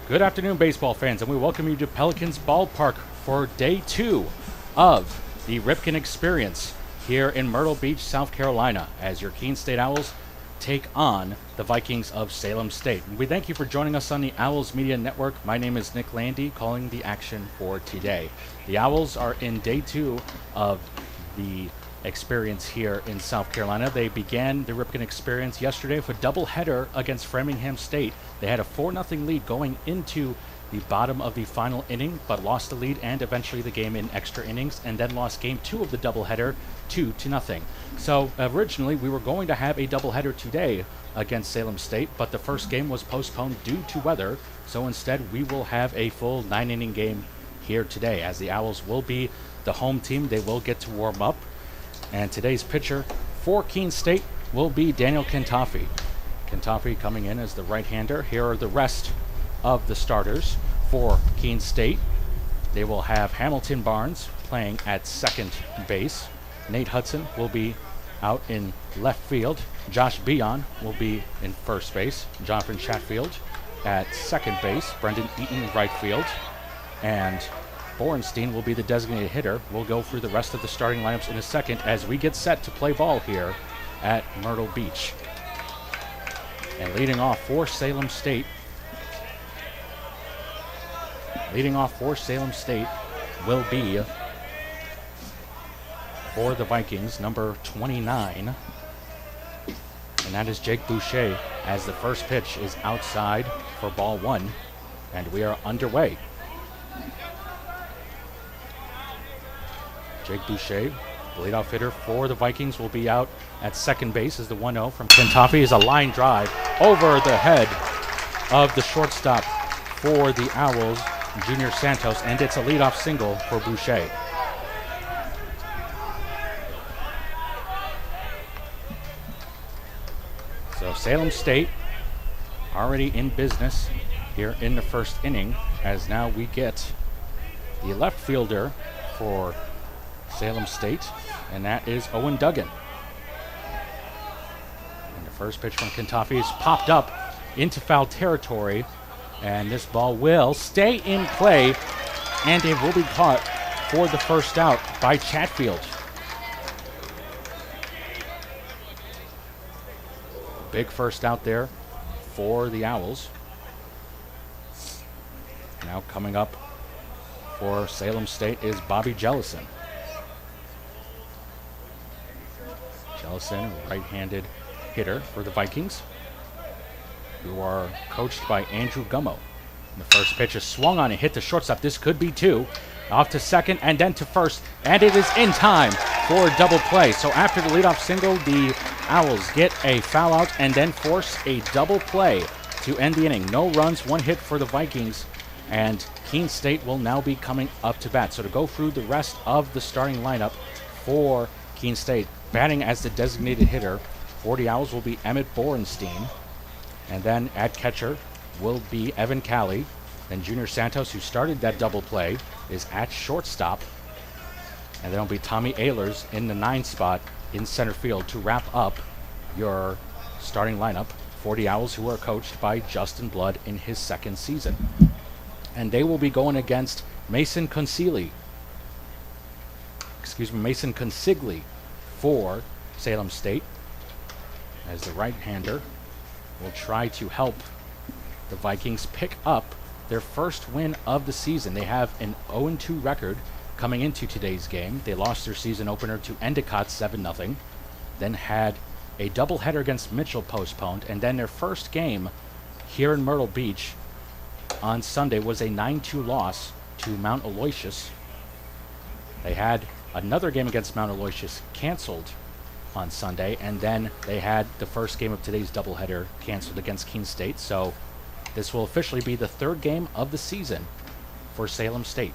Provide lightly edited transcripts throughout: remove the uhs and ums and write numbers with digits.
Good afternoon, baseball fans, and we welcome you to Pelicans Ballpark for day 2 of the Ripken Experience here in Myrtle Beach, South Carolina, as your Keene State Owls take on the Vikings of Salem State. We thank you for joining us on the Owls Media Network. My name is Nick Landy, calling the action for today. The Owls are in day 2 of the experience here in South Carolina. They began the Ripken Experience yesterday with a doubleheader against Framingham State. They had a 4-0 lead going into the bottom of the final inning, but lost the lead and eventually the game in extra innings, and then lost game 2 of the doubleheader 2-0. So originally we were going to have a doubleheader today against Salem State, but the first game was postponed due to weather. So instead we will have a full 9-inning game here today, as the Owls will be the home team. They will get to warm up. And today's pitcher for Keene State will be Daniel Kentafi. Kentafi coming in as the right-hander. Here are the rest of the starters for Keene State. They will have Hamilton Barnes playing at second base. Nate Hudson will be out in left field. Josh Bion will be in first base. Jonathan Chatfield at second base. Brendan Eaton right field. And Borenstein will be the designated hitter. We'll go through the rest of the starting lineups in a second as we get set to play ball here at Myrtle Beach. And leading off for Salem State will be, for the Vikings, number 29. And that is Jake Boucher, as the first pitch is outside for ball 1. And we are underway. Jake Boucher, the leadoff hitter for the Vikings, will be out at second base as the 1-0 from Kentafi is a line drive over the head of the shortstop for the Owls, Junior Santos, and it's a leadoff single for Boucher. So Salem State already in business here in the first inning, as now we get the left fielder for Salem State, and that is Owen Duggan. And the first pitch from Kentafi is popped up into foul territory, and this ball will stay in play, and it will be caught for the first out by Chatfield. Big first out there for the Owls. Now coming up for Salem State is Bobby Jellison. Jellison, right-handed hitter for the Vikings, who are coached by Andrew Gummo. And the first pitch is swung on and hit to shortstop. This could be 2. Off to second and then to first, and it is in time for a double play. So after the leadoff single, the Owls get a foul out and then force a double play to end the inning. No runs, 1 hit for the Vikings, and Keene State will now be coming up to bat. So to go through the rest of the starting lineup for Keene State, batting as the designated hitter for the Owls will be Emmett Borenstein. And then at catcher will be Evan Calley. Then Junior Santos, who started that double play, is at shortstop. And then it'll be Tommy Ehlers in the 9 spot in center field to wrap up your starting lineup for the Owls, who are coached by Justin Blood in his second season. And they will be going against Mason Consigli for Salem State, as the right-hander will try to help the Vikings pick up their first win of the season. They have an 0-2 record coming into today's game. They lost their season opener to Endicott 7-0, then had a doubleheader against Mitchell postponed, and then their first game here in Myrtle Beach on Sunday was a 9-2 loss to Mount Aloysius. They had another game against Mount Aloysius canceled on Sunday, and then they had the first game of today's doubleheader canceled against Keene State. So this will officially be the 3rd game of the season for Salem State.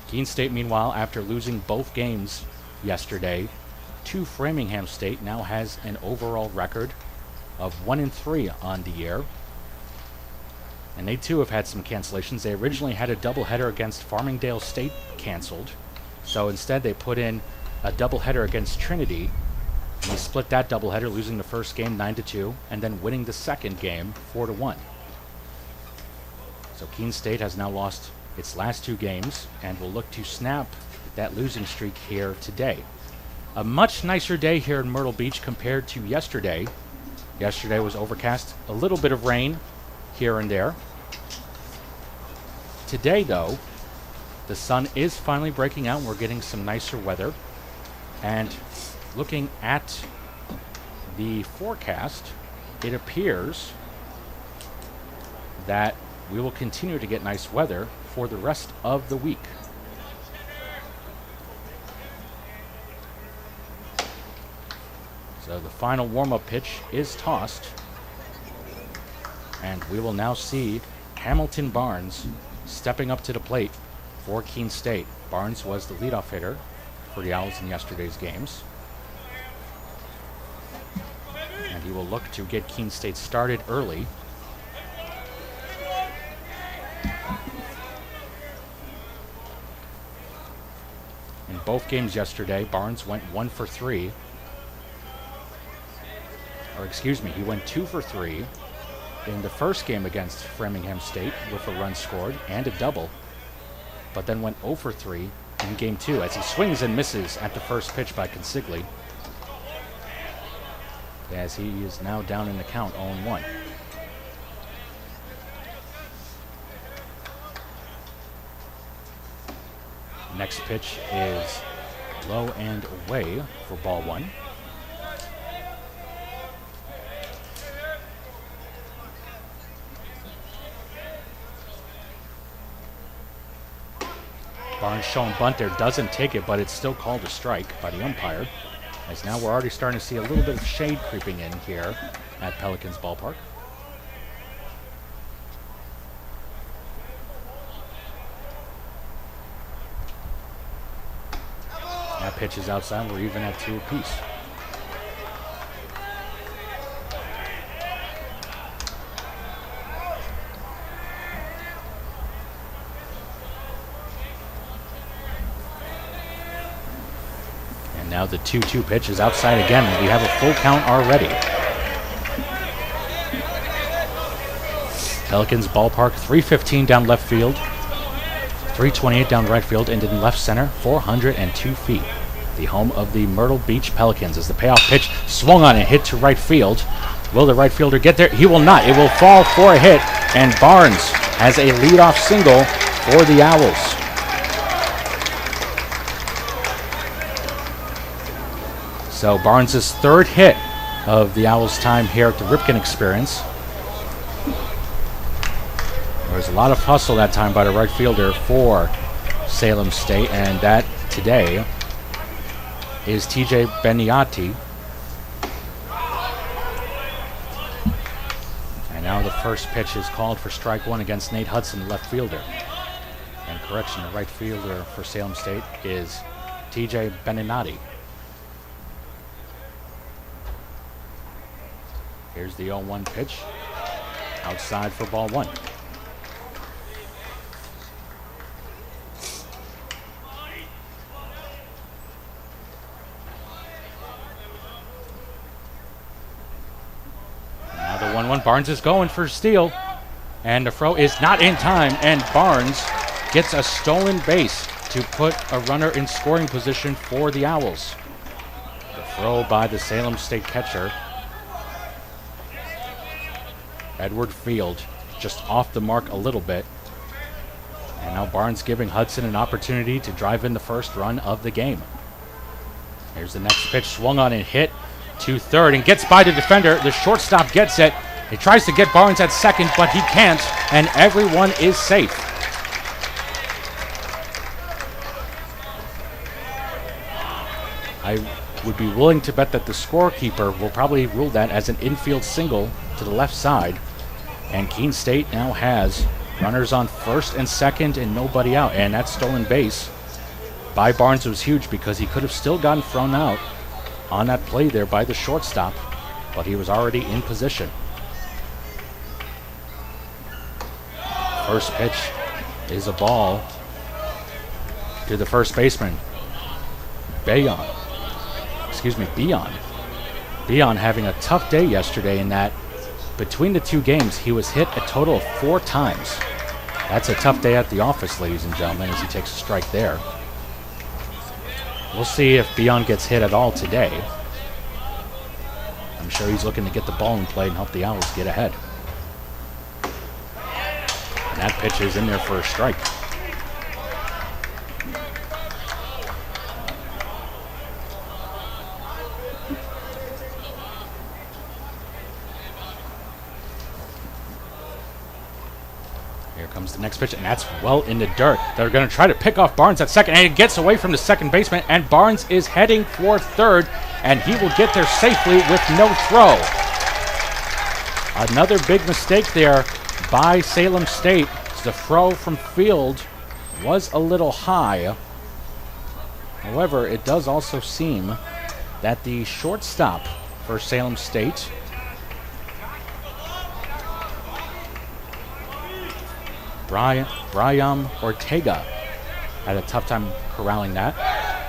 Keene State, meanwhile, after losing both games yesterday to Framingham State, now has an overall record of 1-3 on the year. And they too have had some cancellations. They originally had a doubleheader against Farmingdale State canceled. So instead they put in a doubleheader against Trinity. He split that doubleheader, losing the first game 9-2, and then winning the second game 4-1. So Keene State has now lost its last 2 games and will look to snap that losing streak here today. A much nicer day here in Myrtle Beach compared to yesterday. Yesterday was overcast, a little bit of rain here and there. Today, though, the sun is finally breaking out and we're getting some nicer weather. And looking at the forecast, it appears that we will continue to get nice weather for the rest of the week. So the final warm-up pitch is tossed, and we will now see Hamilton Barnes stepping up to the plate for Keene State. Barnes was the leadoff hitter for the Owls in yesterday's games, and he will look to get Keene State started early. In both games yesterday, Barnes went 1 for 3. Or excuse me, he went 2 for 3 in the first game against Framingham State with a run scored and a double, but then went 0 for 3 in game 2 as he swings and misses at the first pitch by Consigli, as he is now down in the count 0-1. Next pitch is low and away for ball 1. Barnes showing bunt there, doesn't take it, but it's still called a strike by the umpire. As now we're already starting to see a little bit of shade creeping in here at Pelicans Ballpark. That pitch is outside. We're even at 2 apiece. And now the 2-2 pitch is outside again. We have a full count already. Pelicans Ballpark, 315 down left field, 328 down right field, and in left center, 402 feet. The home of the Myrtle Beach Pelicans as the payoff pitch swung on and hit to right field. Will the right fielder get there? He will not. It will fall for a hit, and Barnes has a leadoff single for the Owls. So Barnes' third hit of the Owls' time here at the Ripken Experience. There was a lot of hustle that time by the right fielder for Salem State, and that today is TJ Beniati. And now the first pitch is called for strike 1 against Nate Hudson, the left fielder. And correction, the right fielder for Salem State is TJ Beninati. Here's the 0-1 pitch, outside for ball 1. Now the 1-1, Barnes is going for steal, and the throw is not in time, and Barnes gets a stolen base to put a runner in scoring position for the Owls. The throw by the Salem State catcher, Edward Field, just off the mark a little bit. And now Barnes giving Hudson an opportunity to drive in the first run of the game. Here's the next pitch, swung on and hit to third and gets by the defender. The shortstop gets it. He tries to get Barnes at second, but he can't, and everyone is safe. I would be willing to bet that the scorekeeper will probably rule that as an infield single to the left side. And Keene State now has runners on first and second and nobody out. And that stolen base by Barnes was huge because he could have still gotten thrown out on that play there by the shortstop, but he was already in position. First pitch is a ball to the first baseman, Beon. Beon having a tough day yesterday in that between the two games, he was hit a total of 4 times. That's a tough day at the office, ladies and gentlemen, as he takes a strike there. We'll see if Beon gets hit at all today. I'm sure he's looking to get the ball in play and help the Owls get ahead. And that pitch is in there for a strike. Here comes the next pitch, and that's well in the dirt. They're going to try to pick off Barnes at second, and it gets away from the second baseman, and Barnes is heading for third, and he will get there safely with no throw. Another big mistake there by Salem State. The throw from field was a little high. However, it does also seem that the shortstop for Salem State, Brian Ortega, had a tough time corralling that.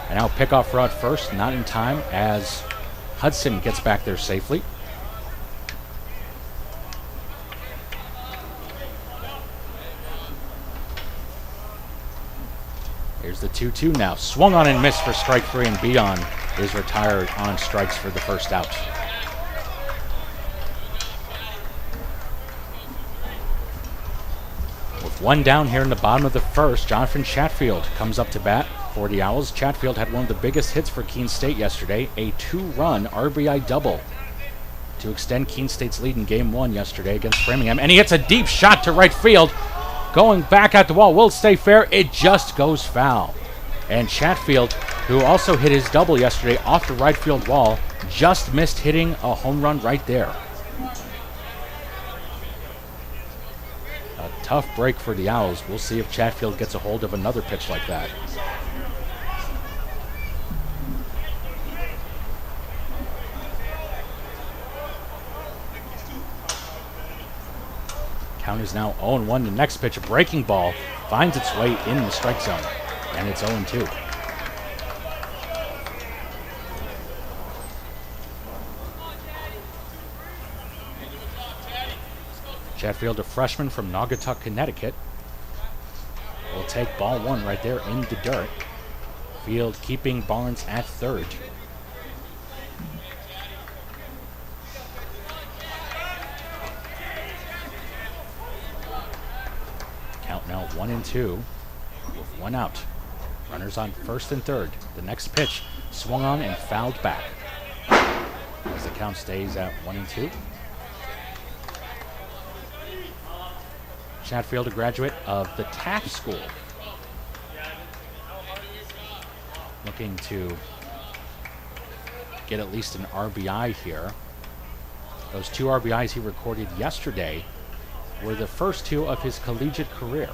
And now pickoff route first, not in time, as Hudson gets back there safely. Here's the 2-2 now. Swung on and missed for strike 3, and Beon is retired on strikes for the first out. With one down here in the bottom of the first, Jonathan Chatfield comes up to bat for the Owls. Chatfield had one of the biggest hits for Keene State yesterday, a 2-run RBI double to extend Keene State's lead in Game 1 yesterday against Framingham. And he hits a deep shot to right field. Going back at the wall. Will it stay fair? It just goes foul. And Chatfield, who also hit his double yesterday off the right field wall, just missed hitting a home run right there. A tough break for the Owls. We'll see if Chatfield gets a hold of another pitch like that. Count is now 0-1. The next pitch, a breaking ball, finds its way in the strike zone, and it's 0-2. Chatfield, a freshman from Naugatuck, Connecticut, will take ball 1 right there in the dirt. Field keeping Barnes at third. Count now 1-2 with 1 out. Runners on first and third. The next pitch swung on and fouled back as the count stays at 1-2. Chatfield, a graduate of the Taft School, looking to get at least an RBI here. Those 2 RBIs he recorded yesterday were the first 2 of his collegiate career.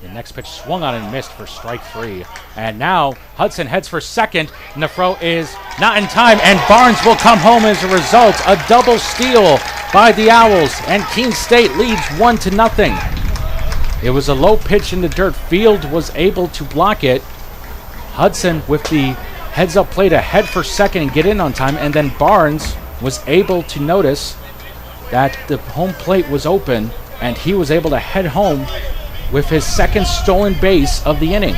The next pitch swung on and missed for strike 3. And now Hudson heads for second, and the throw is not in time, and Barnes will come home as a result. A double steal by the Owls, and Keene State leads 1-0. It was a low pitch in the dirt. Field was able to block it. Hudson with the heads-up play to head for second and get in on time, and then Barnes was able to notice that the home plate was open, and he was able to head home with his second stolen base of the inning.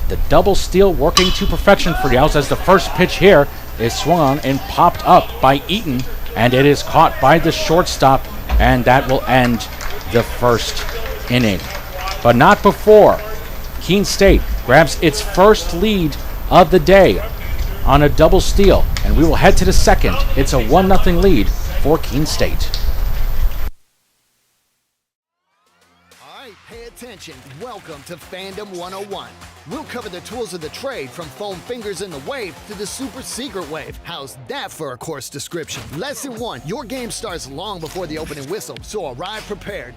The double steal working to perfection for the Owls, as the first pitch here is swung on and popped up by Eaton, and it is caught by the shortstop, and that will end the first inning. But not before Keene State grabs its first lead of the day on a double steal, and we will head to the second. It's a 1-0 lead for Keene State. Pay attention. Welcome to Fandom 101. We'll cover the tools of the trade, from foam fingers in the wave to the super secret wave. How's that for a course description? Lesson 1, your game starts long before the opening whistle, so arrive prepared.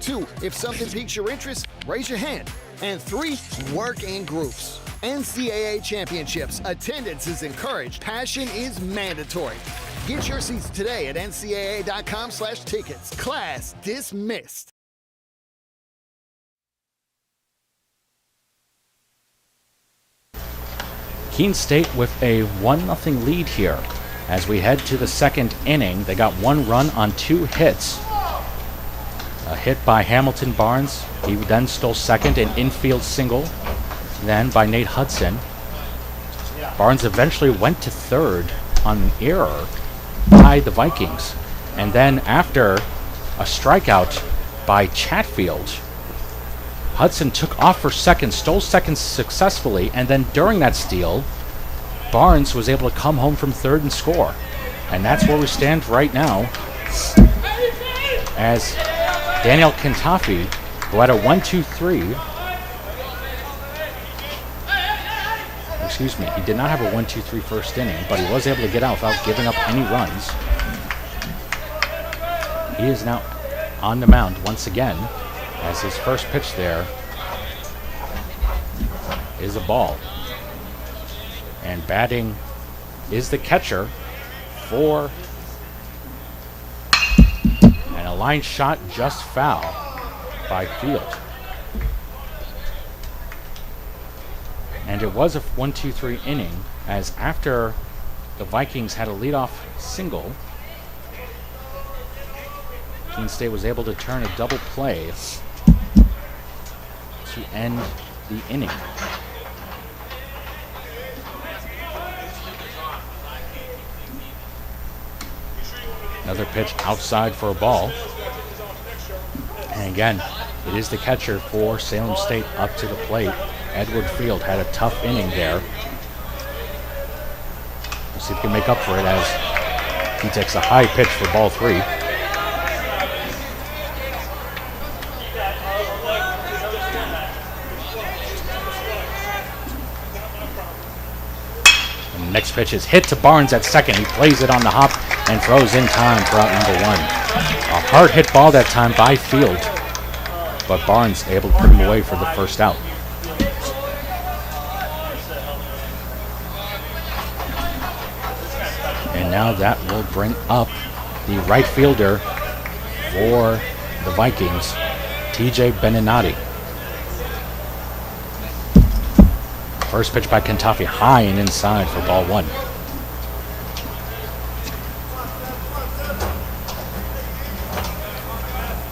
2, if something piques your interest, raise your hand. And 3, work in groups. NCAA championships. Attendance is encouraged. Passion is mandatory. Get your seats today at ncaa.com/tickets. Class dismissed. Keene State with a 1-0 lead here. As we head to the second inning, they got 1 run on 2 hits. A hit by Hamilton Barnes. He then stole second, an infield single. Then by Nate Hudson. Barnes eventually went to third on an error, tied the Vikings. And then after a strikeout by Chatfield, Hudson took off for second, stole second successfully, and then during that steal, Barnes was able to come home from third and score. And that's where we stand right now, as Daniel Kentafi, who had a 1-2-3, excuse me, he did not have a 1-2-3 first inning, but he was able to get out without giving up any runs. He is now on the mound once again, as his first pitch there is a ball. And batting is the catcher for, and a line shot just foul by Field. And it was a 1-2-3 inning, as after the Vikings had a leadoff single, Keene State was able to turn a double play to end the inning. Another pitch outside for a ball. And again, it is the catcher for Salem State up to the plate. Edward Field had a tough inning there. We'll see if he can make up for it as he takes a high pitch for ball 3. And the next pitch is hit to Barnes at second. He plays it on the hop and throws in time for out number 1. A hard hit ball that time by Field, but Barnes able to put him away for the first out. And now that will bring up the right fielder for the Vikings, TJ Beninati. First pitch by Kentafi, high and inside for ball 1.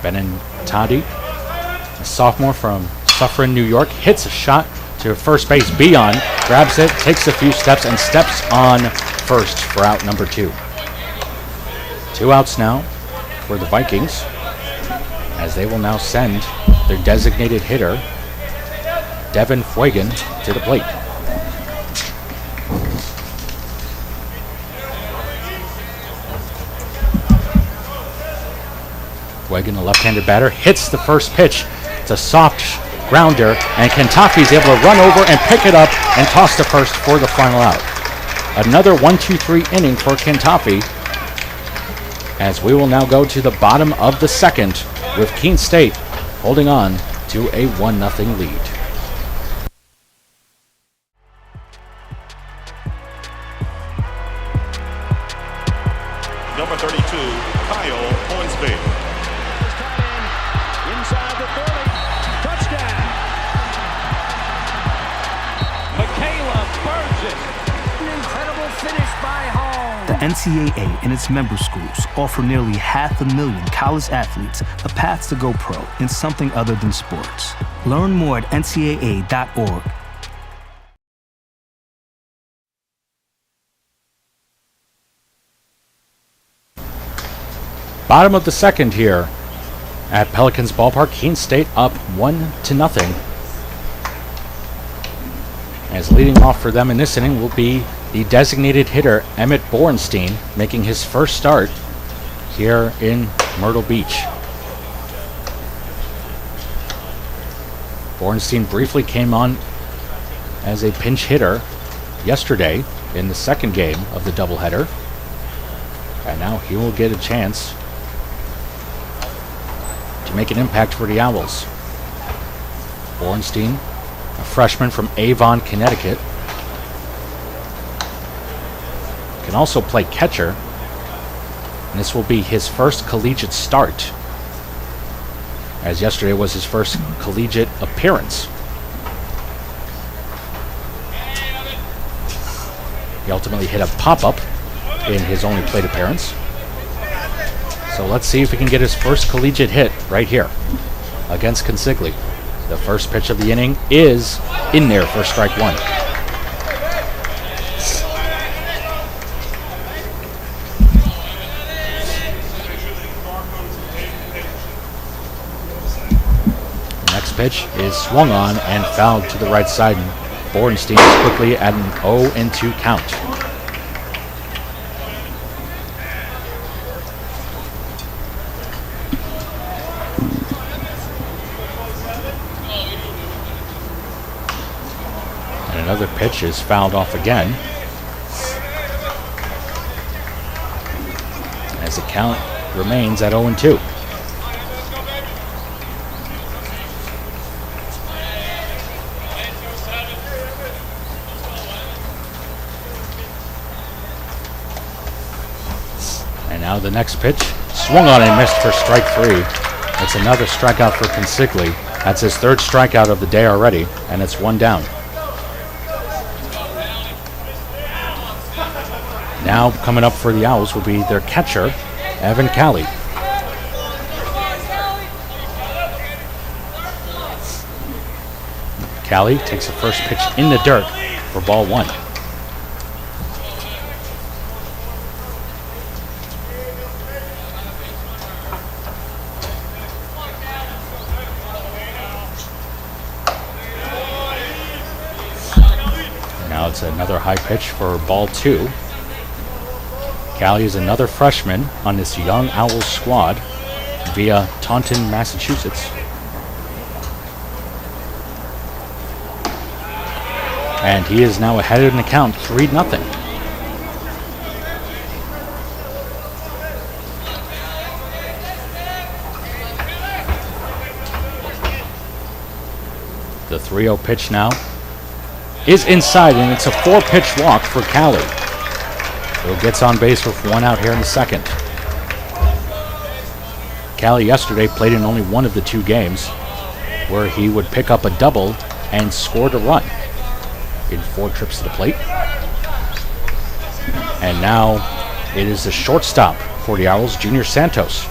Beninati, a sophomore from Suffern, New York, hits a shot to first base. Beyond grabs it, takes a few steps, and steps on first for out number 2. 2 outs now for the Vikings, as they will now send their designated hitter, Devin Fuegan, to the plate. Fuegan, a left-handed batter, hits the first pitch. It's a soft grounder, and Kentafi is able to run over and pick it up and toss to first for the final out. Another 1-2-3 inning for Kentafi, as we will now go to the bottom of the second with Keene State holding on to a 1-0 lead. Number 32, Kyle Hornsby. Inside the 30. Touchdown. Michaela Burgess. An incredible finish by Hall. The NCAA and its member schools offer nearly 500,000 college athletes a path to go pro in something other than sports. Learn more at ncaa.org. Bottom of the second here at Pelicans Ballpark. Keene State up 1-0. As leading off for them in this inning will be the designated hitter Emmett Borenstein, making his first start here in Myrtle Beach. Borenstein briefly came on as a pinch hitter yesterday in the second game of the doubleheader, and now he will get a chance to make an impact for the Owls. Borenstein, a freshman from Avon, Connecticut, can also play catcher, and this will be his first collegiate start, as yesterday was his first collegiate appearance. He ultimately hit a pop-up in his only plate appearance. So let's see if he can get his first collegiate hit right here against Consigli. The first pitch of the inning is in there for strike one. The next pitch is swung on and fouled to the right side. And Borenstein is quickly at an 0-2 count. Another pitch is fouled off again, as the count remains at 0-2. And now the next pitch, swung on and missed for strike three. It's another strikeout for Consigli. That's his third strikeout of the day already, and it's one down. Now coming up for the Owls will be their catcher, Evan Cali. Cali takes the first pitch in the dirt for ball one. Now it's another high pitch for ball two. Cali is another freshman on this young Owls squad via Taunton, Massachusetts. And he is now ahead in the count, 3-0. The 3-0 pitch now is inside, and it's a 4-pitch walk for Cali. Who gets on base with one out here in the second. Cali yesterday played in only one of the two games where he would pick up a double and scored a run in 4 trips to the plate. And now it is the shortstop for the Owls, Junior Santos.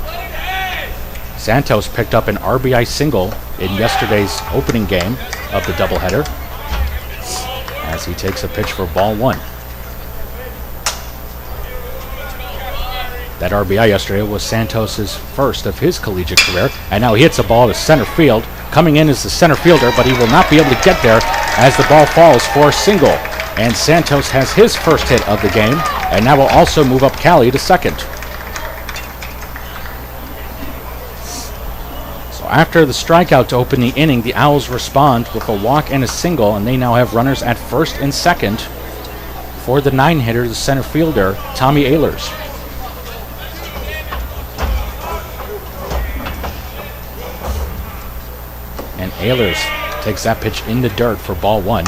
Santos picked up an RBI single in yesterday's opening game of the doubleheader as he takes a pitch for ball one. That RBI yesterday was Santos's first of his collegiate career, and now he hits a ball to center field. Coming in is the center fielder, but he will not be able to get there as the ball falls for a single. And Santos has his first hit of the game, and now will also move up Cali to second. So after the strikeout to open the inning, the Owls respond with a walk and a single, and they now have runners at first and second for the 9-hitter, the center fielder, Tommy Ehlers. And Ehlers takes that pitch in the dirt for ball one.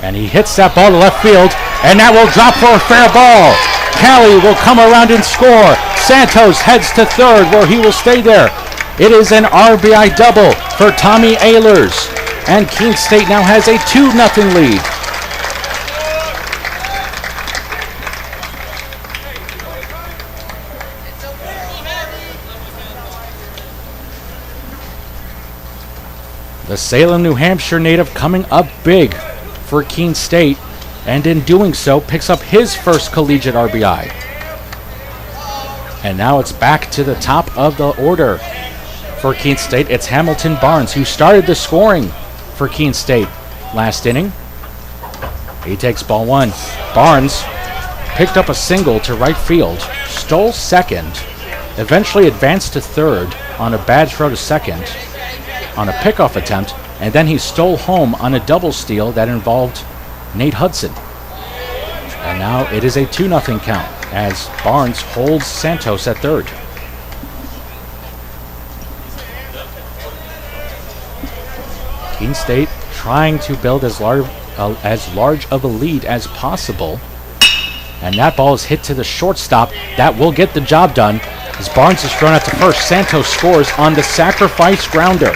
And he hits that ball to left field, and that will drop for a fair ball. Cali will come around and score. Santos heads to third, where he will stay there. It is an RBI double for Tommy Ehlers. And Keene State now has a 2-0 lead. The Salem, New Hampshire native coming up big for Keene State, and in doing so picks up his first collegiate RBI. And now it's back to the top of the order for Keene State. It's Hamilton Barnes, who started the scoring for Keene State last inning. He takes ball one. Barnes picked up a single to right field, stole second, eventually advanced to third on a bad throw to second on a pickoff attempt, and then he stole home on a double steal that involved Nate Hudson. And now it is a 2-0 count as Barnes holds Santos at third. Keene State trying to build as large of a lead as possible And that ball is hit to the shortstop. That will get the job done. As Barnes is thrown out to first, Santos scores on the sacrifice grounder.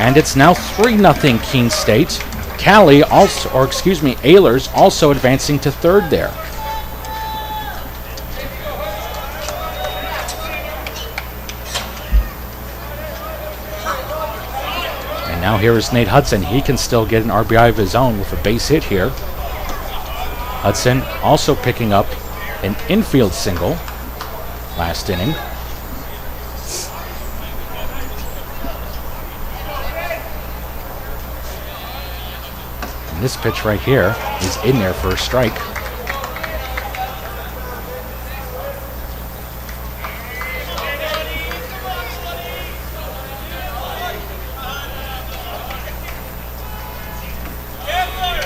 And it's now 3-0 Keene State. Ehlers also advancing to third there. And now here is Nate Hudson. He can still get an RBI of his own with a base hit here. Hudson also picking up an infield single last inning. And this pitch right here is in there for a strike.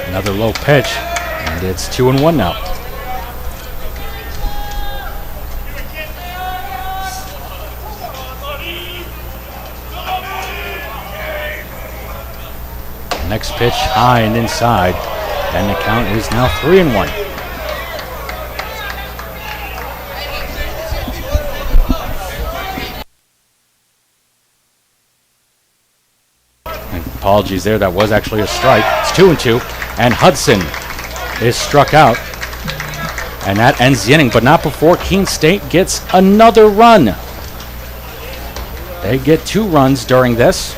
Another low pitch, and it's 2-1 now. Next pitch high and inside, and the count is now 3-1. Apologies there, that was actually a strike. It's 2-2, and Hudson is struck out, and that ends the inning, but not before Keene State gets another run. They get 2 runs during this.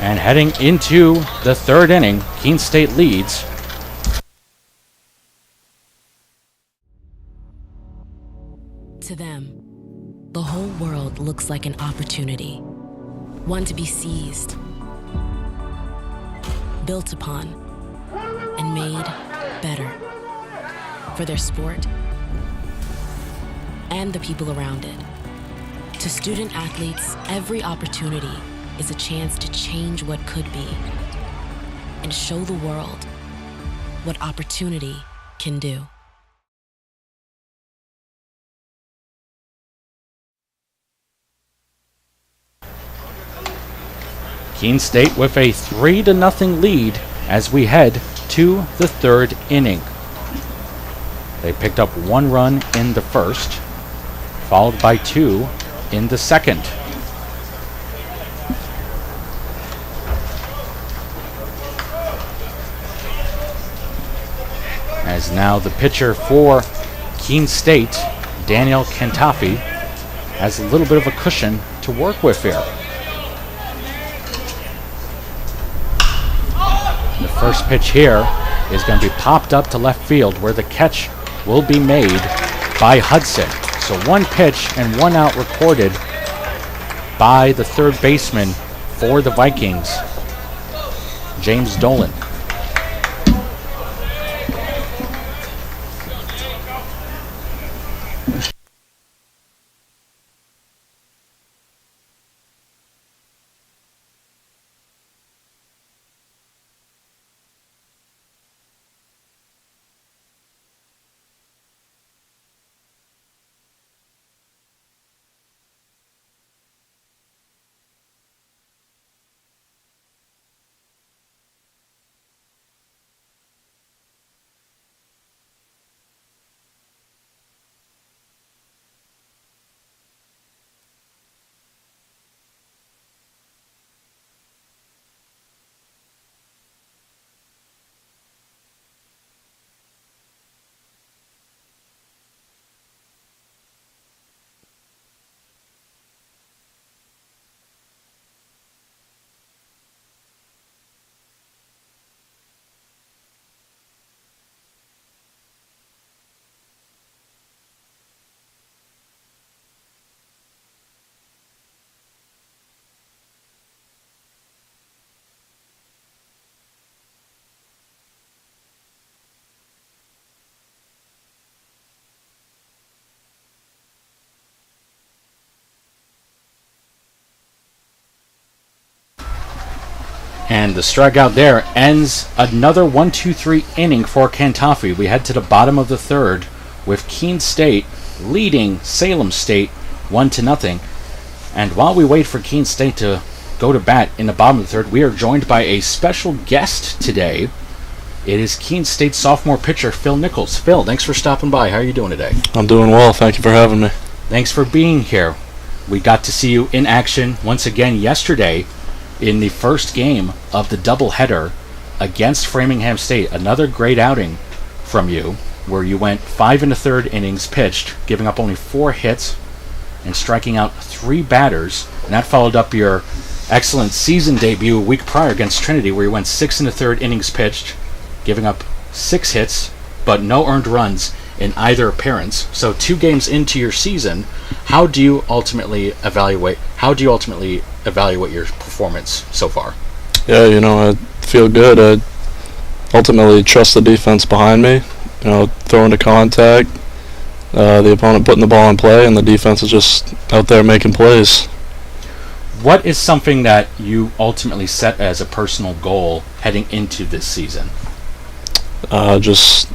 And heading into the third inning, Keene State leads. To them, the whole world looks like an opportunity, one to be seized, built upon, and made better for their sport and the people around it. To student athletes, every opportunity is a chance to change what could be and show the world what opportunity can do. Keene State with a 3-0 lead as we head to the third inning. They picked up 1 run in the first, followed by 2 in the second. As now the pitcher for Keene State, Daniel Kantafi, has a little bit of a cushion to work with here. The first pitch here is going to be popped up to left field where the catch will be made by Hudson. So 1 pitch and 1 out recorded by the third baseman for the Vikings, James Dolan. And the strikeout there ends another 1-2-3 inning for Kantafi. We head to the bottom of the third with Keene State leading Salem State 1-0. And while we wait for Keene State to go to bat in the bottom of the third, we are joined by a special guest today. It is Keene State sophomore pitcher Phil Nichols. Phil, thanks for stopping by. How are you doing today? I'm doing well. Thank you for having me. Thanks for being here. We got to see you in action once again yesterday in the first game of the doubleheader against Framingham State. Another great outing from you, where you went 5 1/3 innings pitched, giving up only 4 hits and striking out 3 batters. And that followed up your excellent season debut a week prior against Trinity, where you went 6 1/3 innings pitched, giving up 6 hits, but no earned runs in either appearance. So 2 games into your season, how do you ultimately evaluate your performance so far? Yeah, I feel good. I ultimately trust the defense behind me. Throwing to contact, the opponent putting the ball in play, and the defense is just out there making plays. What is something that you ultimately set as a personal goal heading into this season? Just,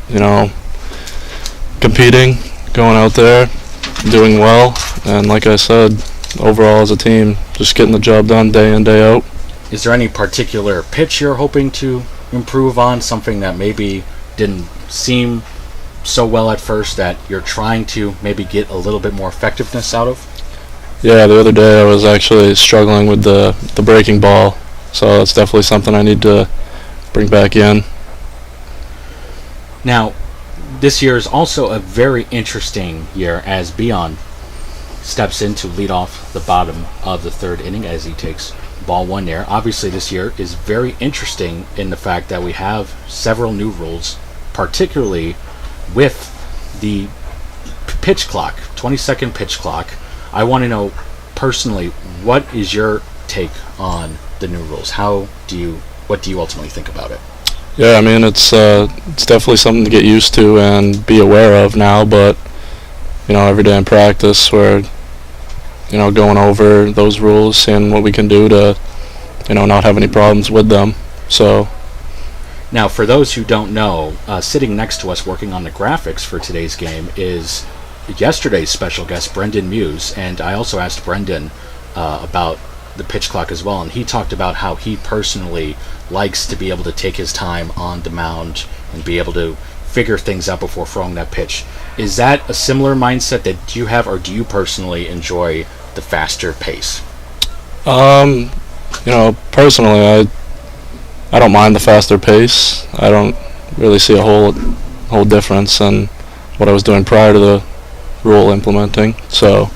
competing, going out there, doing well, and like I said, overall as a team, just getting the job done day in, day out. Is there any particular pitch you're hoping to improve on, something that maybe didn't seem so well at first that you're trying to maybe get a little bit more effectiveness out of? Yeah, the other day I was actually struggling with the breaking ball, so that's definitely something I need to bring back in. Now, this year is also a very interesting year as Beon steps in to lead off the bottom of the 3rd inning as he takes ball 1 there. Obviously, this year is very interesting in the fact that we have several new rules, particularly with the pitch clock, 20-second pitch clock. I want to know personally, what is your take on the new rules? What do you ultimately think about it? Yeah, I mean, it's definitely something to get used to and be aware of now, but, every day in practice we're, going over those rules, seeing what we can do to, not have any problems with them. So. Now, for those who don't know, sitting next to us working on the graphics for today's game is yesterday's special guest, Brendan Muse, and I also asked Brendan about the pitch clock as well, and he talked about how he personally likes to be able to take his time on the mound and be able to figure things out before throwing that pitch. Is that a similar mindset that you have, or do you personally enjoy the faster pace? Personally, I don't mind the faster pace. I don't really see a whole difference in what I was doing prior to the rule implementing. So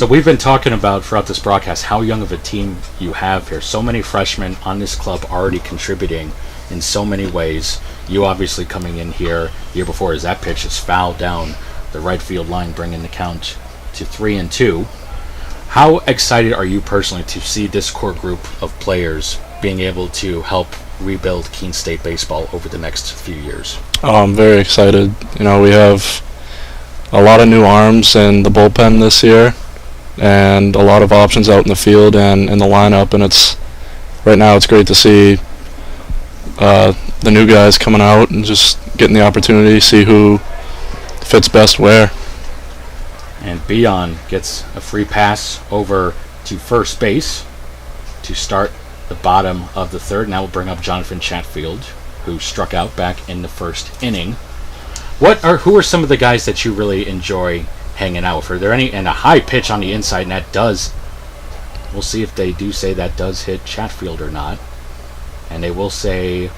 we've been talking about throughout this broadcast how young of a team you have here. So many freshmen on this club already contributing in so many ways. You obviously coming in here year before as that pitch is fouled down the right field line, bringing the count to 3-2. How excited are you personally to see this core group of players being able to help rebuild Keene State baseball over the next few years? Oh, I'm very excited. We have a lot of new arms in the bullpen this year, and a lot of options out in the field and in the lineup, and right now it's great to see the new guys coming out and just getting the opportunity to see who fits best where. And Beon gets a free pass over to first base to start the bottom of the 3rd. Now we'll bring up Jonathan Chatfield, who struck out back in the 1st inning. Who are some of the guys that you really enjoy hanging out with? Are there any? And a high pitch on the inside, and that does. We'll see if they do say that does hit Chatfield or not. And they will say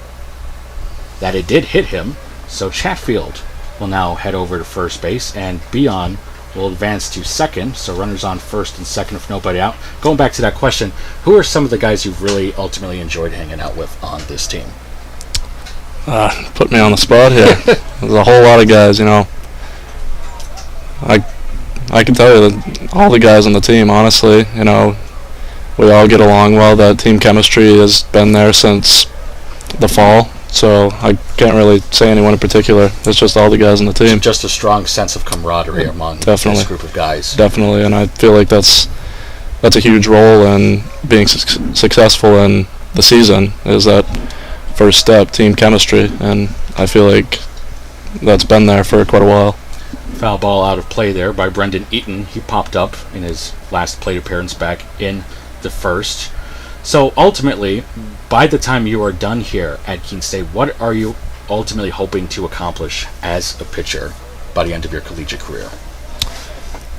that it did hit him. So Chatfield will now head over to first base, and Beon will advance to 2nd. So runners on 1st and 2nd if nobody out. Going back to that question, who are some of the guys you've really ultimately enjoyed hanging out with on this team? Put me on the spot here. There's a whole lot of guys, I can tell you that all the guys on the team, honestly, we all get along well. That team chemistry has been there since the fall, so I can't really say anyone in particular. It's just all the guys on the team. Just a strong sense of camaraderie among this group of guys. Definitely, and I feel like that's a huge role in being successful in the season, is that first step, team chemistry, and I feel like that's been there for quite a while. Foul ball out of play there by Brendan Eaton. He popped up in his last plate appearance back in the 1st. So ultimately, by the time you are done here at Keene State, what are you ultimately hoping to accomplish as a pitcher by the end of your collegiate career?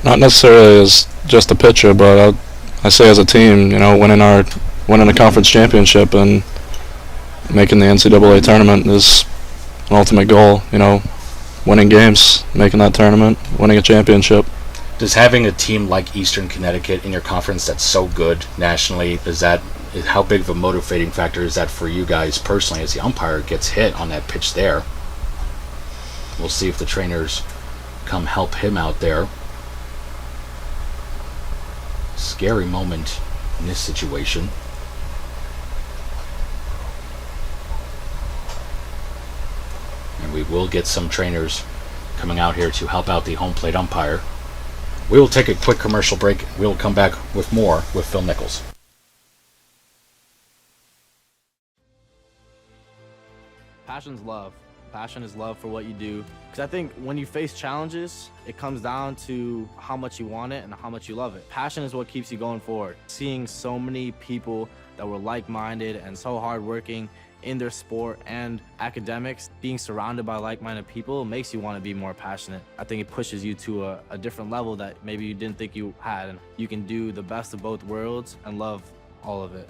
Not necessarily as just a pitcher, but I say as a team, winning a conference championship and making the NCAA tournament is an ultimate goal. Winning games, making that tournament, winning a championship. Does having a team like Eastern Connecticut in your conference that's so good nationally, how big of a motivating factor is that for you guys personally as the umpire gets hit on that pitch there? We'll see if the trainers come help him out there. Scary moment in this situation. And we will get some trainers coming out here to help out the home plate umpire. We will take a quick commercial break. We will come back with more with Phil Nichols. Passion's love. Passion is love for what you do. Because I think when you face challenges, it comes down to how much you want it and how much you love it. Passion is what keeps you going forward. Seeing so many people that were like-minded and so hardworking in their sport and academics, being surrounded by like-minded people makes you want to be more passionate. I think it pushes you to a different level that maybe you didn't think you had. And you can do the best of both worlds and love all of it.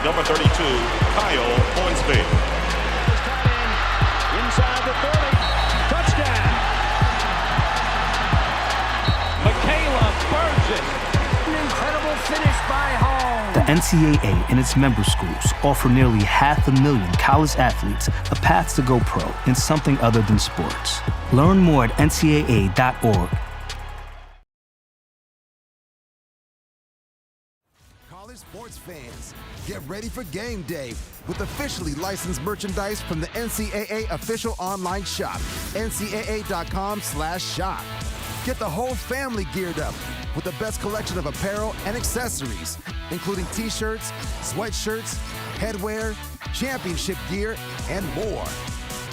Number 32, Kyle Hornsby. Inside the 30. Touchdown. An incredible finish by home. The NCAA and its member schools offer nearly 500,000 college athletes a path to go pro in something other than sports. Learn more at ncaa.org. College sports fans, get ready for game day with officially licensed merchandise from the NCAA official online shop, ncaa.com/shop. Get the whole family geared up with the best collection of apparel and accessories, including t-shirts, sweatshirts, headwear, championship gear, and more.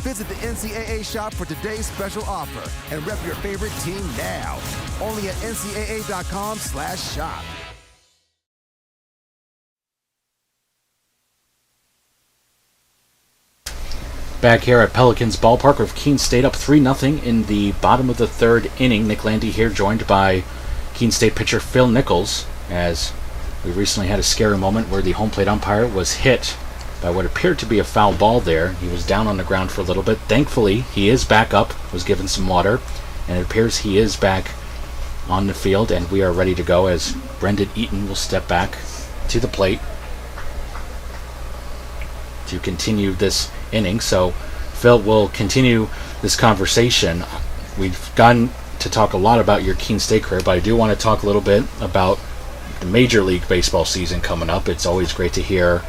Visit the NCAA shop for today's special offer and rep your favorite team now. Only at ncaa.com/shop. Back here at Pelicans Ballpark with Keene State up 3-0 in the bottom of the third inning. Nick Landy here, joined by Keene State pitcher Phil Nichols, as we recently had a scary moment where the home plate umpire was hit by what appeared to be a foul ball there. He was down on the ground for a little bit. Thankfully, he is back up, was given some water, and it appears he is back on the field, and we are ready to go as Brendan Eaton will step back to the plate to continue this inning. So Phil will continue this conversation. We've gotten to talk a lot about your Keene State career, but I do want to talk a little bit about the Major League Baseball season coming up. It's always great to hear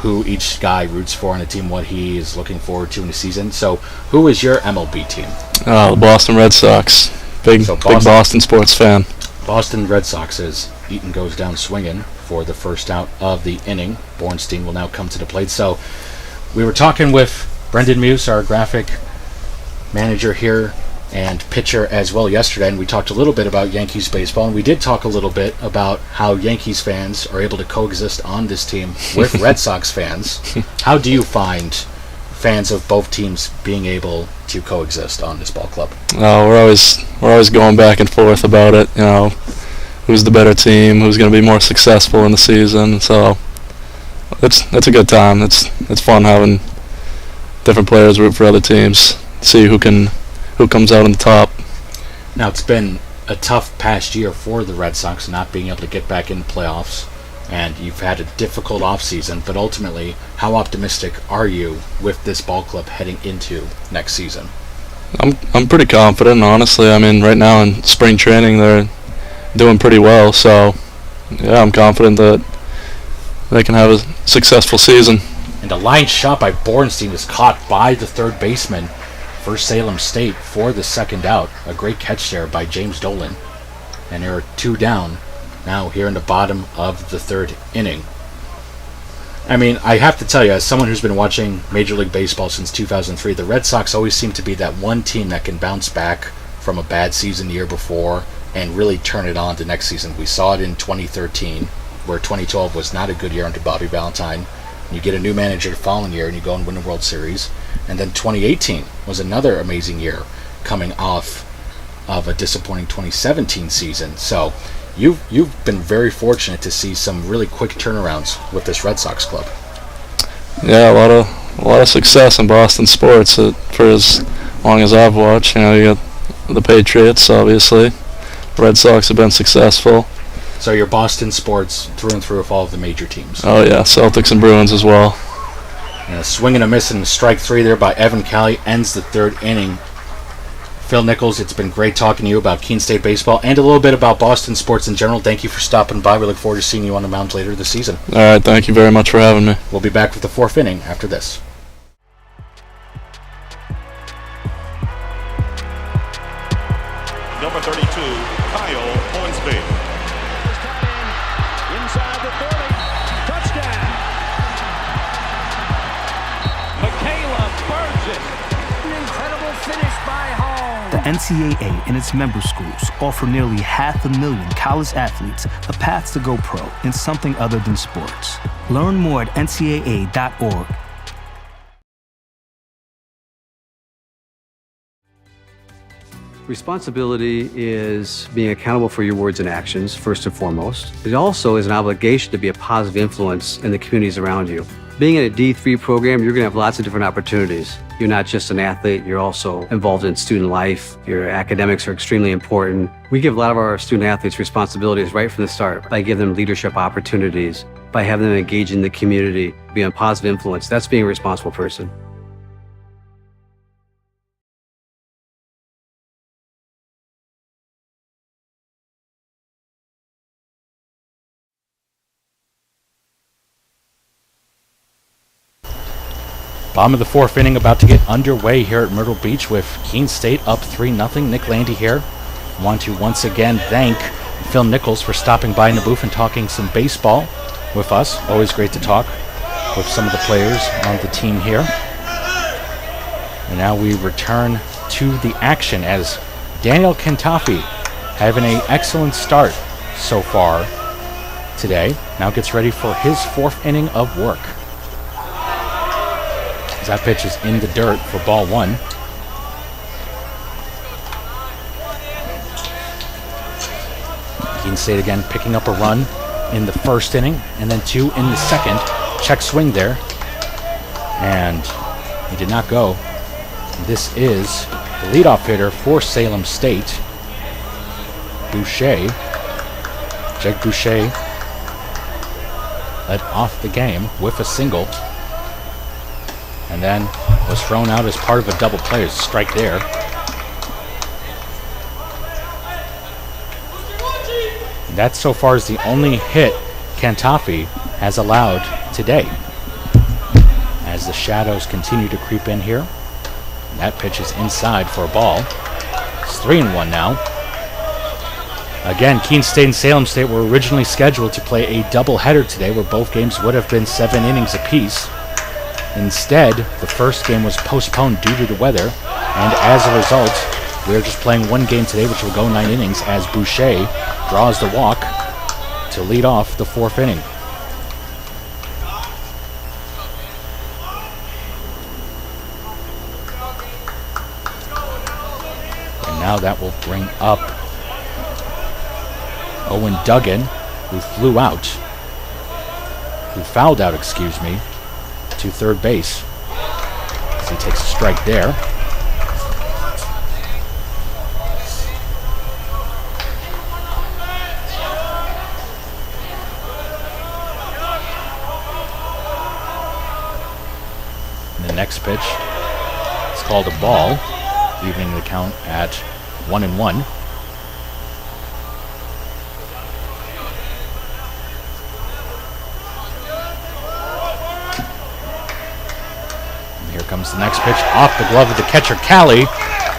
who each guy roots for on a team, what he is looking forward to in the season. So who is your MLB team? The Boston Red Sox. Big Boston sports fan. Boston Red Sox, as Eaton goes down swinging for the first out of the inning. Bornstein will now come to the plate. So we were talking with Brendan Muse, our graphic manager here and pitcher as well yesterday, and we talked a little bit about Yankees baseball, and we did talk a little bit about how Yankees fans are able to coexist on this team with Red Sox fans. How do you find fans of both teams being able to coexist on this ball club? We're always going back and forth about it. Who's the better team? Who's going to be more successful in the season? So it's a good time. It's fun having different players root for other teams. See who comes out on the top. Now, it's been a tough past year for the Red Sox, not being able to get back in the playoffs, and you've had a difficult offseason, but ultimately, how optimistic are you with this ball club heading into next season? I'm pretty confident, honestly. I mean, right now in spring training, they're doing pretty well, so yeah, I'm confident that they can have a successful season. And a line shot by Bornstein is caught by the third baseman for Salem State for the second out. A great catch there by James Dolan. And there are two down now here in the bottom of the third inning. I mean, I have to tell you, as someone who's been watching Major League Baseball since 2003, the Red Sox always seem to be that one team that can bounce back from a bad season the year before and really turn it on to next season. We saw it in 2013, where 2012 was not a good year under Bobby Valentine. You get a new manager the following year and you go and win the World Series. And then 2018 was another amazing year coming off of a disappointing 2017 season. So you've been very fortunate to see some really quick turnarounds with this Red Sox club. Yeah, a lot of success in Boston sports for as long as I've watched. You know, you got the Patriots, obviously. Red Sox have been successful. So you're Boston sports through and through with all of the major teams. Oh yeah, Celtics and Bruins as well. And a swing and a miss and strike 3 there by Evan Callie ends the 3rd inning. Phil Nichols, it's been great talking to you about Keene State baseball and a little bit about Boston sports in general. Thank you for stopping by. We look forward to seeing you on the mound later this season. All right, thank you very much for having me. We'll be back with the 4th inning after this. Number 32, Kyle Hornsby. Inside the 30. Touchdown. Michaela burns it. An incredible finish by Home. The NCAA and its member schools offer nearly 500,000 college athletes a path to go pro in something other than sports. Learn more at ncaa.org. Responsibility is being accountable for your words and actions, first and foremost. It also is an obligation to be a positive influence in the communities around you. Being in a D3 program, you're going to have lots of different opportunities. You're not just an athlete, you're also involved in student life. Your academics are extremely important. We give a lot of our student athletes responsibilities right from the start by giving them leadership opportunities, by having them engage in the community, be a positive influence. That's being a responsible person. Bottom of the 4th inning about to get underway here at Myrtle Beach with Keene State up 3-0. Nick Landy here. I want to once again thank Phil Nichols for stopping by in the booth and talking some baseball with us. Always great to talk with some of the players on the team here. And now we return to the action as Daniel Kentafi, having an excellent start so far today, now gets ready for his 4th inning of work. That pitch is in the dirt for ball 1. Keene State again picking up a run in the 1st inning and then 2 in the 2nd. Check swing there. And he did not go. This is the leadoff hitter for Salem State, Boucher. Jake Boucher led off the game with a single. And then was thrown out as part of a double play. There's a strike there. And that so far is the only hit Kentafi has allowed today. As the shadows continue to creep in here. And that pitch is inside for a ball. It's 3-1 now. Again, Keene State and Salem State were originally scheduled to play a doubleheader today where both games would have been 7 innings apiece. Instead, the first game was postponed due to the weather, and as a result, we're just playing one game today, which will go 9 innings, as Boucher draws the walk to lead off the 4th inning. And now that will bring up Owen Duggan, who fouled out, to 3rd base. As he takes a strike there. And the next pitch is called a ball, leaving the count at 1-1. Comes the next pitch off the glove of the catcher, Callie,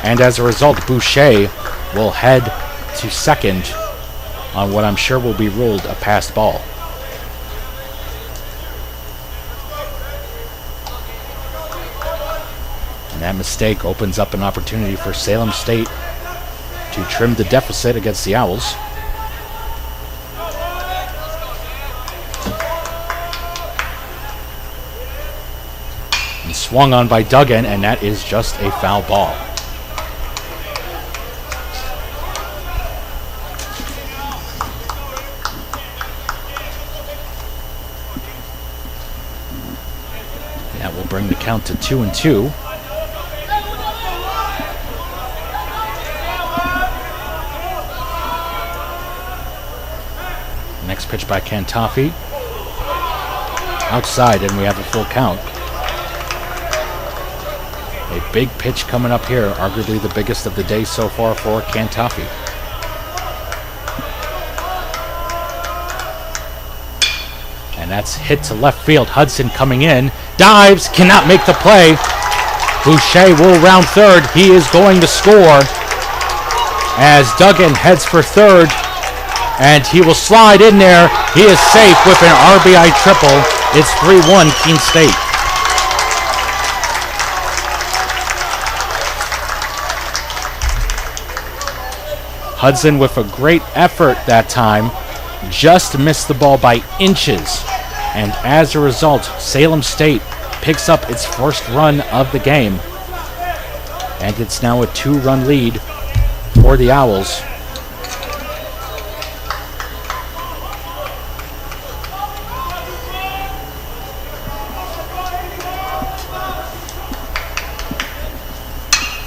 and as a result, Boucher will head to 2nd on what I'm sure will be ruled a passed ball. that mistake opens up an opportunity for Salem State to trim the deficit against the Owls. And swung on by Duggan, and that is just a foul ball. That will bring the count to 2-2. Next pitch by Cantafi. Outside, and we have a full count. A big pitch coming up here, arguably the biggest of the day so far for Cantafi. And that's hit to left field. Hudson coming in. Dives, cannot make the play. Boucher will round third. He is going to score as Duggan heads for third. And he will slide in there. He is safe with an RBI triple. It's 3-1 Keene State. Hudson with a great effort that time. Just missed the ball by inches. And as a result, Salem State picks up its first run of the game. And it's now a 2-run lead for the Owls.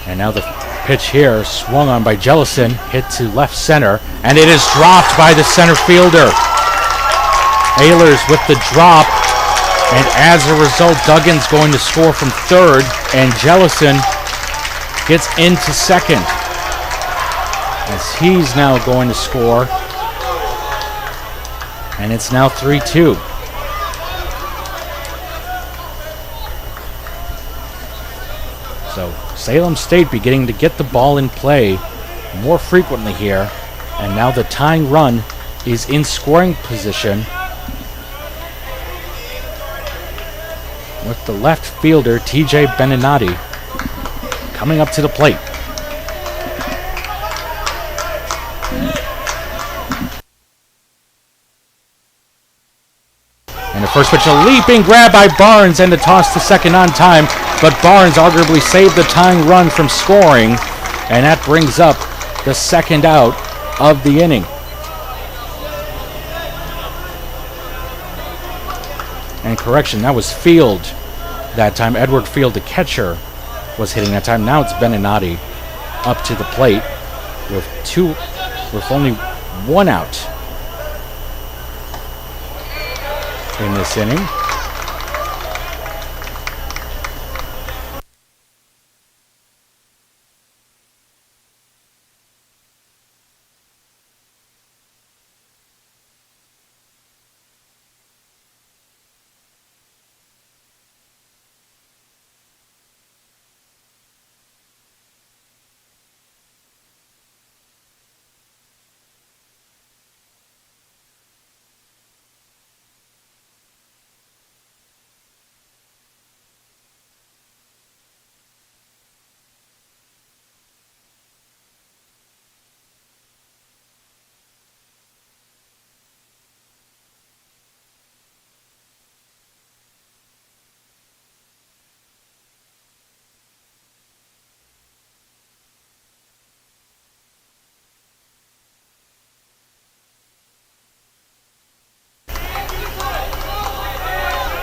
And now the pitch here, swung on by Jellison, hit to left center, and it is dropped by the center fielder. Ehlers with the drop, and as a result, Duggan's going to score from third, and Jellison gets into second, as he's now going to score, and it's now 3-2. So Salem State beginning to get the ball in play more frequently here, and now the tying run is in scoring position with the left fielder TJ Beninati coming up to the plate. And the first pitch, a leaping grab by Barnes, and a toss to second on time. But Barnes arguably saved the tying run from scoring, and that brings up the second out of the inning. And correction, that was Field that time. Edward Field, the catcher, was hitting that time. Now it's Beninati up to the plate with only one out in this inning.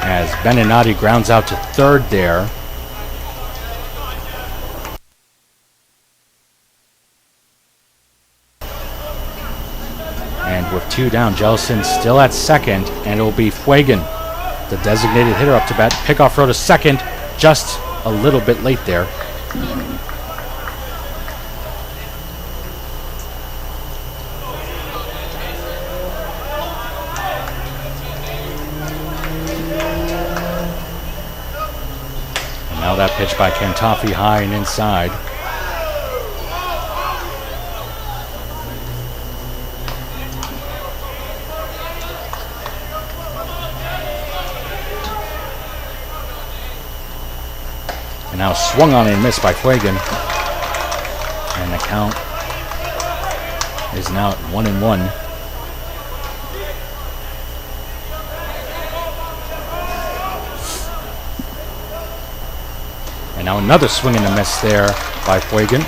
As Beninati grounds out to third there. And with two down, Jellison still at second, and it will be Fuegan, the designated hitter, up to bat. Pickoff throw to second, just a little bit late there. Now that pitch by Cantafi high and inside. And now swung on and missed by Fuegan. And the count is now at 1-1. And now another swing and a miss there by Fuegan.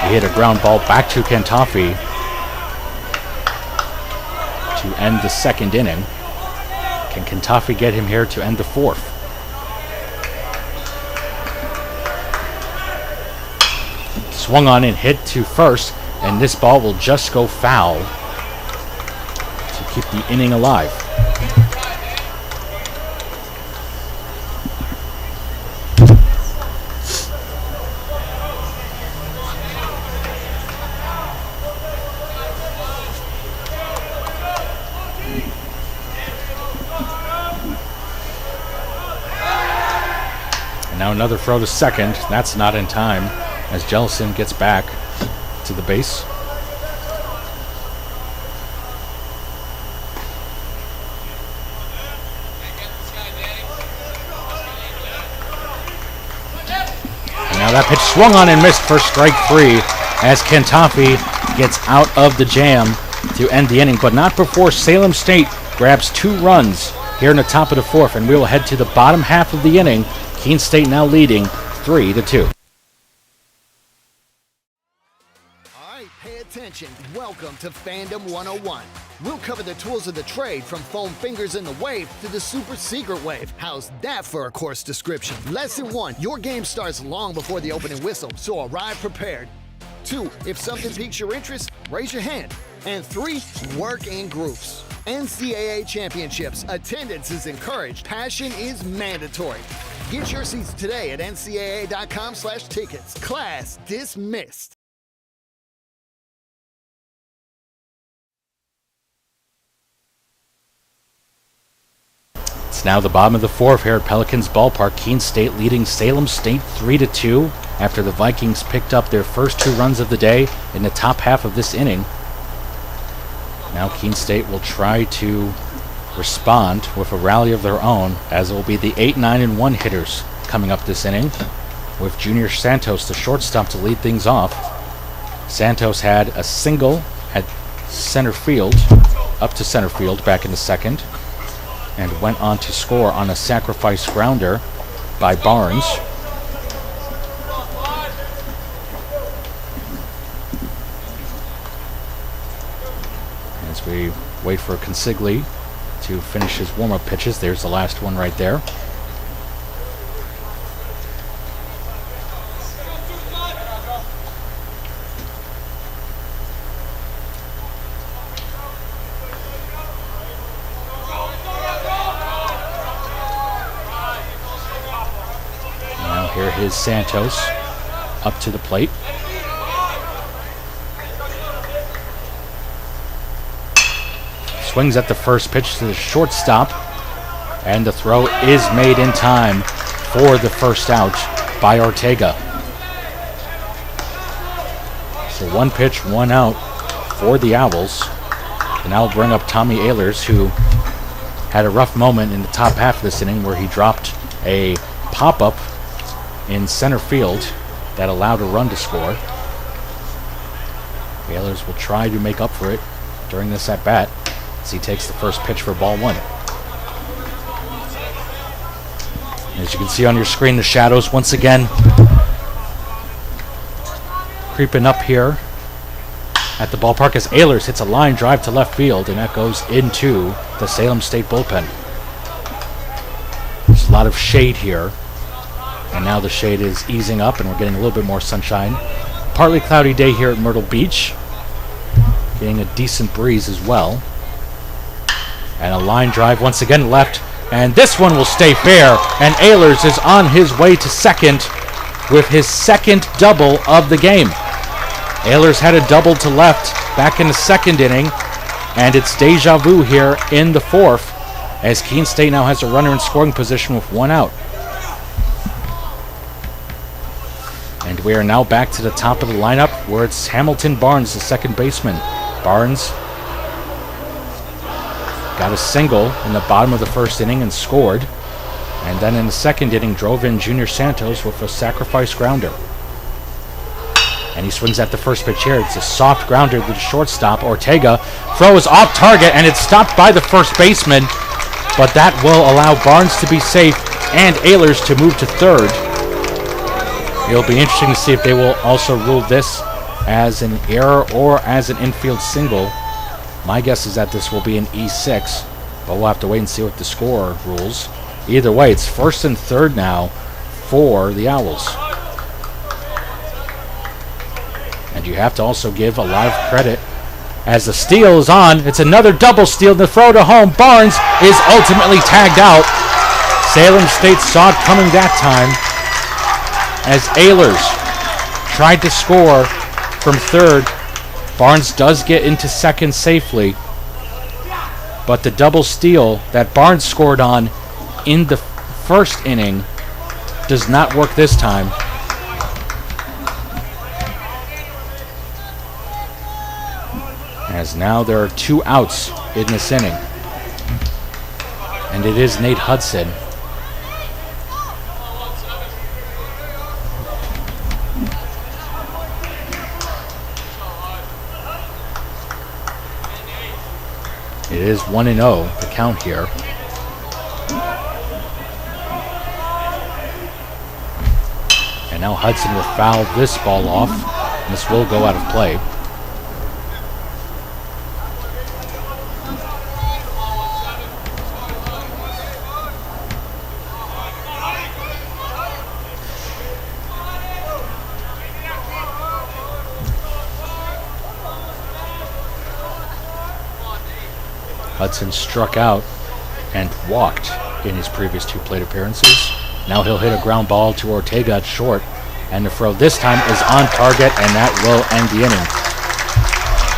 He hit a ground ball back to Kantafi to end the second inning. Can Kantafi get him here to end the fourth? Swung on and hit to first, and this ball will just go foul to keep the inning alive. And now another throw to second. That's not in time, as Jellison gets back to the base. And now that pitch swung on and missed for strike three, as Kantafi gets out of the jam to end the inning, but not before Salem State grabs 2 runs here in the top of the fourth, and we will head to the bottom half of the inning. Keene State now leading 3-2. Pay attention. Welcome to Fandom 101. We'll cover the tools of the trade from foam fingers in the wave to the super secret wave. How's that for a course description? Lesson 1, your game starts long before the opening whistle, so arrive prepared. 2, if something piques your interest, raise your hand. And 3, work in groups. NCAA championships. Attendance is encouraged. Passion is mandatory. Get your seats today at ncaa.com/tickets. Class dismissed. It's now the bottom of the fourth here at Pelicans Ballpark. Keene State leading Salem State 3-2 after the Vikings picked up their first 2 runs of the day in the top half of this inning. Now Keene State will try to respond with a rally of their own, as it will be the 8, 9, and 1 hitters coming up this inning, with Junior Santos, the shortstop, to lead things off. Santos had a single at center field, up to center field back in the second, and went on to score on a sacrifice grounder by Barnes. As we wait for Consigli to finish his warm-up pitches, there's the last one right there. Here is Santos up to the plate. Swings at the first pitch to the shortstop, and the throw is made in time for the first out by Ortega. So 1 pitch, 1 out for the Owls. And I'll bring up Tommy Ehlers, who had a rough moment in the top half of this inning where he dropped a pop-up in center field that allowed a run to score. Ehlers will try to make up for it during this at-bat as he takes the first pitch for ball 1. As you can see on your screen, the shadows once again creeping up here at the ballpark as Ehlers hits a line drive to left field, and that goes into the Salem State bullpen. There's a lot of shade here, and now the shade is easing up and we're getting a little bit more sunshine. Partly cloudy day here at Myrtle Beach, getting a decent breeze as well. And a line drive once again left, and this one will stay fair, and Ehlers is on his way to second with his second double of the game. Ehlers had a double to left back in the second inning, and it's deja vu here in the fourth, as Keene State now has a runner in scoring position with 1 out. And we are now back to the top of the lineup, where it's Hamilton Barnes, the second baseman. Barnes got a single in the bottom of the first inning and scored. And then in the second inning, drove in Junior Santos with a sacrifice grounder. And he swings at the first pitch here. It's a soft grounder to the shortstop. Ortega throws off target, and it's stopped by the first baseman. But that will allow Barnes to be safe and Ehlers to move to third. It'll be interesting to see if they will also rule this as an error or as an infield single. My guess is that this will be an E6, but we'll have to wait and see what the scorer rules. Either way, it's first and third now for the Owls. And you have to also give a lot of credit as the steal is on. It's another double steal. The throw to home. Barnes is ultimately tagged out. Salem State saw it coming that time as Ehlers tried to score from third. Barnes does get into second safely, but the double steal that Barnes scored on in the first inning does not work this time. As now there are 2 outs in this inning. And it is Nate Hudson. It is 1-0, the count here. And now Hudson will foul this ball off. And this will go out of play. Hudson struck out and walked in his previous 2 plate appearances. Now he'll hit a ground ball to Ortega at short, and the throw this time is on target, and that will end the inning.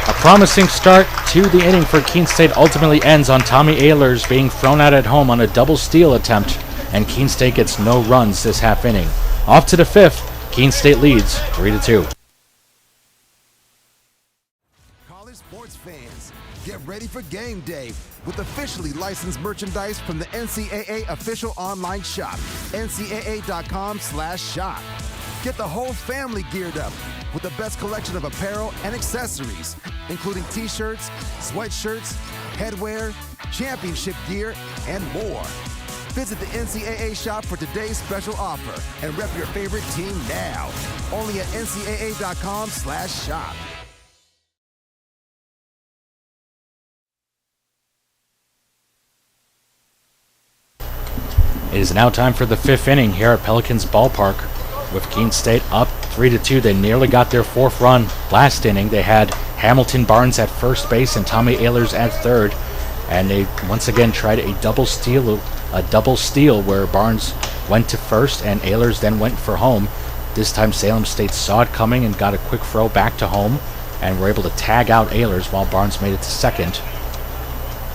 A promising start to the inning for Keene State ultimately ends on Tommy Ehlers being thrown out at home on a double steal attempt, and Keene State gets no runs this half inning. Off to the 5th, Keene State leads 3-2. Get ready for game day with officially licensed merchandise from the NCAA official online shop, ncaa.com/shop. Get the whole family geared up with the best collection of apparel and accessories, including t-shirts, sweatshirts, headwear, championship gear, and more. Visit the NCAA shop for today's special offer and rep your favorite team now. Only at ncaa.com/shop. It is now time for the 5th inning here at Pelicans Ballpark. With Keene State up 3-2, they nearly got their 4th run last inning. They had Hamilton Barnes at first base and Tommy Ehlers at third, and they once again tried a double steal where Barnes went to first and Ehlers then went for home. This time Salem State saw it coming and got a quick throw back to home and were able to tag out Ehlers while Barnes made it to second.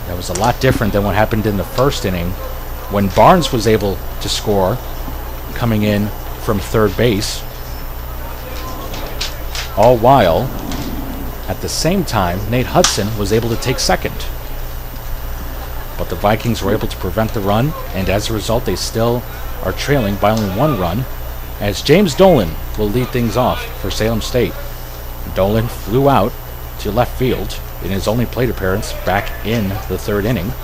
That was a lot different than what happened in the first inning, when Barnes was able to score coming in from third base, all while at the same time Nate Hudson was able to take second. But the Vikings were able to prevent the run, and as a result they still are trailing by only 1 run, as James Dolan will lead things off for Salem State. Dolan flew out to left field in his only plate appearance back in the 3rd inning.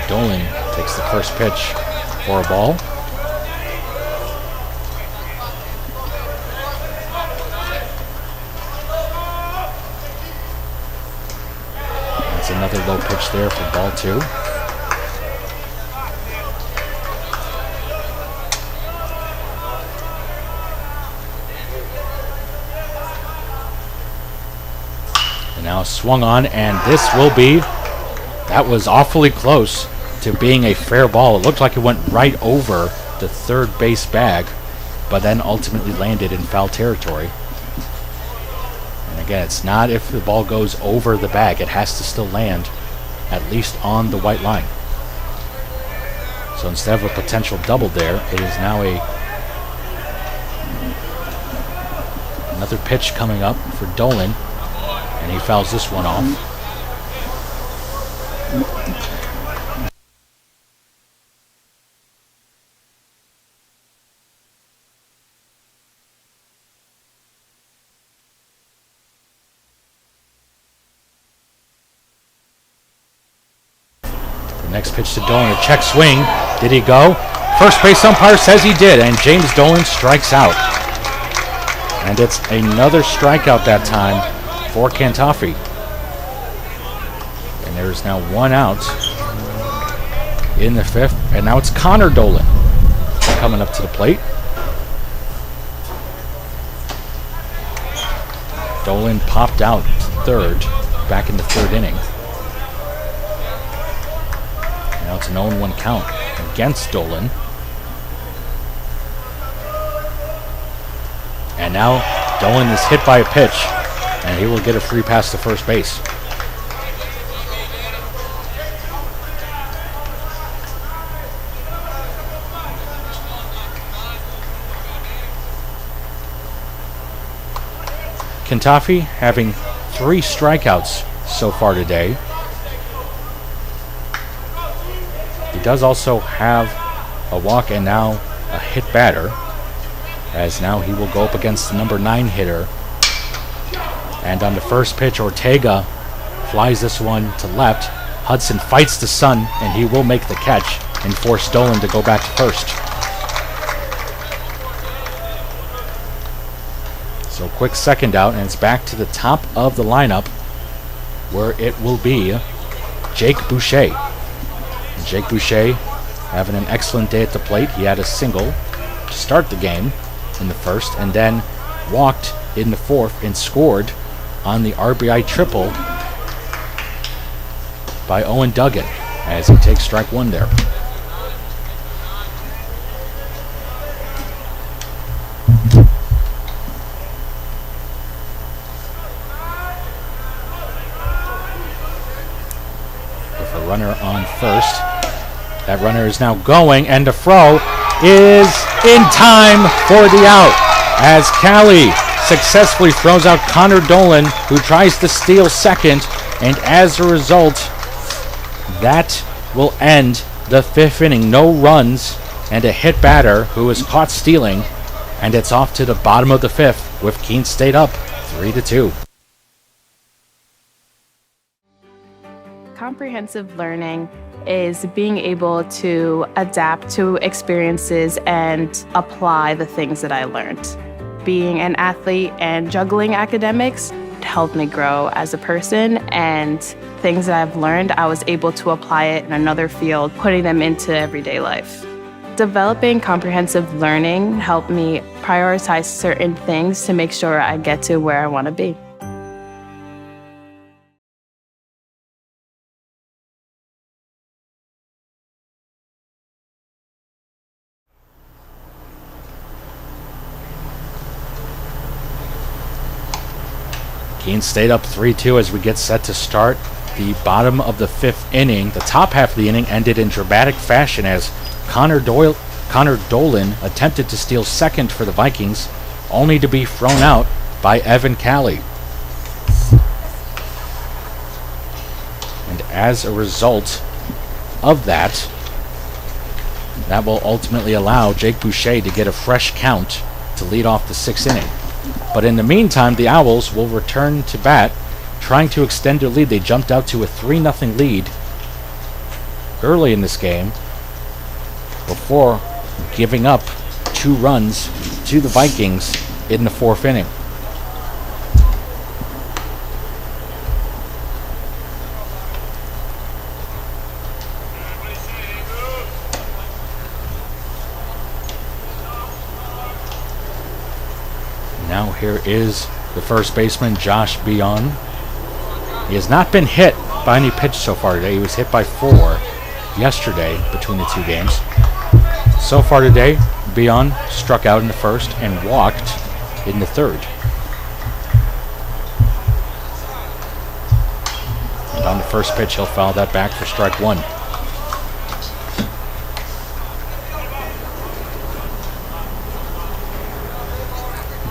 Dolan takes the first pitch for a ball. That's another low pitch there for ball 2. And now swung on, and this will be, that was awfully close to being a fair ball. It looked like it went right over the third base bag, but then ultimately landed in foul territory. And again, it's not if the ball goes over the bag, it has to still land at least on the white line. So instead of a potential double there, it is now a Another pitch coming up for Dolan, and he fouls this one off. The next pitch to Dolan, a check swing. Did he go? First base umpire says he did, and James Dolan strikes out. And it's another strikeout that time for Keene. And there's now one out in the fifth. And now it's Connor Dolan coming up to the plate. Dolan popped out to third back in the third inning. Now it's an 0-1 count against Dolan. And now Dolan is hit by a pitch, and he will get a free pass to first base. Keene having 3 strikeouts so far today. He does also have a walk and now a hit batter, as now he will go up against the number 9 hitter. And on the first pitch, Ortega flies this one to left. Hudson fights the sun, and he will make the catch and force Dolan to go back to first. So quick second out, and it's back to the top of the lineup, where it will be Jake Boucher. And Jake Boucher having an excellent day at the plate. He had a single to start the game in the first, and then walked in the fourth and scored on the RBI triple by Owen Duggan as he takes strike one there. With a runner on first, that runner is now going, and the throw is in time for the out, as Callie successfully throws out Connor Dolan, who tries to steal second, and as a result, that will end the fifth inning. No runs and a hit batter who is caught stealing, and it's off to the bottom of the fifth with Keene State up 3-2. Comprehensive learning is being able to adapt to experiences and apply the things that I learned. Being an athlete and juggling academics helped me grow as a person, and things that I've learned, I was able to apply it in another field, putting them into everyday life. Developing comprehensive learning helped me prioritize certain things to make sure I get to where I want to be. Keene State up 3-2 as we get set to start the bottom of the fifth inning. The top half of the inning ended in dramatic fashion as Connor Dolan attempted to steal second for the Vikings, only to be thrown out by Evan Callie. And as a result of that, that will ultimately allow Jake Boucher to get a fresh count to lead off the sixth inning. But in the meantime, the Owls will return to bat, trying to extend their lead. They jumped out to a 3-0 lead early in this game before giving up 2 runs to the Vikings in the fourth inning. Now here is the first baseman, Josh Bion. He has not been hit by any pitch so far today. He was hit by 4 yesterday between the 2 games. So far today, Bion struck out in the first and walked in the third. And on the first pitch, he'll foul that back for strike one.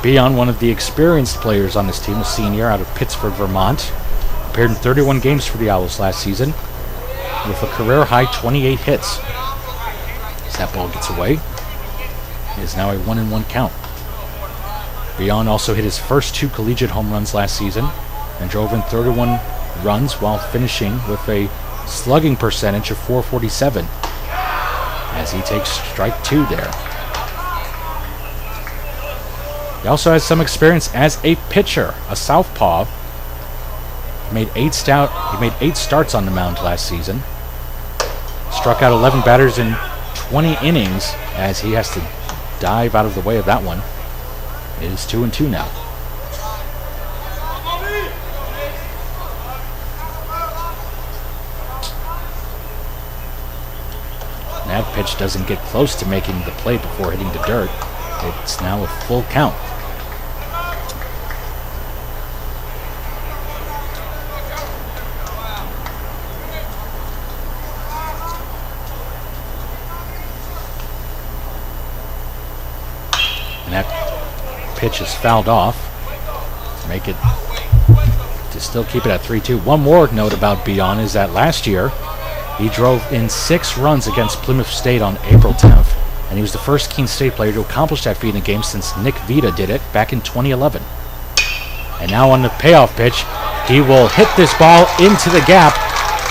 Beon, one of the experienced players on this team, a senior out of Pittsford, Vermont. Appeared in 31 games for the Owls last season with a career-high 28 hits. As that ball gets away, it is now a 1-1 count. Beon also hit his first 2 collegiate home runs last season and drove in 31 runs while finishing with a slugging percentage of .447 as he takes strike 2 there. He also has some experience as a pitcher, a southpaw. He made 8 starts on the mound last season. Struck out 11 batters in 20 innings as he has to dive out of the way of that one. It is 2-2 now. That pitch doesn't get close to making the play before hitting the dirt. It's now a full count. And that pitch is fouled off. Make it to still keep it at 3-2. One more note about Beon is that last year he drove in 6 runs against Plymouth State on April 10th, and he was the first Keene State player to accomplish that feat in a game since Nick Vita did it back in 2011. And now on the payoff pitch, he will hit this ball into the gap,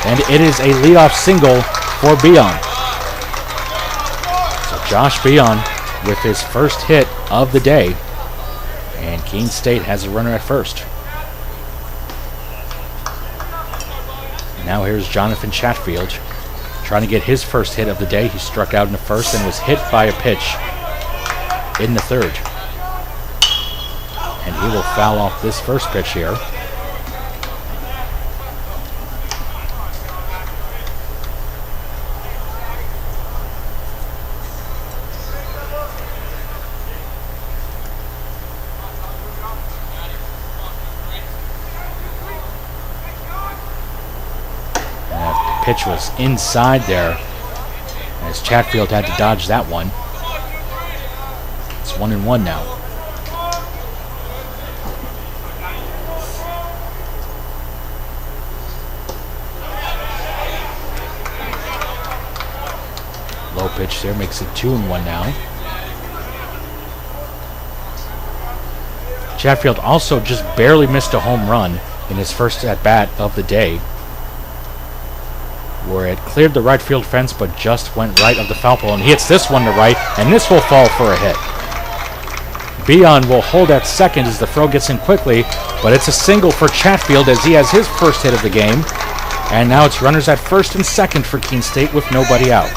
and it is a leadoff single for Beon. So Josh Beon with his first hit of the day, and Keene State has a runner at first. Now here's Jonathan Chatfield trying to get his first hit of the day. He struck out in the first and was hit by a pitch in the third. And he will foul off this first pitch here. Pitch was inside there as Chatfield had to dodge that one. It's 1-1 now. Low pitch there makes it 2-1 now. Chatfield also just barely missed a home run in his first at-bat of the day, where it cleared the right field fence but just went right of the foul pole, and he hits this one to right, and this will fall for a hit. Beon will hold at second as the throw gets in quickly, but it's a single for Chatfield as he has his first hit of the game, and now it's runners at first and second for Keene State with nobody out.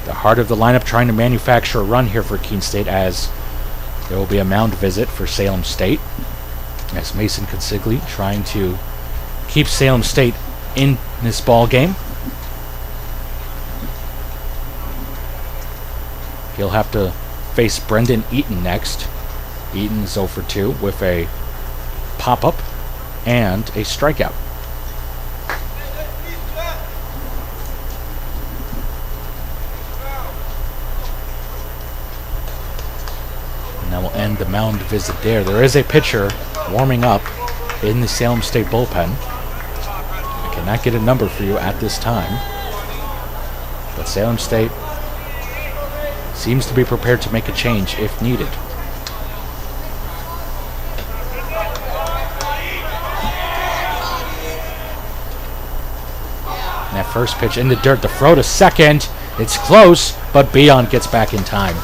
The heart of the lineup trying to manufacture a run here for Keene State as there will be a mound visit for Salem State. As Mason Consigli trying to keep Salem State in this ball game. He'll have to face Brendan Eaton next. Eaton is 0 for 2 with a pop-up and a strikeout. And that will end the mound visit there. There is a pitcher warming up in the Salem State bullpen. I cannot get a number for you at this time, but Salem State seems to be prepared to make a change if needed. And that first pitch in the dirt, the throw to second, it's close, but Beon gets back in time.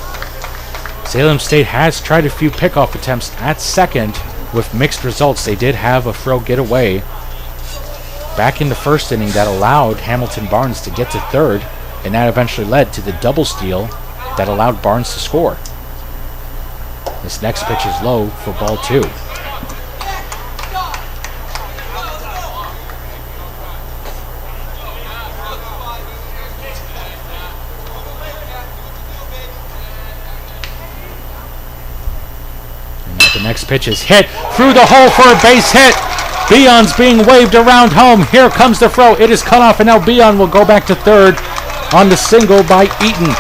Salem State has tried a few pickoff attempts at second with mixed results. They did have a throw get away back in the first inning that allowed Hamilton Barnes to get to third, and that eventually led to the double steal that allowed Barnes to score. This next pitch is low for ball 2. The next pitch is hit through the hole for a base hit. Beon's being waved around home. Here comes the throw. It is cut off, and now Beon will go back to third on the single by Eaton.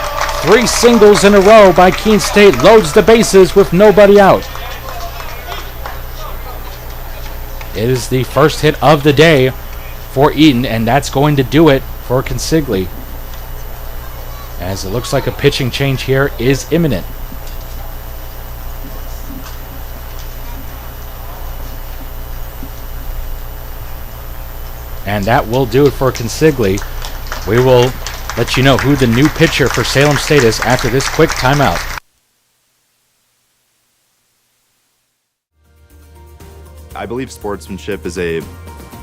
3 singles in a row by Keene State. Loads the bases with nobody out. It is the first hit of the day for Eaton, and that's going to do it for Consigli, as it looks like a pitching change here is imminent. And that will do it for Consigli. We will let you know who the new pitcher for Salem State is after this quick timeout. I believe sportsmanship is a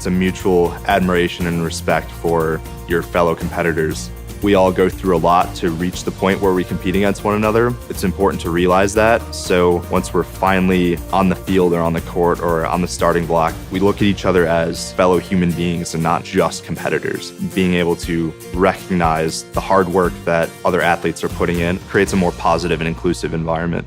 mutual admiration and respect for your fellow competitors. We all go through a lot to reach the point where we compete against one another. It's important to realize that. So once we're finally on the field or on the court or on the starting block, we look at each other as fellow human beings and not just competitors. Being able to recognize the hard work that other athletes are putting in creates a more positive and inclusive environment.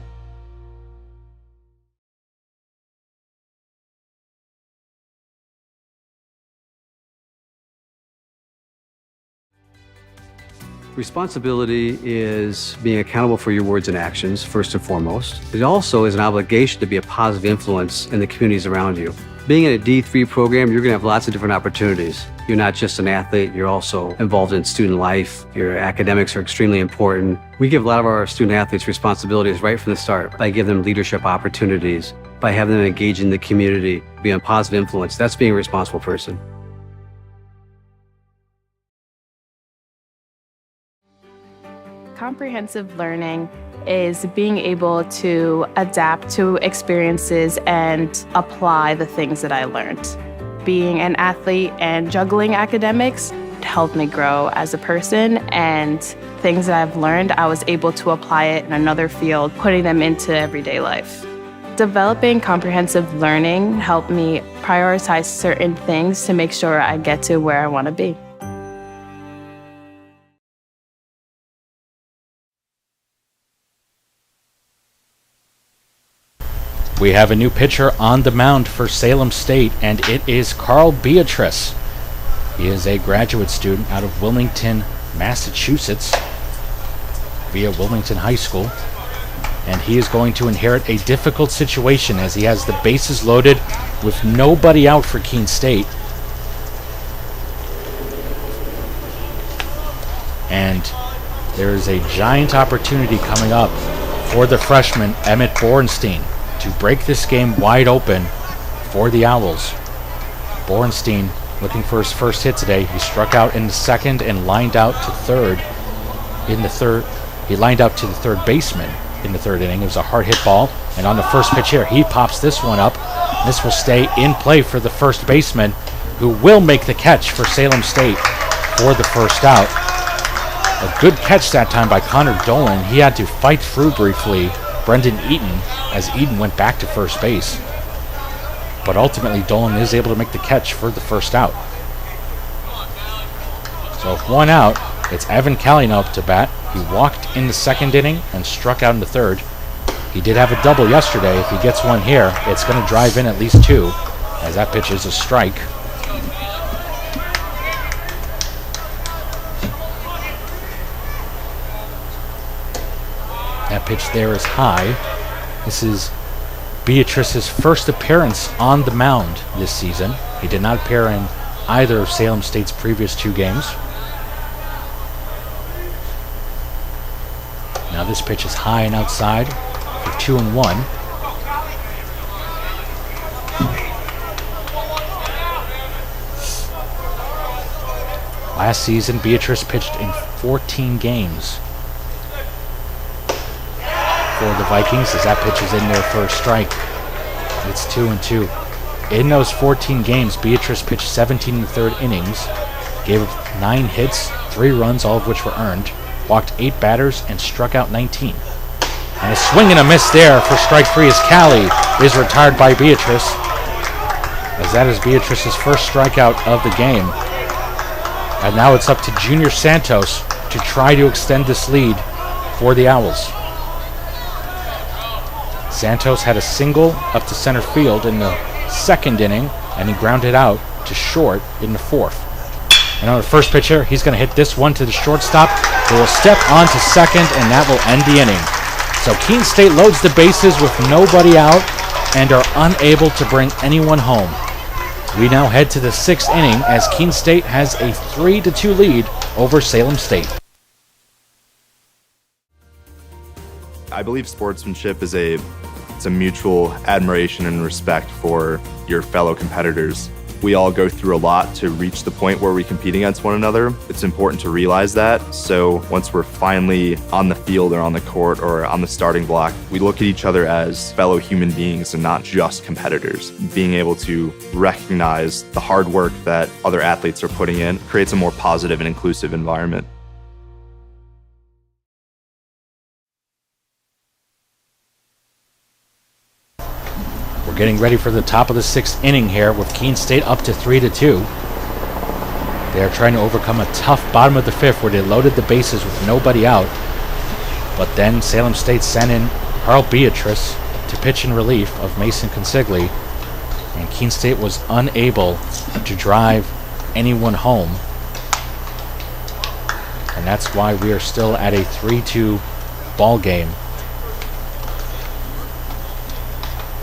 Responsibility is being accountable for your words and actions, first and foremost. It also is an obligation to be a positive influence in the communities around you. Being in a D3 program, you're going to have lots of different opportunities. You're not just an athlete, you're also involved in student life. Your academics are extremely important. We give a lot of our student athletes responsibilities right from the start by giving them leadership opportunities, by having them engage in the community, be a positive influence. That's being a responsible person. Comprehensive learning is being able to adapt to experiences and apply the things that I learned. Being an athlete and juggling academics helped me grow as a person, and things that I've learned, I was able to apply it in another field, putting them into everyday life. Developing comprehensive learning helped me prioritize certain things to make sure I get to where I want to be. We have a new pitcher on the mound for Salem State, and it is Carl Beatrice. He is a graduate student out of Wilmington, Massachusetts, via Wilmington High School. And he is going to inherit a difficult situation as he has the bases loaded with nobody out for Keene State. And there is a giant opportunity coming up for the freshman, Emmett Borenstein, to break this game wide open for the Owls. Borenstein looking for his first hit today. He struck out in the second and lined out to third in the third. He lined out to the third baseman in the third inning. It was a hard hit ball, and on the first pitch here, he pops this one up. This will stay in play for the first baseman, who will make the catch for Salem State for the first out. A good catch that time by Connor Dolan. He had to fight through briefly Brendan Eaton as Eaton went back to first base. But ultimately, Dolan is able to make the catch for the first out. So with one out, it's Evan Callion up to bat. He walked in the second inning and struck out in the third. He did have a double yesterday. If he gets one here, it's going to drive in at least two, as that pitch is a strike. That pitch there is high. This is Beatrice's first appearance on the mound this season. He did not appear in either of Salem State's previous two games. Now this pitch is high and outside for 2-1. Last season, Beatrice pitched in 14 games for the Vikings, as that pitch is in there for a strike. It's 2-2. In those 14 games, Beatrice pitched 17 in the third innings, gave up 9 hits, 3 runs, all of which were earned, walked 8 batters, and struck out 19. And a swing and a miss there for strike 3 as Callie is retired by Beatrice, as that is Beatrice's first strikeout of the game. And now it's up to Junior Santos to try to extend this lead for the Owls. Santos had a single up to center field in the second inning, and he grounded out to short in the fourth. And on the first pitch here, he's going to hit this one to the shortstop, who will step on to second, and that will end the inning. So Keene State loads the bases with nobody out and are unable to bring anyone home. We now head to the 6th inning as Keene State has a 3-2 lead over Salem State. I believe sportsmanship is a mutual admiration and respect for your fellow competitors. We all go through a lot to reach the point where we compete against one another. It's important to realize that. So once we're finally on the field or on the court or on the starting block, we look at each other as fellow human beings and not just competitors. Being able to recognize the hard work that other athletes are putting in creates a more positive and inclusive environment. We're getting ready for the top of the 6th inning here with Keene State up to 3-2. They are trying to overcome a tough bottom of the 5th where they loaded the bases with nobody out. But then Salem State sent in Carl Beatrice to pitch in relief of Mason Consigli, and Keene State was unable to drive anyone home. And that's why we are still at a 3-2 ball game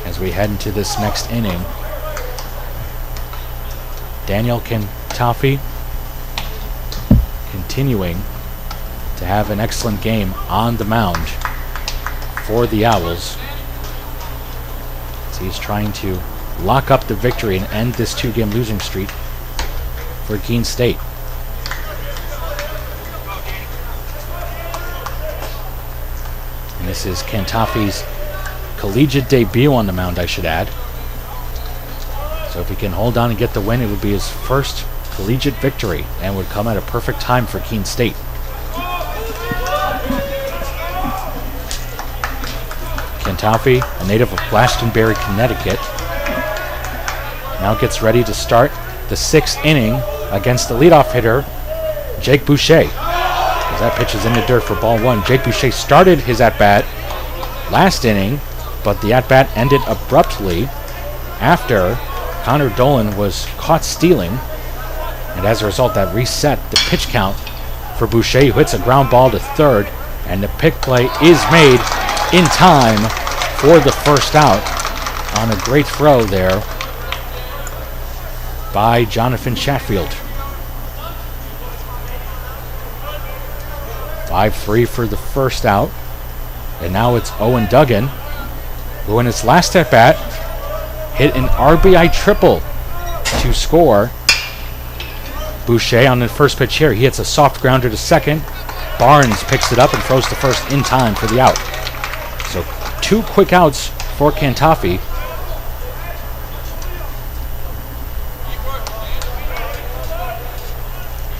as we head into this next inning. Daniel Kentafi continuing to have an excellent game on the mound for the Owls, as he's trying to lock up the victory and end this 2-game losing streak for Keene State. And this is Kentafi's collegiate debut on the mound, I should add. So if he can hold on and get the win, it would be his first collegiate victory and would come at a perfect time for Keene State. Kentafi, a native of Glastonbury, Connecticut, now gets ready to start the 6th inning against the leadoff hitter, Jake Boucher. As that pitch is in the dirt for ball 1. Jake Boucher started his at-bat last inning, but the at-bat ended abruptly after Connor Dolan was caught stealing, and as a result that reset the pitch count for Boucher, who hits a ground ball to third, and the pick play is made in time for the first out on a great throw there by Jonathan Chatfield. 5-3 for the first out, and now it's Owen Duggan, who in his last at-bat hit an RBI triple to score. Boucher on the first pitch here, he hits a soft grounder to second. Barnes picks it up and throws to first in time for the out. So 2 quick outs for Kentafi.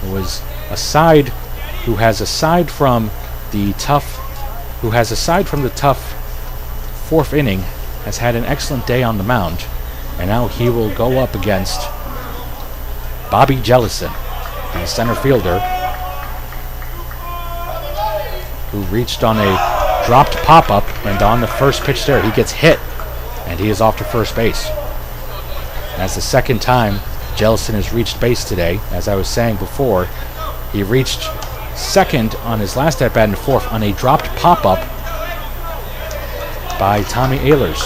Who has aside from the tough 4th inning, has had an excellent day on the mound, and now he will go up against Bobby Jellison, the center fielder, who reached on a dropped pop-up, and on the first pitch there, he gets hit, and he is off to first base. That's the second time Jellison has reached base today. As I was saying before, he reached second on his last at-bat in the 4th on a dropped pop-up by Tommy Ehlers.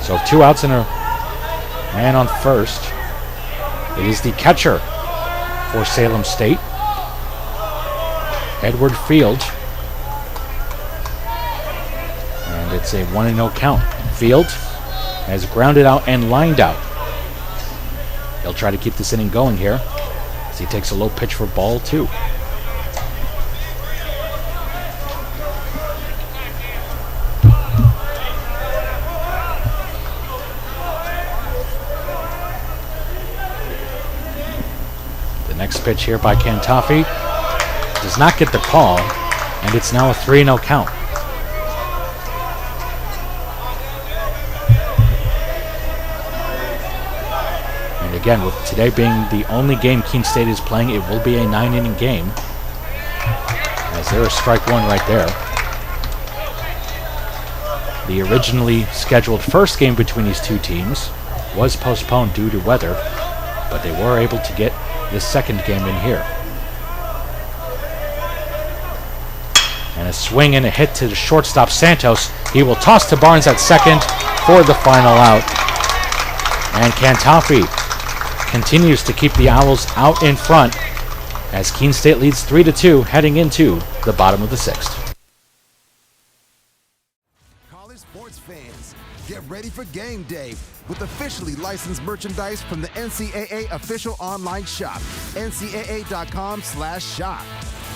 So 2 outs and a man on first. It is the catcher for Salem State, Edward Field. And it's a 1-0 count. Field has grounded out and lined out. He'll try to keep this inning going here as he takes a low pitch for ball 2. Next pitch here by Kentafi does not get the call, and it's now a 3-0 count. And again, with today being the only game Keene State is playing, it will be a 9-inning game, as there is strike 1 right there. The originally scheduled first game between these two teams was postponed due to weather, but they were able to get this second game in here. And a swing and a hit to the shortstop Santos. He will toss to Barnes at second for the final out. And Cantafi continues to keep the Owls out in front as Keene State leads 3-2 heading into the bottom of the sixth. College sports fans, get ready for game day with officially licensed merchandise from the NCAA official online shop, ncaa.com/shop.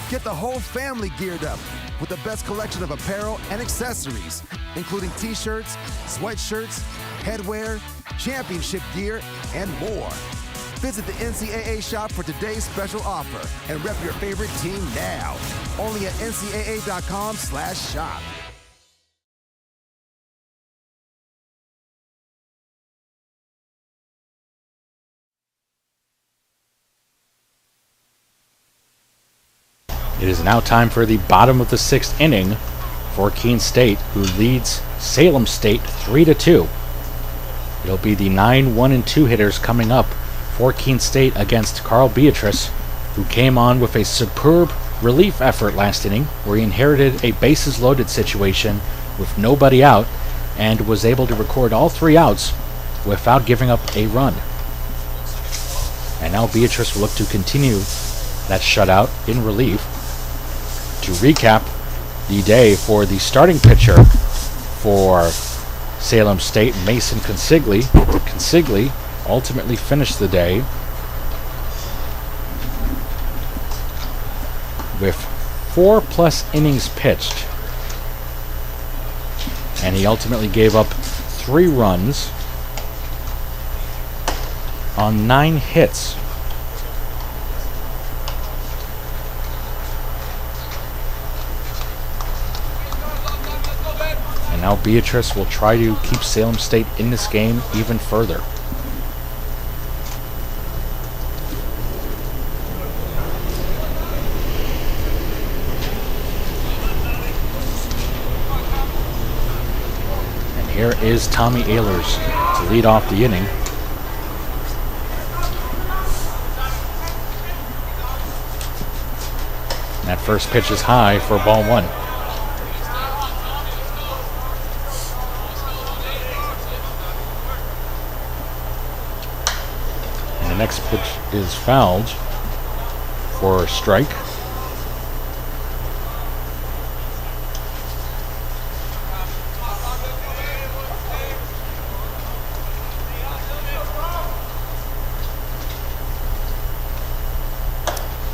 Get the whole family geared up with the best collection of apparel and accessories, including t-shirts, sweatshirts, headwear, championship gear, and more. Visit the NCAA shop for today's special offer and rep your favorite team now. Only at ncaa.com/shop. It is now time for the bottom of the sixth inning for Keene State, who leads Salem State 3-2. It'll be the 9-1-2 hitters coming up for Keene State against Carl Beatrice, who came on with a superb relief effort last inning, where he inherited a bases loaded situation with nobody out and was able to record all 3 outs without giving up a run. And now Beatrice will look to continue that shutout in relief. To recap the day for the starting pitcher for Salem State, Mason Consigli. Consigli ultimately finished the day with 4+ innings pitched, and he ultimately gave up 3 runs on 9 hits. And now Beatrice will try to keep Salem State in this game even further. And here is Tommy Ehlers to lead off the inning. And that first pitch is high for ball 1. Next pitch is fouled for a strike.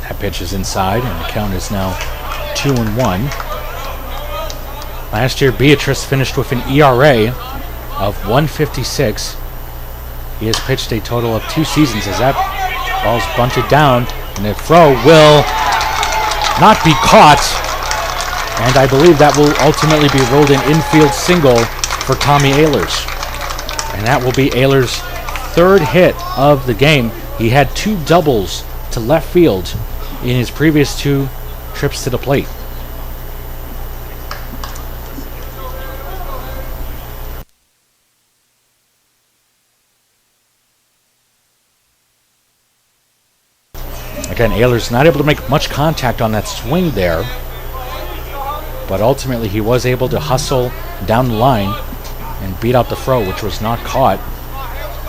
That pitch is inside, and the count is now 2-1. Last year, Beatrice finished with an ERA of 1.56. He has pitched a total of 2 seasons as that ball's bunted down, and the throw will not be caught, and I believe that will ultimately be rolled in infield single for Tommy Ehlers. And that will be Ehlers' 3rd hit of the game. He had 2 doubles to left field in his previous 2 trips to the plate. Again, Ehlers not able to make much contact on that swing there, but ultimately he was able to hustle down the line and beat out the throw, which was not caught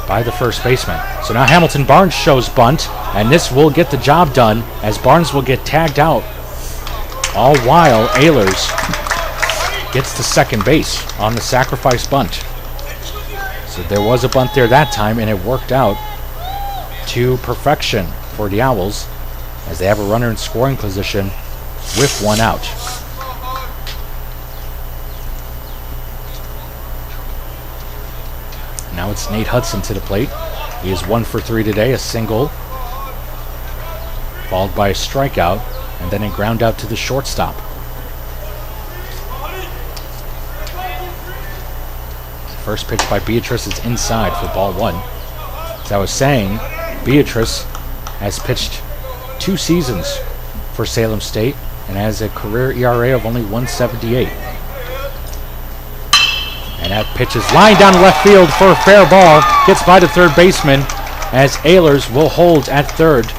by the first baseman. So now Hamilton Barnes shows bunt, and this will get the job done as Barnes will get tagged out, all while Ehlers gets to second base on the sacrifice bunt. So there was a bunt there that time, and it worked out to perfection for the Owls, as they have a runner in scoring position with 1 out. Now it's Nate Hudson to the plate. He is 1 for 3 today, a single, followed by a strikeout, and then a ground out to the shortstop. First pitch by Beatrice is inside for ball 1. As I was saying, Beatrice has pitched 2 seasons for Salem State and has a career ERA of only 1.78. And that pitch is lined down left field for a fair ball. Gets by the third baseman as Ehlers will hold at third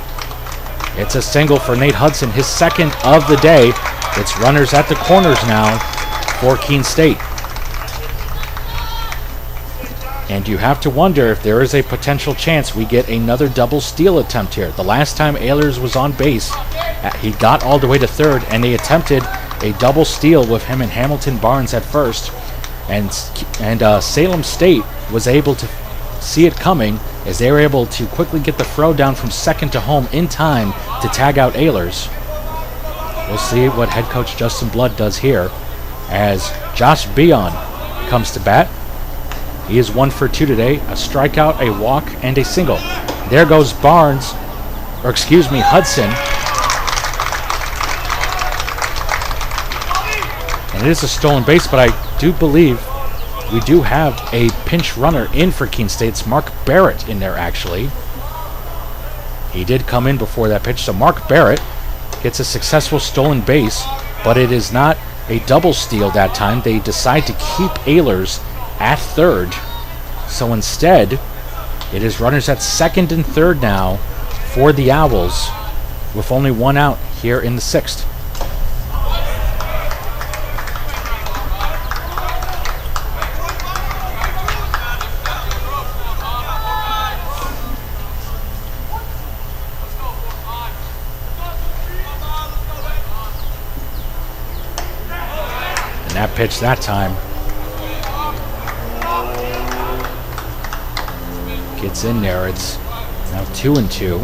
It's a single for Nate Hudson, his second of the day. It's runners at the corners now for Keene State. And you have to wonder if there is a potential chance we get another double steal attempt here. The last time Ehlers was on base, he got all the way to third, and they attempted a double steal with him and Hamilton Barnes at first. And Salem State was able to see it coming as they were able to quickly get the throw down from second to home in time to tag out Ehlers. We'll see what head coach Justin Blood does here as Josh Beon comes to bat. He is 1 for 2 today, a strikeout, a walk, and a single. There goes Hudson. And it is a stolen base, but I do believe we do have a pinch runner in for Keene State. It's Mark Barrett in there, actually. He did come in before that pitch, so Mark Barrett gets a successful stolen base, but it is not a double steal that time. They decide to keep Ehlers at third, so instead it is runners at second and third now for the Owls with only one out here in the sixth. And that pitch that time gets in there. It's now 2-2.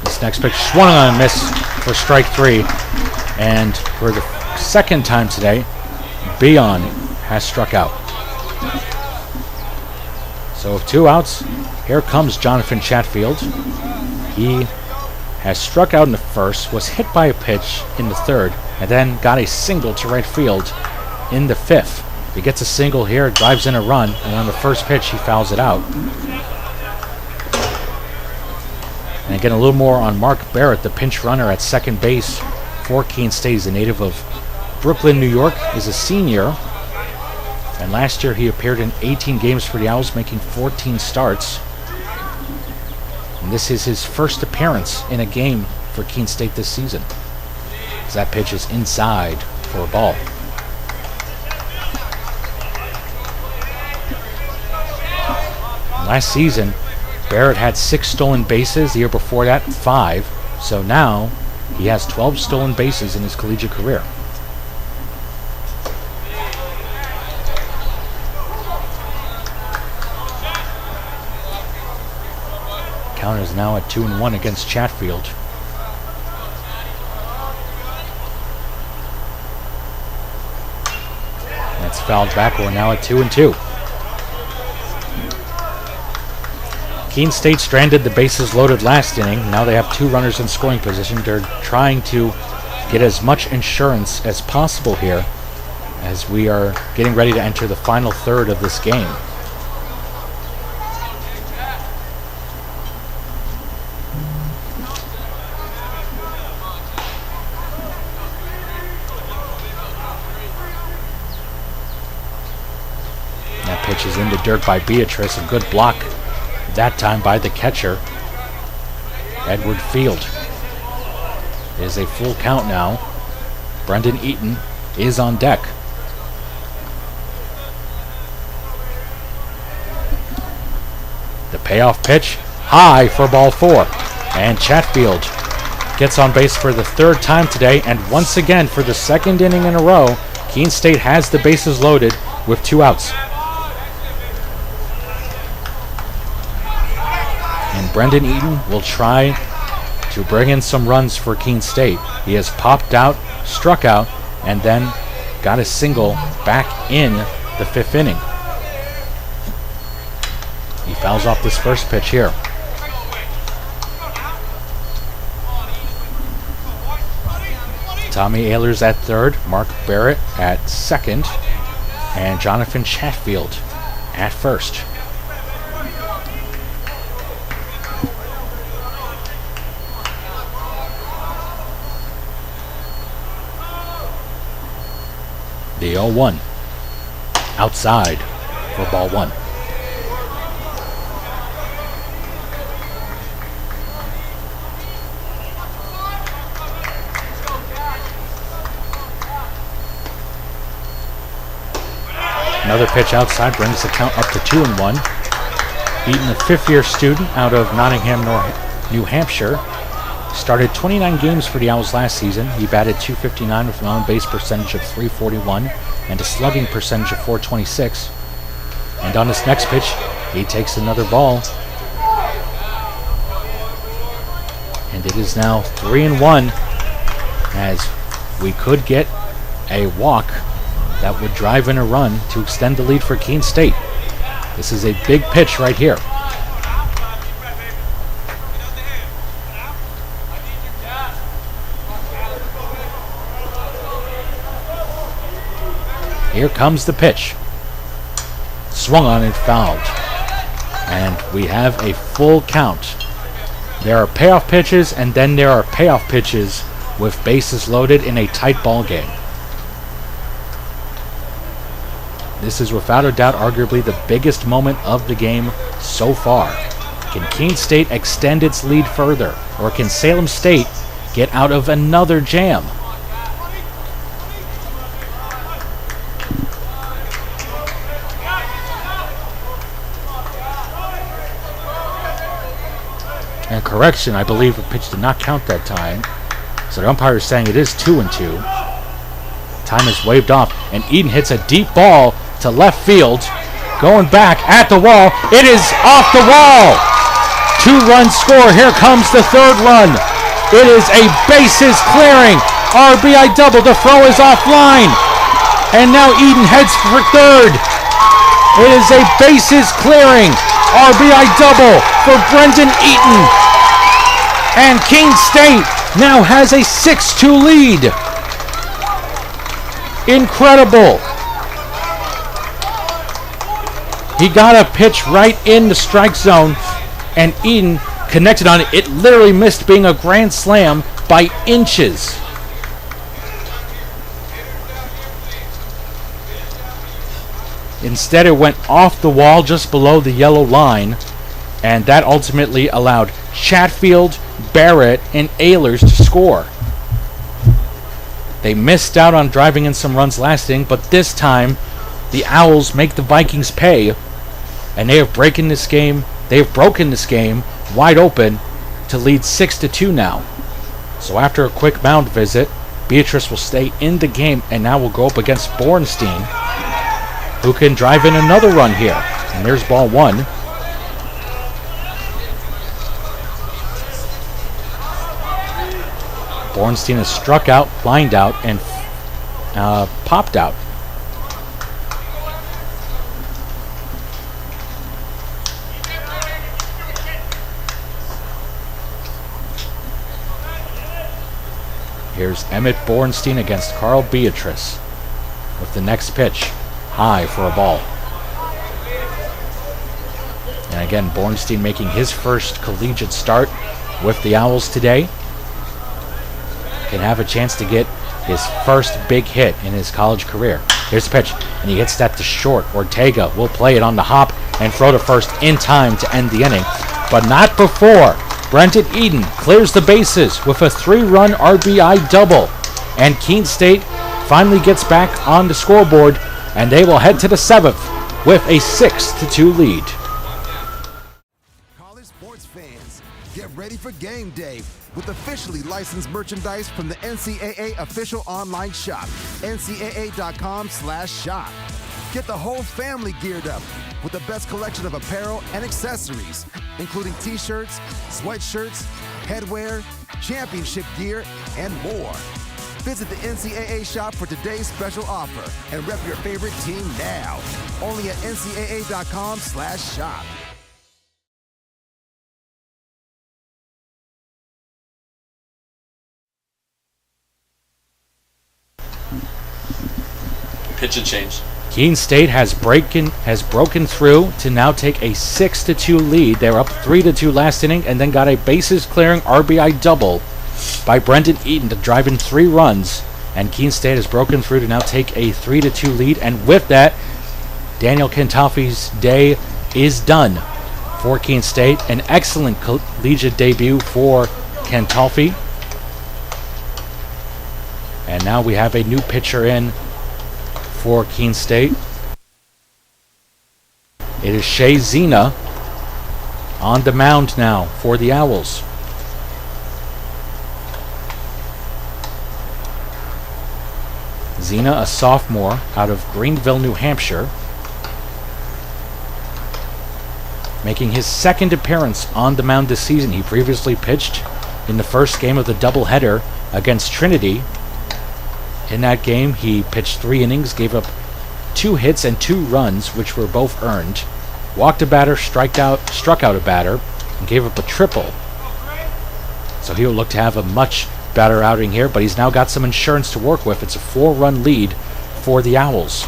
This next pitch swung on a miss for strike 3. And for the second time today, Beon has struck out. So with 2 outs, here comes Jonathan Chatfield. He has struck out in the first, was hit by a pitch in the third, and then got a single to right field in the fifth. He gets a single here, drives in a run, and on the first pitch he fouls it out. And again, a little more on Mark Barrett, the pinch runner at second base for Keene State. He's a native of Brooklyn, New York, is a senior. And last year he appeared in 18 games for the Owls, making 14 starts. And this is his first appearance in a game for Keene State this season, as that pitch is inside for a ball. Last season, Barrett had 6 stolen bases. The year before that, 5. So now he has 12 stolen bases in his collegiate career. Count is now at 2-1 against Chatfield. That's fouled back. We're now at 2-2. Keene State stranded the bases loaded last inning. Now they have 2 runners in scoring position. They're trying to get as much insurance as possible here as we are getting ready to enter the final third of this game. That pitch is in the dirt by Beatrice. A good block that time by the catcher, Edward Field. It is a full count now. Brendan Eaton is on deck. The payoff pitch, high for ball 4. And Chatfield gets on base for the 3rd time today, and once again for the 2nd inning in a row, Keene State has the bases loaded with 2 outs. And Brendan Eaton will try to bring in some runs for Keene State. He has popped out, struck out, and then got a single back in the 5th inning. He fouls off this first pitch here. Tommy Ehlers at 3rd, Mark Barrett at 2nd, and Jonathan Chatfield at 1st. The 0-1. outside for ball one. Another pitch outside brings the count up to 2-1. Eaton, a fifth-year student out of Nottingham, New Hampshire, started 29 games for the Owls last season. He batted .259 with an on-base percentage of .341 and a slugging percentage of .426. And on this next pitch, he takes another ball. And it is now 3-1, as we could get a walk that would drive in a run to extend the lead for Keene State. This is a big pitch right here. Here comes the pitch. Swung on and fouled. And we have a full count. There are payoff pitches, and then there are payoff pitches with bases loaded in a tight ball game. This is without a doubt arguably the biggest moment of the game so far. Can Keene State extend its lead further, or can Salem State get out of another jam? And correction, I believe the pitch did not count that time. So the umpire is saying it is 2-2. Time is waved off, and Eden hits a deep ball to left field. Going back at the wall. It is off the wall. 2-run score. Here comes the third run. It is a bases clearing RBI double. The throw is offline. And now Eden heads for third. It is a bases clearing RBI double for Brendan Eaton. And Keene State now has a 6-2 lead. Incredible. He got a pitch right in the strike zone, and Eden connected on it. It literally missed being a grand slam by inches. Instead, it went off the wall just below the yellow line, and that ultimately allowed Chatfield, Barrett, and Ehlers to score. They missed out on driving in some runs last inning, but this time the Owls make the Vikings pay, and they have broken this game wide open to lead 6-2 now. So after a quick mound visit, Beatrice will stay in the game and now will go up against Bornstein, who can drive in another run here. And there's ball one. Bornstein has struck out, lined out, and popped out. Here's Emmett Bornstein against Carl Beatrice with the next pitch, high for a ball. And again, Bornstein making his first collegiate start with the Owls today. Can have a chance to get his first big hit in his college career. Here's the pitch, and he hits that to short. Ortega will play it on the hop and throw to first in time to end the inning, but not before Brendan Eden clears the bases with a 3-run RBI double. And Keene State finally gets back on the scoreboard, and they will head to the 7th with a 6-2 lead. College sports fans, get ready for game day with officially licensed merchandise from the NCAA official online shop, ncaa.com/shop. Get the whole family geared up with the best collection of apparel and accessories, including t-shirts, sweatshirts, headwear, championship gear, and more. Visit the NCAA shop for today's special offer and rep your favorite team now. Only at ncaa.com/shop. Pitch and change. Keene State has broken through to now take a 6-2 lead. They were up 3-2 last inning and then got a bases clearing RBI double by Brendan Eaton to drive in 3 runs. And Keene State has broken through to now take a 3-2 lead. And with that, Daniel Kentoffi's day is done for Keene State. An excellent collegiate debut for Kentoffi. And now we have a new pitcher in for Keene State. It is Shea Zena on the mound now for the Owls. Zena, a sophomore out of Greenville, New Hampshire, making his second appearance on the mound this season. He previously pitched in the first game of the doubleheader against Trinity. In that game, he pitched 3 innings, gave up 2 hits and 2 runs, which were both earned. Walked a batter, struck out a batter, and gave up a triple. So he'll look to have a much better outing here, but he's now got some insurance to work with. It's a 4-run lead for the Owls.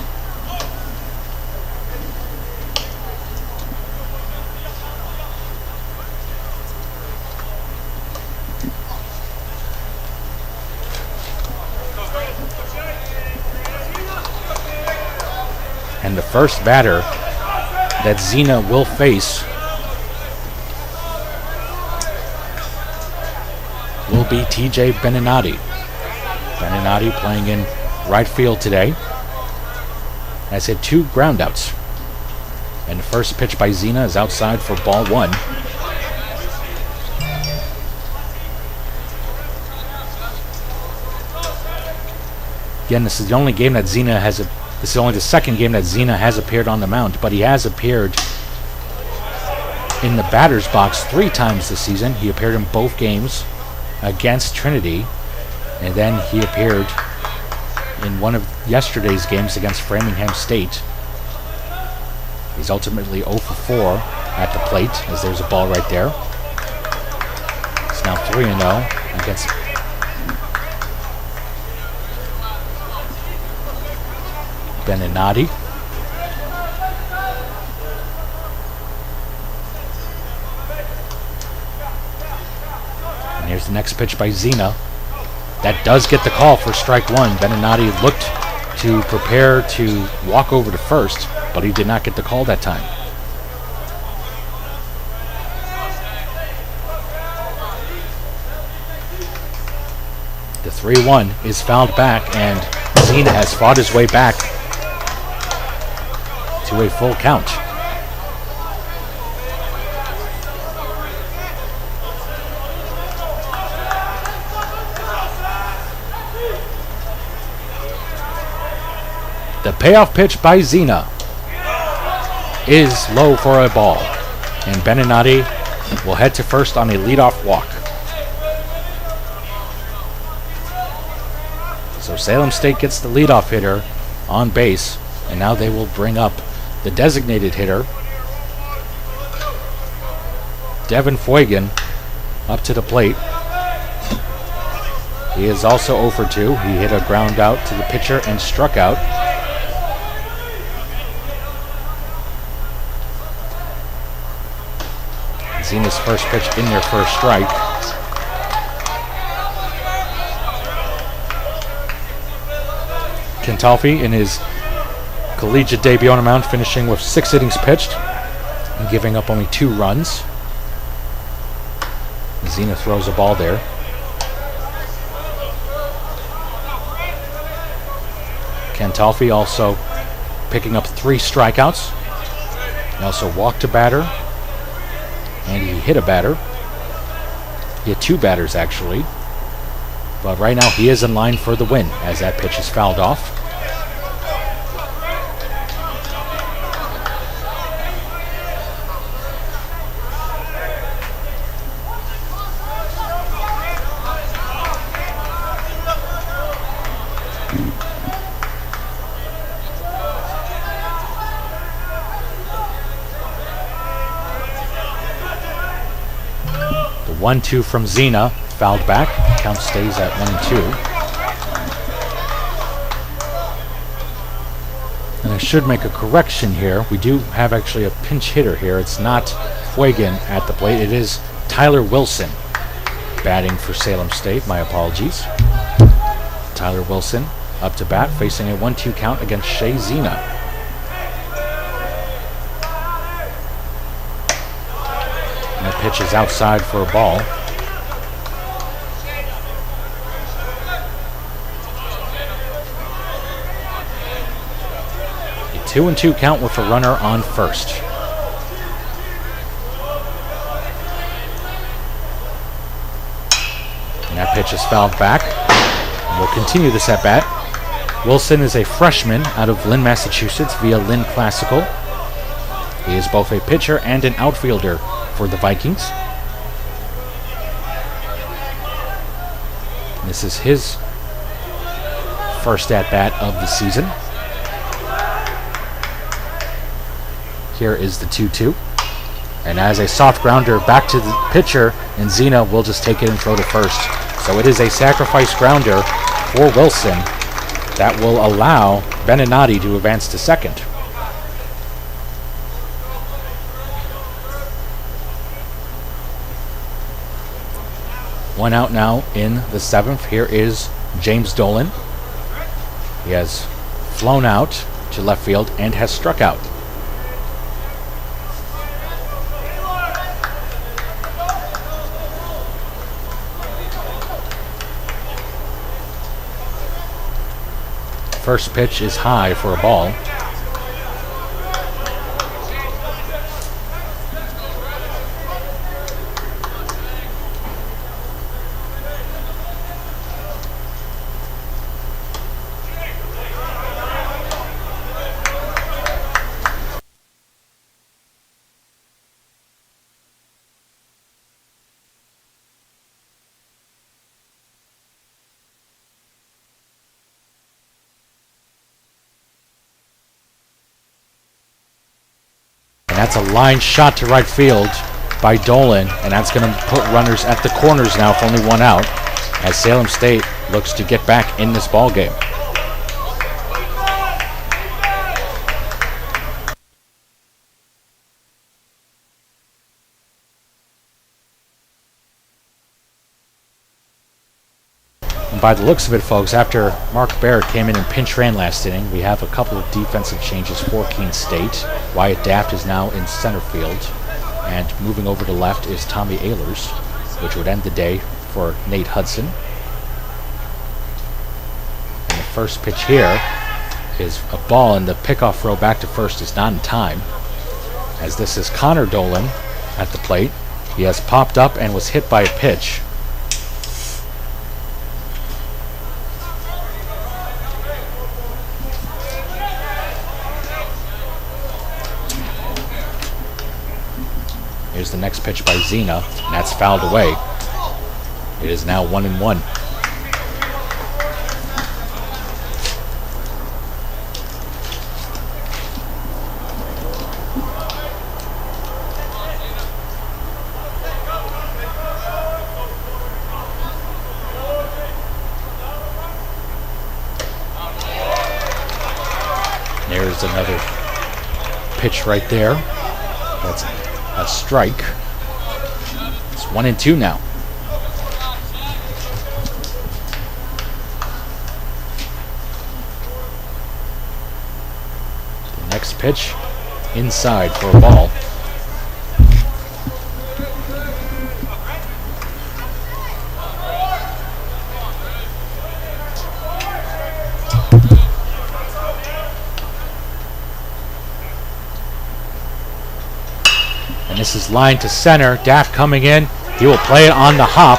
And the first batter that Zena will face will be TJ Beninati. Beninati playing in right field today. Has hit 2 groundouts. And the first pitch by Zena is outside for ball 1. Again, this is the only game that Zena has this is only the second game that Zena has appeared on the mound, but he has appeared in the batter's box 3 times this season. He appeared in both games against Trinity, and then he appeared in one of yesterday's games against Framingham State. He's ultimately 0 for 4 at the plate, as there's a ball right there. It's now 3-0 against Beninati. And here's the next pitch by Zena. That does get the call for strike 1. Beninati looked to prepare to walk over to first, but he did not get the call that time. The 3-1 is fouled back, and Zena has fought his way back to a full count. The payoff pitch by Zena is low for a ball, and Beninati will head to first on a leadoff walk. So Salem State gets the leadoff hitter on base, and now they will bring up the designated hitter, Devin Fuegan, up to the plate. He is also 0 for 2. He hit a ground out to the pitcher and struck out. Zena's first pitch in their first strike. Kentoffi in his collegiate debut on the mound, finishing with 6 innings pitched and giving up only 2 runs. Zena throws a ball there. Kentoffi also picking up 3 strikeouts. He also walked a batter, and he hit a batter. He had 2 batters actually, but right now he is in line for the win as that pitch is fouled off. The 1-2 from Zena, fouled back. Count stays at 1-2. And I should make a correction here. We do have actually a pinch hitter here. It's not Fuegan at the plate. It is Tyler Wilson batting for Salem State. My apologies. Tyler Wilson up to bat, facing a 1-2 count against Shea Zena. pitch is outside for a ball. A 2-2 count with a runner on first. And that pitch is fouled back. And we'll continue this at bat. Wilson is a freshman out of Lynn, Massachusetts via Lynn Classical. He is both a pitcher and an outfielder for the Vikings. This is his first at-bat of the season. Here is the 2-2. And as a soft grounder back to the pitcher, and Zena will just take it and throw to first. So it is a sacrifice grounder for Wilson that will allow Beninati to advance to second. One out now in the seventh. Here is James Dolan. He has flown out to left field and has struck out. First pitch is high for a ball. That's a line shot to right field by Dolan, and that's going to put runners at the corners now with only one out, as Salem State looks to get back in this ball game. And by the looks of it, folks, after Mark Barrett came in and pinch ran last inning, we have a couple of defensive changes for Keene State. Wyatt Daft is now in center field, and moving over to left is Tommy Ehlers, which would end the day for Nate Hudson. And the first pitch here is a ball, and the pickoff throw back to first is not in time, as this is Connor Dolan at the plate. He has popped up and was hit by a pitch. Here's the next pitch by Zena, and that's fouled away. It is now 1-1. There's another pitch right there. That's a strike. It's 1-2 now. The next pitch inside for a ball. This is line to center. Daft coming in. He will play it on the hop,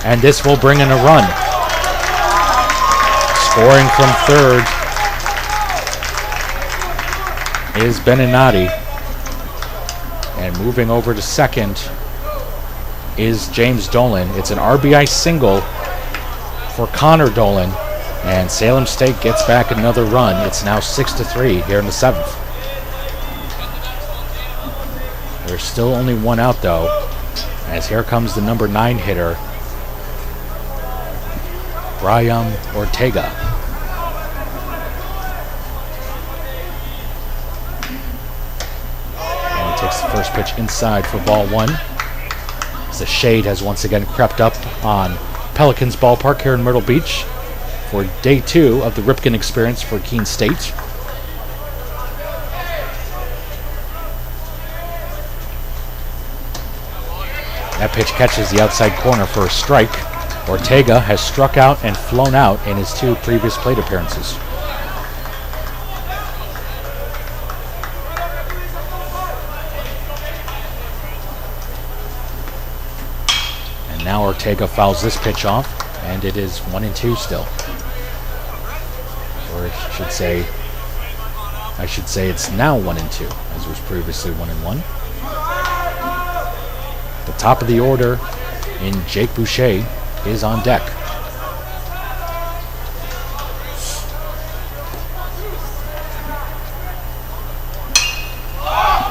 and this will bring in a run. Scoring from third is Beninati, and moving over to second is James Dolan. It's an RBI single for Connor Dolan, and Salem State gets back another run. It's now 6-3 here in the seventh. There's still only one out, though, as here comes the number 9 hitter, Brian Ortega. And he takes the first pitch inside for ball one. As the shade has once again crept up on Pelicans Ballpark here in Myrtle Beach for day 2 of the Ripken Experience for Keene State. That pitch catches the outside corner for a strike. Ortega has struck out and flown out in his 2 previous plate appearances. And now Ortega fouls this pitch off, and it is 1-2 still. Or I should say it's now 1-2, as was previously 1-1. The top of the order in Jake Boucher is on deck.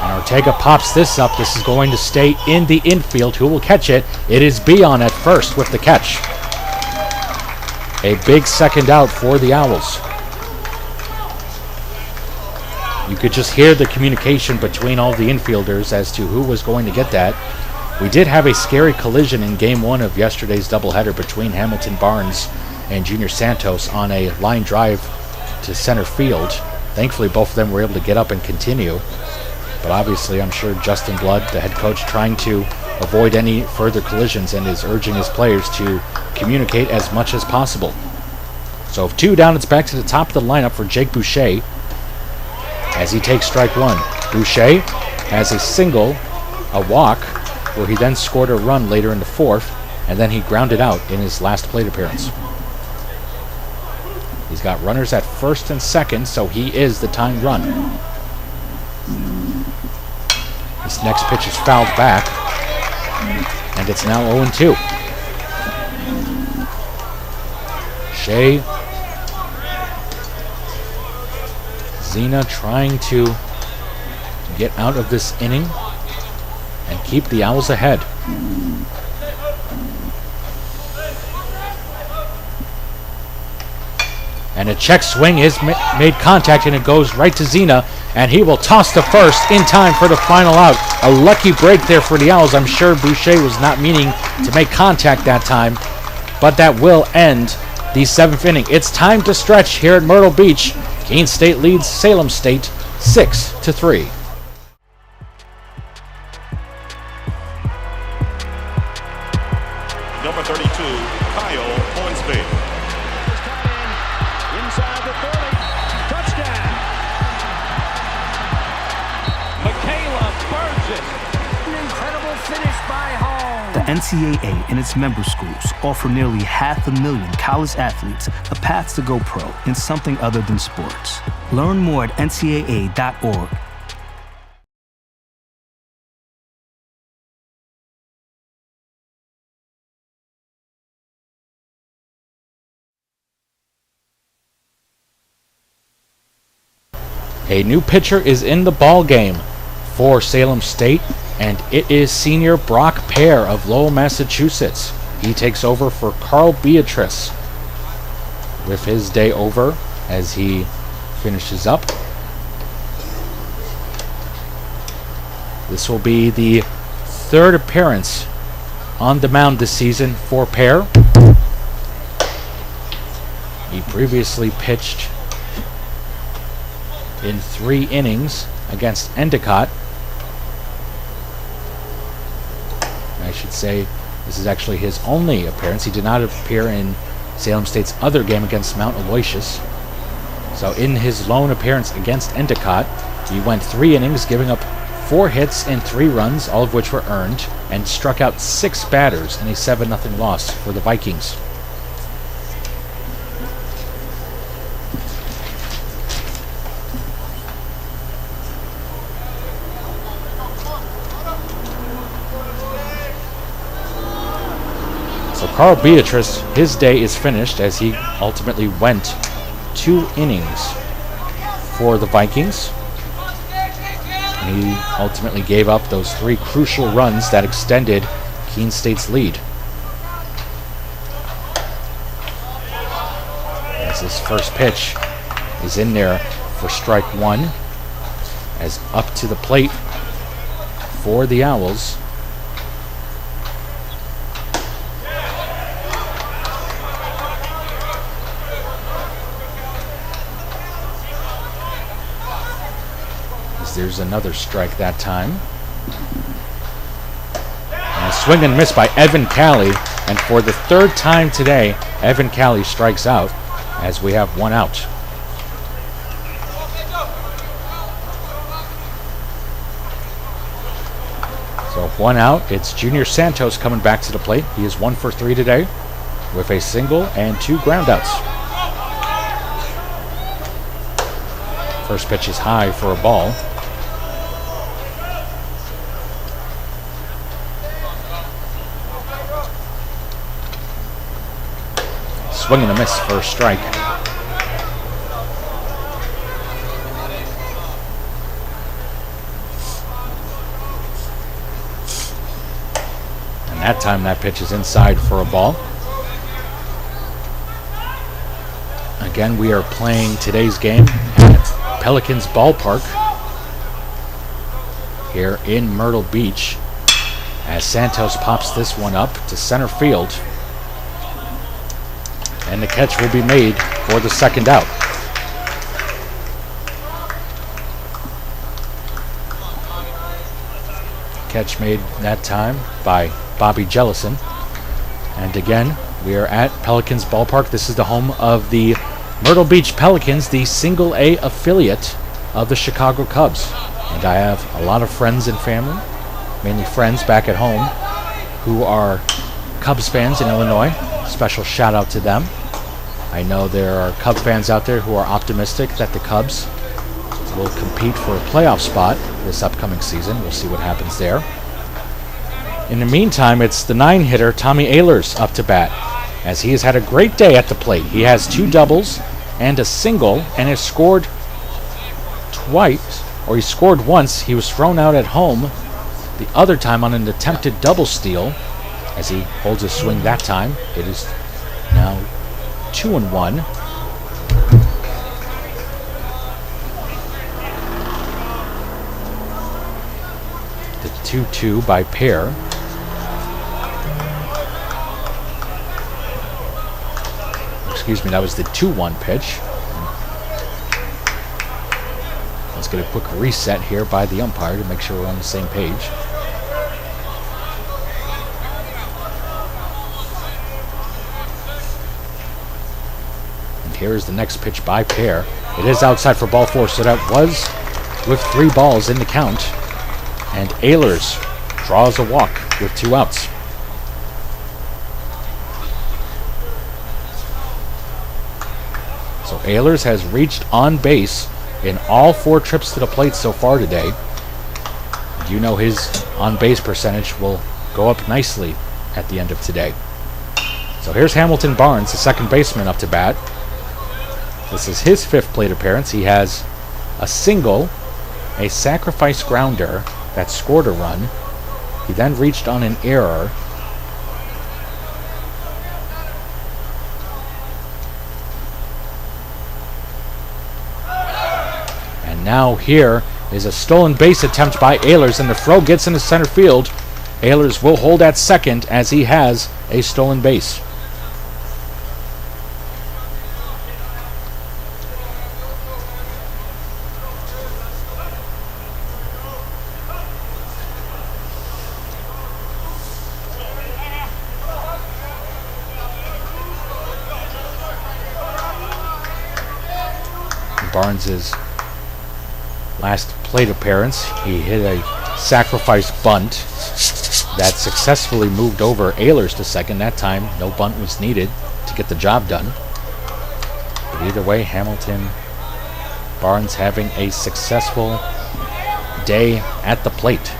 And Ortega pops this up. This is going to stay in the infield. Who will catch it? It is Bion at first with the catch. A big second out for the Owls. You could just hear the communication between all the infielders as to who was going to get that. We did have a scary collision in Game 1 of yesterday's doubleheader between Hamilton Barnes and Junior Santos on a line drive to center field. Thankfully, both of them were able to get up and continue. But obviously, I'm sure Justin Blood, the head coach, trying to avoid any further collisions and is urging his players to communicate as much as possible. So 2 down, it's back to the top of the lineup for Jake Boucher as he takes strike 1. Boucher has a single, a walk, where he then scored a run later in the 4th, and then he grounded out in his last plate appearance. He's got runners at first and second, so he is the tying run. This next pitch is fouled back, and it's now 0-2. Shea, Zena trying to get out of this inning and keep the Owls ahead. And a check swing is made contact, and it goes right to Zena, and he will toss to first in time for the final out. A lucky break there for the Owls. I'm sure Boucher was not meaning to make contact that time, but that will end the 7th inning. It's time to stretch here at Myrtle Beach. Keene State leads Salem State 6-3. Number 32, Kyle Hornsby. Inside the 30. Touchdown. Michaela Burgess. An incredible finish by home. The NCAA and its member schools offer nearly 500,000 college athletes a path to go pro in something other than sports. Learn more at ncaa.org. A new pitcher is in the ball game for Salem State, and it is senior Brock Pear of Lowell, Massachusetts. He takes over for Carl Beatrice with his day over as he finishes up. This will be the 3rd appearance on the mound this season for Pear. He previously pitched in 3 innings against Endicott. I should say this is actually his only appearance. He did not appear in Salem State's other game against Mount Aloysius. So in his lone appearance against Endicott, he went 3 innings, giving up 4 hits and 3 runs, all of which were earned, and struck out 6 batters in a 7-0 loss for the Vikings. So Carl Beatrice, his day is finished as he ultimately went 2 innings for the Vikings. And he ultimately gave up those 3 crucial runs that extended Keene State's lead. As this first pitch is in there for strike 1, as up to the plate for the Owls. There's another strike that time. And A swing and miss by Evan Calley, and for the third time today, Evan Calley strikes out as we have one out. So one out. It's Junior Santos coming back to the plate. He is 1 for 3 today with a single and 2 groundouts. First pitch is high for a ball. Swing and a miss for a strike. And that time that pitch is inside for a ball. Again, we are playing today's game at Pelicans Ballpark here in Myrtle Beach as Santos pops this one up to center field. And the catch will be made for the second out. Catch made that time by Bobby Jellison. And again, we are at Pelicans Ballpark. This is the home of the Myrtle Beach Pelicans, the single A affiliate of the Chicago Cubs. And I have a lot of friends and family, mainly friends back at home, who are Cubs fans in Illinois. Special shout out to them. I know there are Cub fans out there who are optimistic that the Cubs will compete for a playoff spot this upcoming season. We'll see what happens there. In the meantime, it's the 9-hitter Tommy Ehlers up to bat, as he has had a great day at the plate. He has 2 doubles and a single, and has scored twice, or he scored once. He was thrown out at home the other time on an attempted double steal, as he holds his swing that time. It is now 2-1. The 2-2 by Pear. Excuse me, that was the 2-1 pitch. Let's get a quick reset here by the umpire to make sure we're on the same page. Here's the next pitch by Pear. It is outside for ball 4, so that was with 3 balls in the count. And Ehlers draws a walk with 2 outs. So Ehlers has reached on base in all 4 trips to the plate so far today. You know his on base percentage will go up nicely at the end of today. So here's Hamilton Barnes, the second baseman, up to bat. This is his 5th plate appearance. He has a single, a sacrifice grounder that scored a run. He then reached on an error. And now here is a stolen base attempt by Ehlers, and the throw gets into center field. Ehlers will hold at second as he has a stolen base. Barnes' last plate appearance, he hit a sacrifice bunt that successfully moved over Ehlers to second. That time, no bunt was needed to get the job done. But either way, Hamilton Barnes having a successful day at the plate.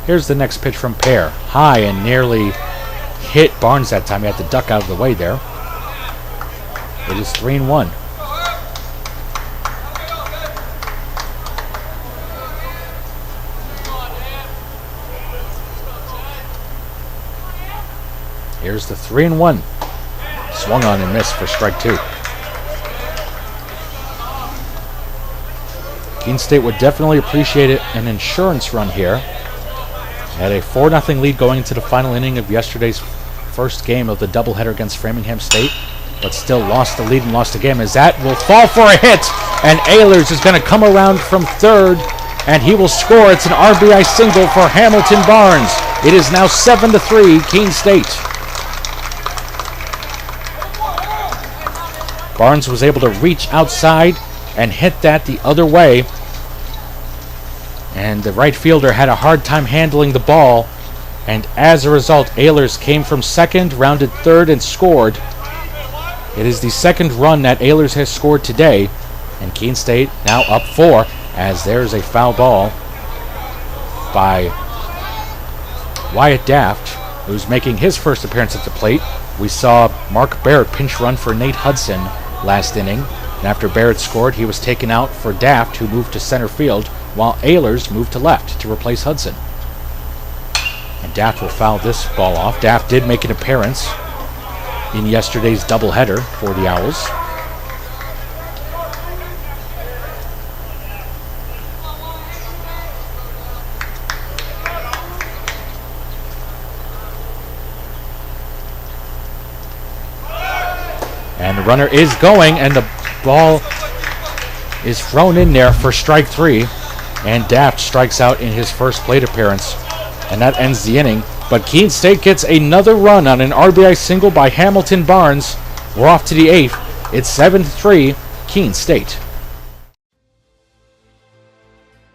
Here's the next pitch from Pear. High and nearly hit Barnes that time. He had to duck out of the way there. It is 3-1. Here's the 3-1. Swung on and missed for strike 2. Keene State would definitely appreciate an insurance run here. Had a 4-0 lead going into the final inning of yesterday's first game of the doubleheader against Framingham State. but still lost the lead and lost the game, as that will fall for a hit, and Ehlers is going to come around from third, and he will score. It's an RBI single for Hamilton Barnes. It is now 7-3, Keene State. Barnes was able to reach outside and hit that the other way, and the right fielder had a hard time handling the ball, and as a result, Ehlers came from second, rounded third, and scored. It is the second run that Ehlers has scored today, and Keene State now up 4, as there's a foul ball by Wyatt Daft, who's making his first appearance at the plate. We saw Mark Barrett pinch run for Nate Hudson last inning, and after Barrett scored, he was taken out for Daft, who moved to center field, while Ehlers moved to left to replace Hudson. And Daft will foul this ball off. Daft did make an appearance in yesterday's doubleheader for the Owls. And the runner is going, and the ball is thrown in there for strike 3. And Daft strikes out in his first plate appearance. And that ends the inning. But Keene State gets another run on an RBI single by Hamilton Barnes. We're off to the 8th. It's 7-3, Keene State.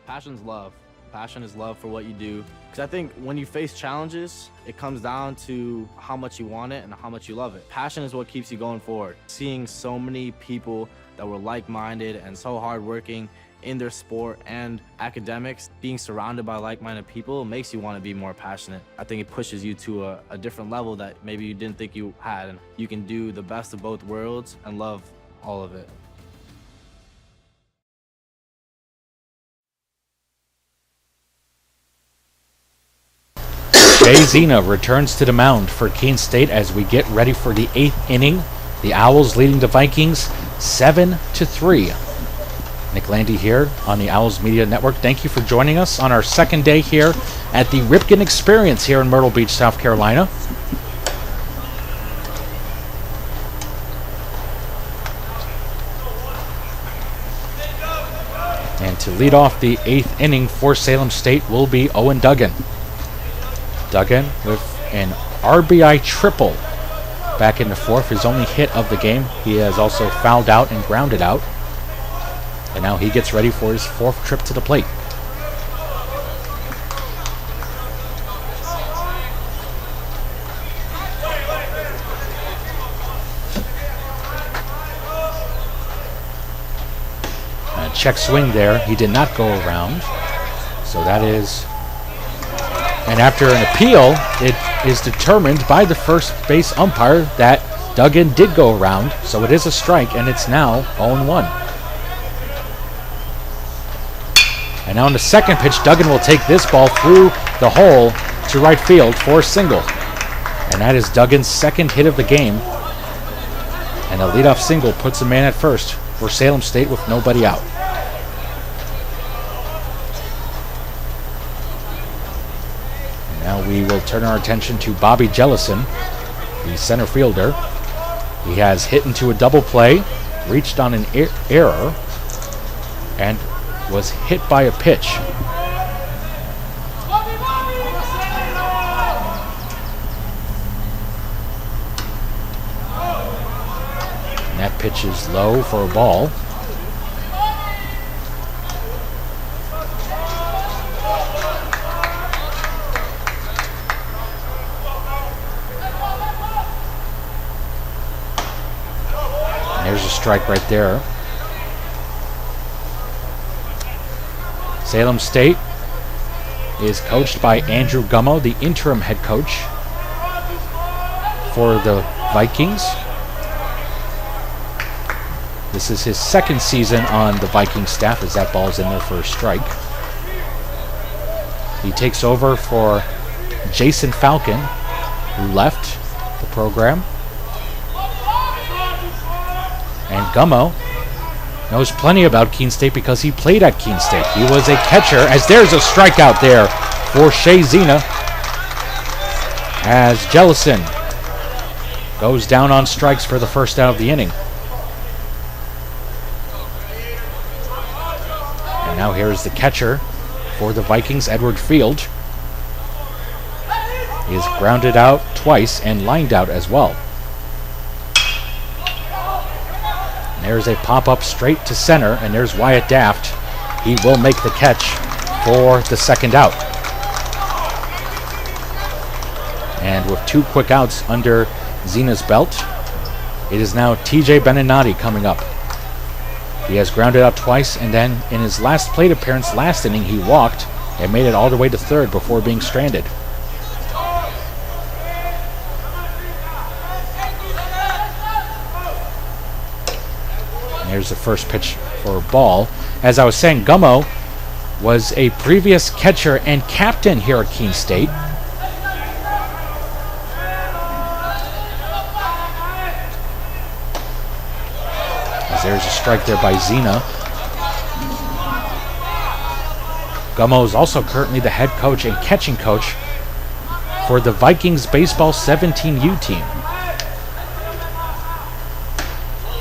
Passion's love. Passion is love for what you do. Because I think when you face challenges, it comes down to how much you want it and how much you love it. Passion is what keeps you going forward. Seeing so many people that were like-minded and so hardworking in their sport and academics, being surrounded by like-minded people makes you want to be more passionate. I think it pushes you to a different level that maybe you didn't think you had, and you can do the best of both worlds and love all of it. Jay Zena returns to the mound for Keene State as we get ready for the 8th inning. The Owls leading the Vikings 7-3. Nick Landy here on the Owls Media Network. Thank you for joining us on our second day here at the Ripken Experience here in Myrtle Beach, South Carolina. And to lead off the 8th inning for Salem State will be Owen Duggan. Duggan with an RBI triple back in the 4th, his only hit of the game. He has also fouled out and grounded out. And now he gets ready for his 4th trip to the plate. A check swing there. He did not go around. So that is... And after an appeal, it is determined by the first base umpire that Duggan did go around. So it is a strike, and it's now 0-1. And now on the second pitch, Duggan will take this ball through the hole to right field for a single. And that is Duggan's second hit of the game. And a leadoff single puts a man at first for Salem State with nobody out. And now we will turn our attention to Bobby Jellison, the center fielder. He has hit into a double play, reached on an error, and was hit by a pitch. And that pitch is low for a ball. And there's a strike right there. Salem State is coached by Andrew Gummo, the interim head coach for the Vikings. This is his second season on the Vikings staff, as that ball's in there for a strike. He takes over for Jason Falcon, who left the program. And Gummo knows plenty about Keene State because he played at Keene State. He was a catcher, as there's a strikeout there for Shea Zena, as Jellison goes down on strikes for the first out of the inning. And now here's the catcher for the Vikings, Edward Field. He is grounded out twice and lined out as well. And there's a pop-up straight to center, and there's Wyatt Daft. He will make the catch for the second out. And with 2 quick outs under Zena's belt, it is now TJ Beninati coming up. He has grounded out twice, and then in his last plate appearance last inning, he walked and made it all the way to third before being stranded. And here's the first pitch for a ball. As I was saying, Gummo was a previous catcher and captain here at Keene State. There's a strike there by Zena. Gummo is also currently the head coach and catching coach for the Vikings baseball 17U team.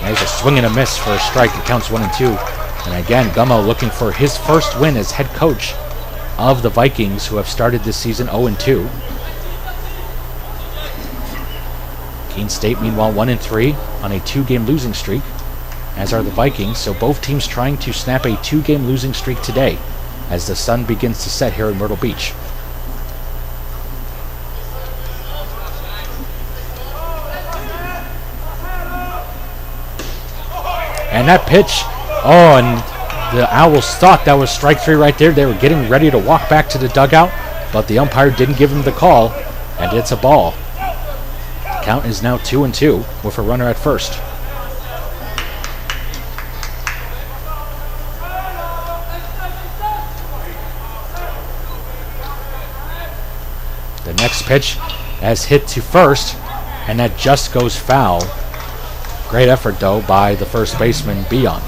There's a swing and a miss for a strike. It counts 1-2. And again, Gummo looking for his first win as head coach of the Vikings, who have started this season 0-2. Keene State, meanwhile, 1-3 on a 2-game losing streak, as are the Vikings, so both teams trying to snap a 2-game losing streak today as the sun begins to set here in Myrtle Beach. And that pitch, and the Owls thought that was strike 3 right there. They were getting ready to walk back to the dugout, but the umpire didn't give them the call, and it's a ball. The count is now 2-2 with a runner at first. The next pitch has hit to first, and that just goes foul. Great effort, though, by the first baseman, Bion.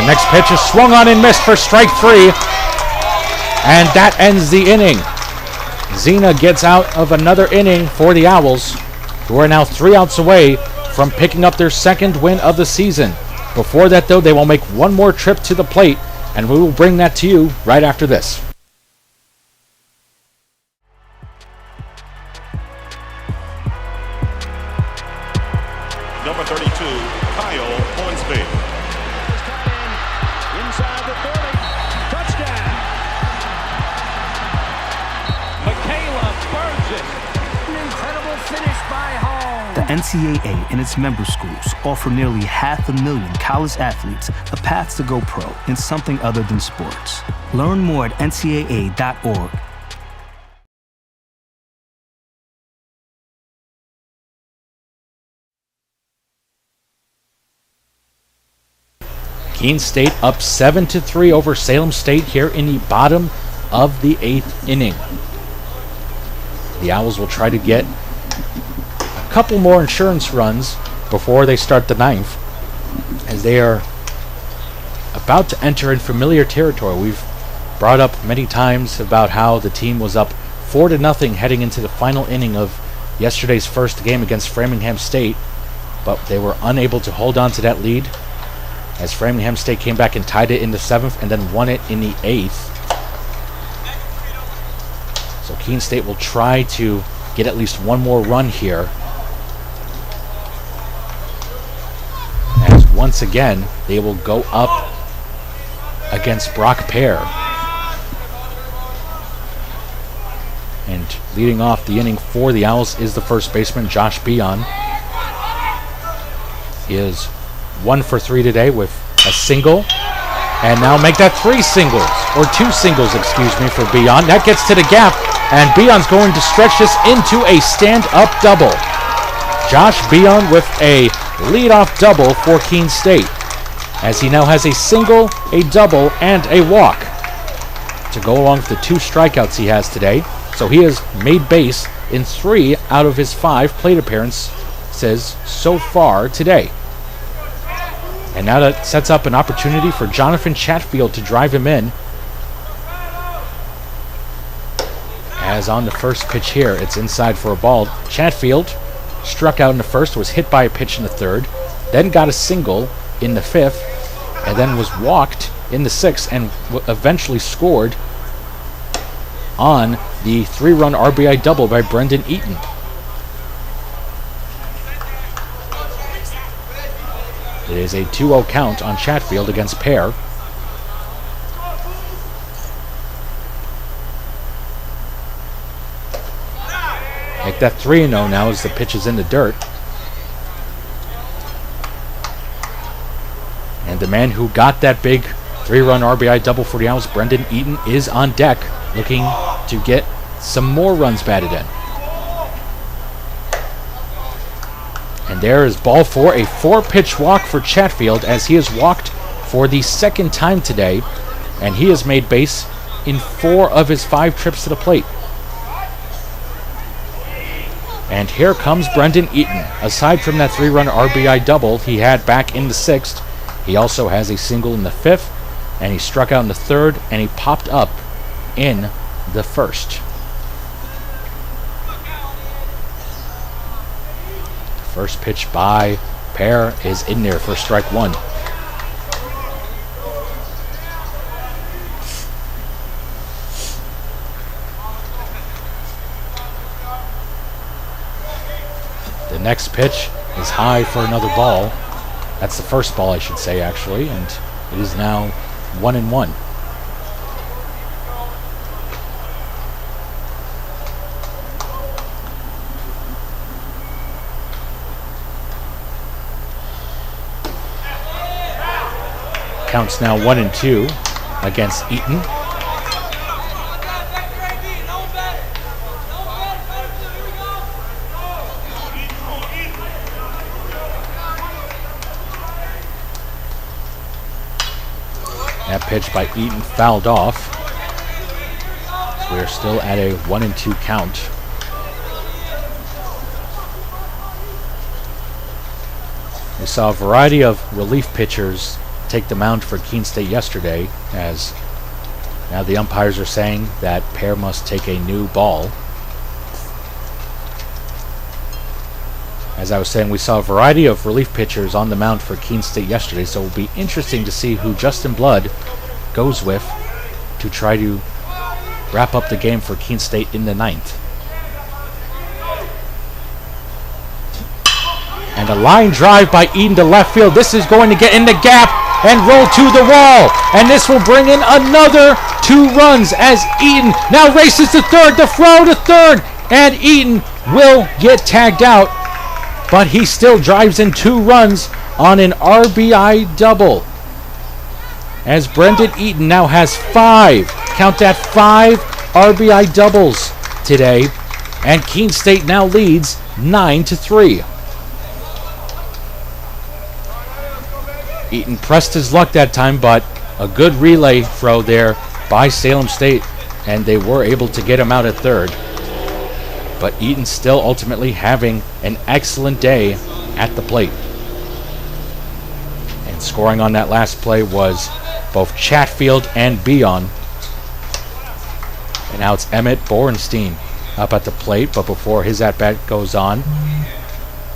Next pitch is swung on and missed for strike 3. And that ends the inning. Zena gets out of another inning for the Owls, who are now 3 outs away from picking up their second win of the season. Before that, though, they will make one more trip to the plate, and we will bring that to you right after this. Number 32, Kyle Hornsby. The NCAA and its member schools offer nearly 500,000 college athletes a path to go pro in something other than sports. Learn more at ncaa.org. Keene State up 7-3 over Salem State here in the bottom of the 8th inning. The Owls will try to get a couple more insurance runs before they start the 9th, as they are about to enter in familiar territory. We've brought up many times about how the team was up 4-0 heading into the final inning of yesterday's first game against Framingham State, but they were unable to hold on to that lead, as Framingham State came back and tied it in the 7th and then won it in the 8th. So Keene State will try to get at least one more run here, as once again they will go up against Brock Pear. And leading off the inning for the Owls is the first baseman, Josh Bion. He is 1 for 3 today with a single, and now make that 3 singles, or 2 singles, excuse me, for Bion. That gets to the gap, and Bion's going to stretch this into a stand-up double. Josh Bion with a leadoff double for Keene State, as he now has a single, a double, and a walk. to go along with the 2 strikeouts he has today. So he has made base in 3 out of his 5 plate appearances so far today. And now that sets up an opportunity for Jonathan Chatfield to drive him in. As on the first pitch here, it's inside for a ball. Chatfield struck out in the first, was hit by a pitch in the third, then got a single in the 5th, and then was walked in the 6th and eventually scored on the 3-run RBI double by Brendan Eaton. It is a 2-0 count on Chatfield against Pear. Make that 3-0 now as the pitch is in the dirt. And the man who got that big 3-run RBI double for the Owls, Brendan Eaton, is on deck looking to get some more runs batted in. And there is ball 4, a 4-pitch walk for Chatfield as he has walked for the 2nd time today, and he has made base in 4 of his 5 trips to the plate. And here comes Brendan Eaton. Aside from that 3-run RBI double he had back in the 6th, he also has a single in the 5th, and he struck out in the 3rd, and he popped up in the 1st. First pitch by Pear is in there for strike 1. The next pitch is high for another ball. That's the first ball, I should say, actually, and it is now 1-1. Counts now 1-2 against Eaton. That pitch by Eaton fouled off. So we are still at a 1-2 count. We saw a variety of relief pitchers take the mound for Keene State yesterday, as now the umpires are saying that Pear must take a new ball. As I was saying, we saw a variety of relief pitchers on the mound for Keene State yesterday, so it will be interesting to see who Justin Blood goes with to try to wrap up the game for Keene State in the 9th. And a line drive by Eaton to left field. This is going to get in the gap and roll to the wall. And this will bring in another 2 runs as Eaton now races to third, the throw to third, and Eaton will get tagged out, but he still drives in 2 runs on an RBI double. As Brendan Eaton now has 5, count that, 5 RBI doubles today, and Keene State now leads 9-3. Eaton pressed his luck that time, but a good relay throw there by Salem State, and they were able to get him out at third. But Eaton still ultimately having an excellent day at the plate. And scoring on that last play was both Chatfield and Bion. And now it's Emmett Borenstein up at the plate, but before his at-bat goes on,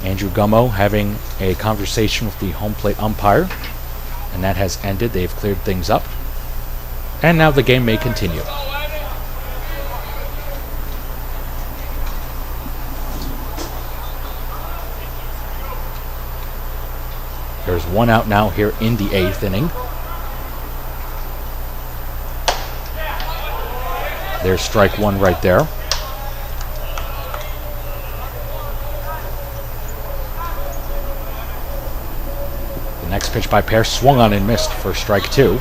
Andrew Gummo having a conversation with the home plate umpire, and that has ended. They've cleared things up, and now the game may continue. There's 1 out now here in the 8th inning. There's strike 1 right there. Next pitch by Pear swung on and missed for strike 2.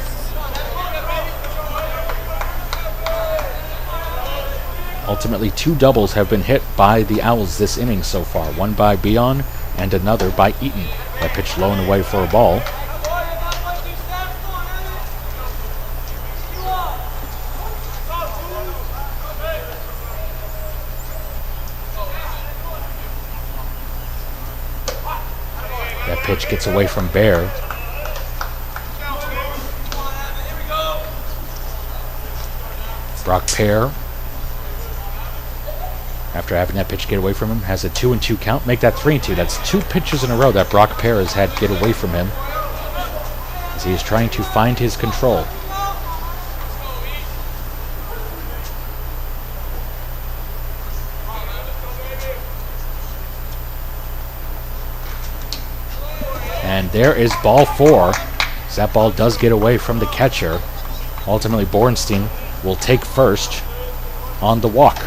Ultimately, 2 doubles have been hit by the Owls this inning so far. One by Bion and another by Eaton. That pitch low and away for a ball. That pitch gets away from Bear. Brock Pear, after having that pitch get away from him, has a 2-2 count. Make that 3-2. That's 2 pitches in a row that Brock Pear has had get away from him as he is trying to find his control. And there is ball 4. As that ball does get away from the catcher. Ultimately, Bornstein will take first on the walk.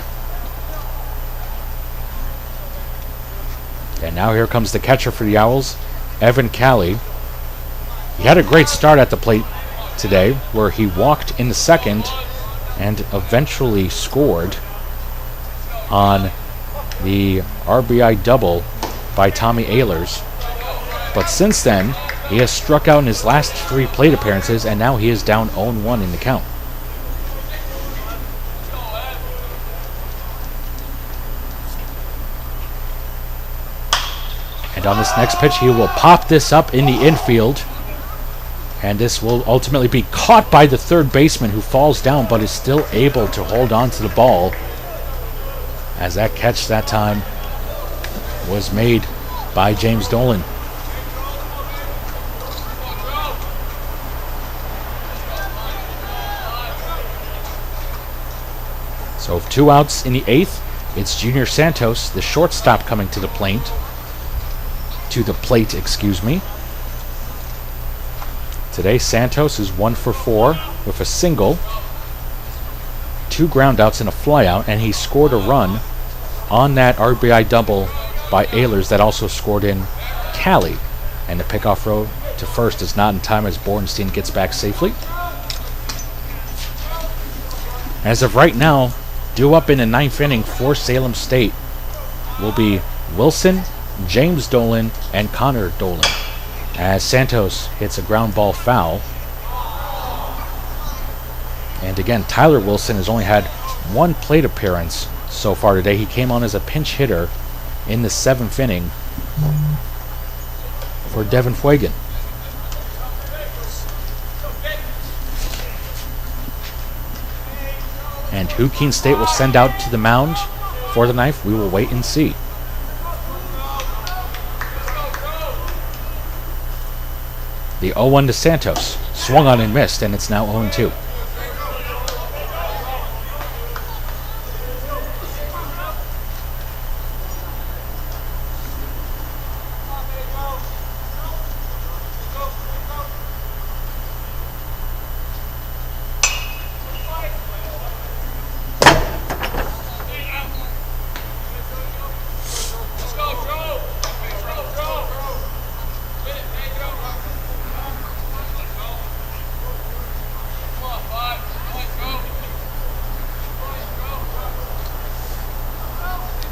And now here comes the catcher for the Owls, Evan Calley. He had a great start at the plate today, where he walked in the second and eventually scored on the RBI double by Tommy Ehlers. But since then, he has struck out in his last 3 plate appearances, and now he is down 0-1 in the count. And on this next pitch, he will pop this up in the infield. And this will ultimately be caught by the third baseman, who falls down but is still able to hold on to the ball, as that catch that time was made by James Dolan. So 2 outs in the 8th. It's Junior Santos, the shortstop, coming to the plate. Today, Santos is 1 for 4 with a single, 2 ground outs and a flyout, and he scored a run on that RBI double by Ehlers that also scored in Calley. And the pickoff throw to first is not in time as Bornstein gets back safely. As of right now, due up in the 9th inning for Salem State will be Wilson, James Dolan, and Connor Dolan, as Santos hits a ground ball foul. And again, Tyler Wilson has only had 1 plate appearance so far today. He came on as a pinch hitter in the 7th inning for Devin Fuegan. And who Keene State will send out to the mound for the 9th, we will wait and see. The 0-1 to Santos. Swung on and missed, and it's now 0-2.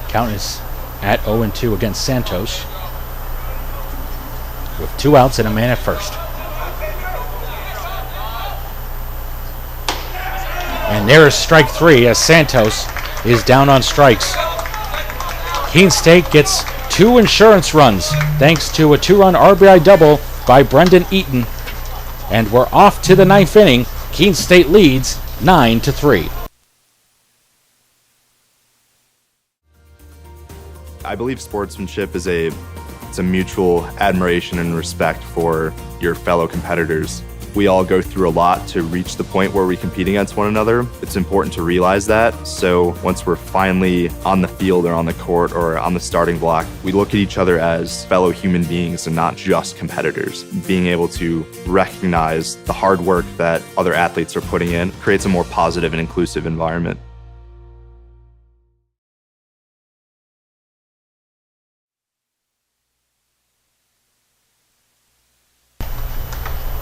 Count is at 0-2 against Santos, with 2 outs and a man at first. And there is strike 3 as Santos is down on strikes. Keene State gets 2 insurance runs thanks to a 2-run RBI double by Brendan Eaton. And we're off to the 9th inning. Keene State leads 9-3. I believe sportsmanship is a mutual admiration and respect for your fellow competitors. We all go through a lot to reach the point where we compete against one another. It's important to realize that. So once we're finally on the field or on the court or on the starting block, we look at each other as fellow human beings and not just competitors. Being able to recognize the hard work that other athletes are putting in creates a more positive and inclusive environment.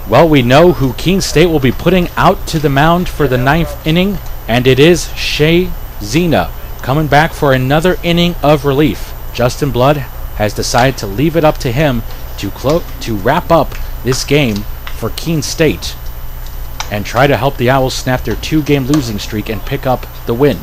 Well, we know who Keene State will be putting out to the mound for the 9th inning, and it is Shea Zena coming back for another inning of relief. Justin Blood has decided to leave it up to him to wrap up this game for Keene State and try to help the Owls snap their 2-game losing streak and pick up the win.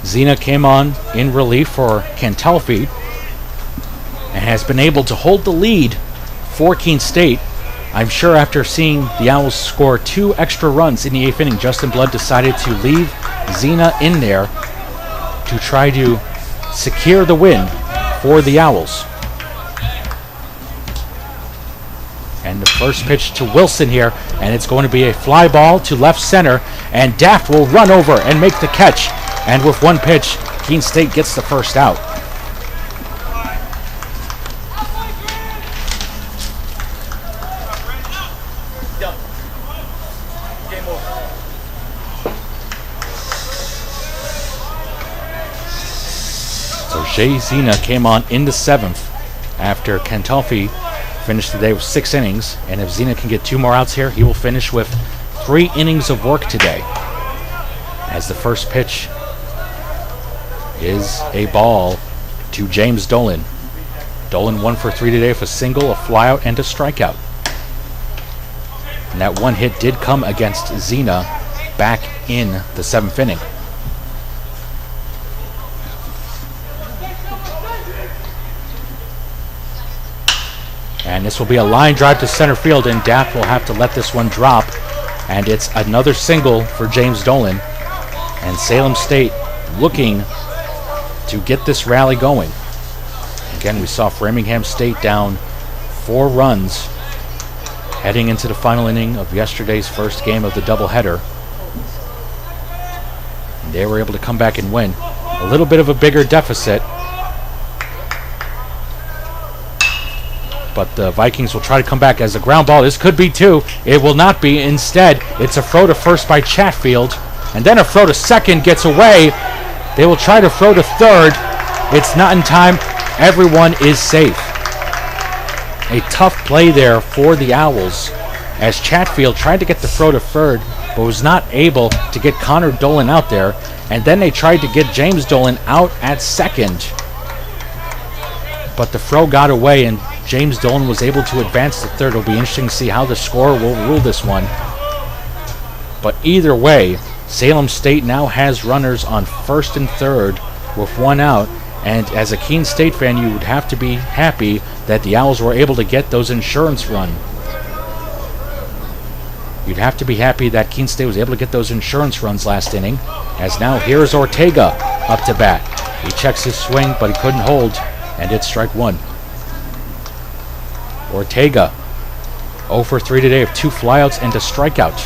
Zena came on in relief for Cantelfi and has been able to hold the lead for Keene State. I'm sure after seeing the Owls score 2 extra runs in the 8th inning, Justin Blood decided to leave Zena in there to try to secure the win for the Owls. And the first pitch to Wilson here, and it's going to be a fly ball to left center, and Daft will run over and make the catch. And with one pitch, Keene State gets the first out. So Jay Zena came on in the 7th after Cantelfi finished the day with 6 innings, and if Zena can get 2 more outs here, he will finish with 3 innings of work today. As the first pitch is a ball to James Dolan. Dolan 1 for 3 today with a single, a flyout, and a strikeout. And that one hit did come against Zena back in the 7th inning. And this will be a line drive to center field, and Daft will have to let this one drop. And it's another single for James Dolan. And Salem State looking to get this rally going. Again, we saw Framingham State down 4 runs heading into the final inning of yesterday's first game of the doubleheader. And they were able to come back and win. A little bit of a bigger deficit, but the Vikings will try to come back as a ground ball. This could be 2. It will not be. Instead, it's a throw to first by Chatfield, and then a throw to second gets away. They will try to throw to third. It's not in time. Everyone is safe. A tough play there for the Owls as Chatfield tried to get the throw to third, but was not able to get Connor Dolan out there. And then they tried to get James Dolan out at second, but the throw got away, and James Dolan was able to advance to third. It'll be interesting to see how the scorer will rule this one. But either way, Salem State now has runners on first and third with 1 out. And as a Keene State fan, you would have to be happy that the Owls were able to get those insurance run. You'd have to be happy that Keene State was able to get those insurance runs last inning. As now here's Ortega up to bat. He checks his swing, but he couldn't hold, and it's strike 1. Ortega 0 for 3 today with 2 flyouts and a strikeout.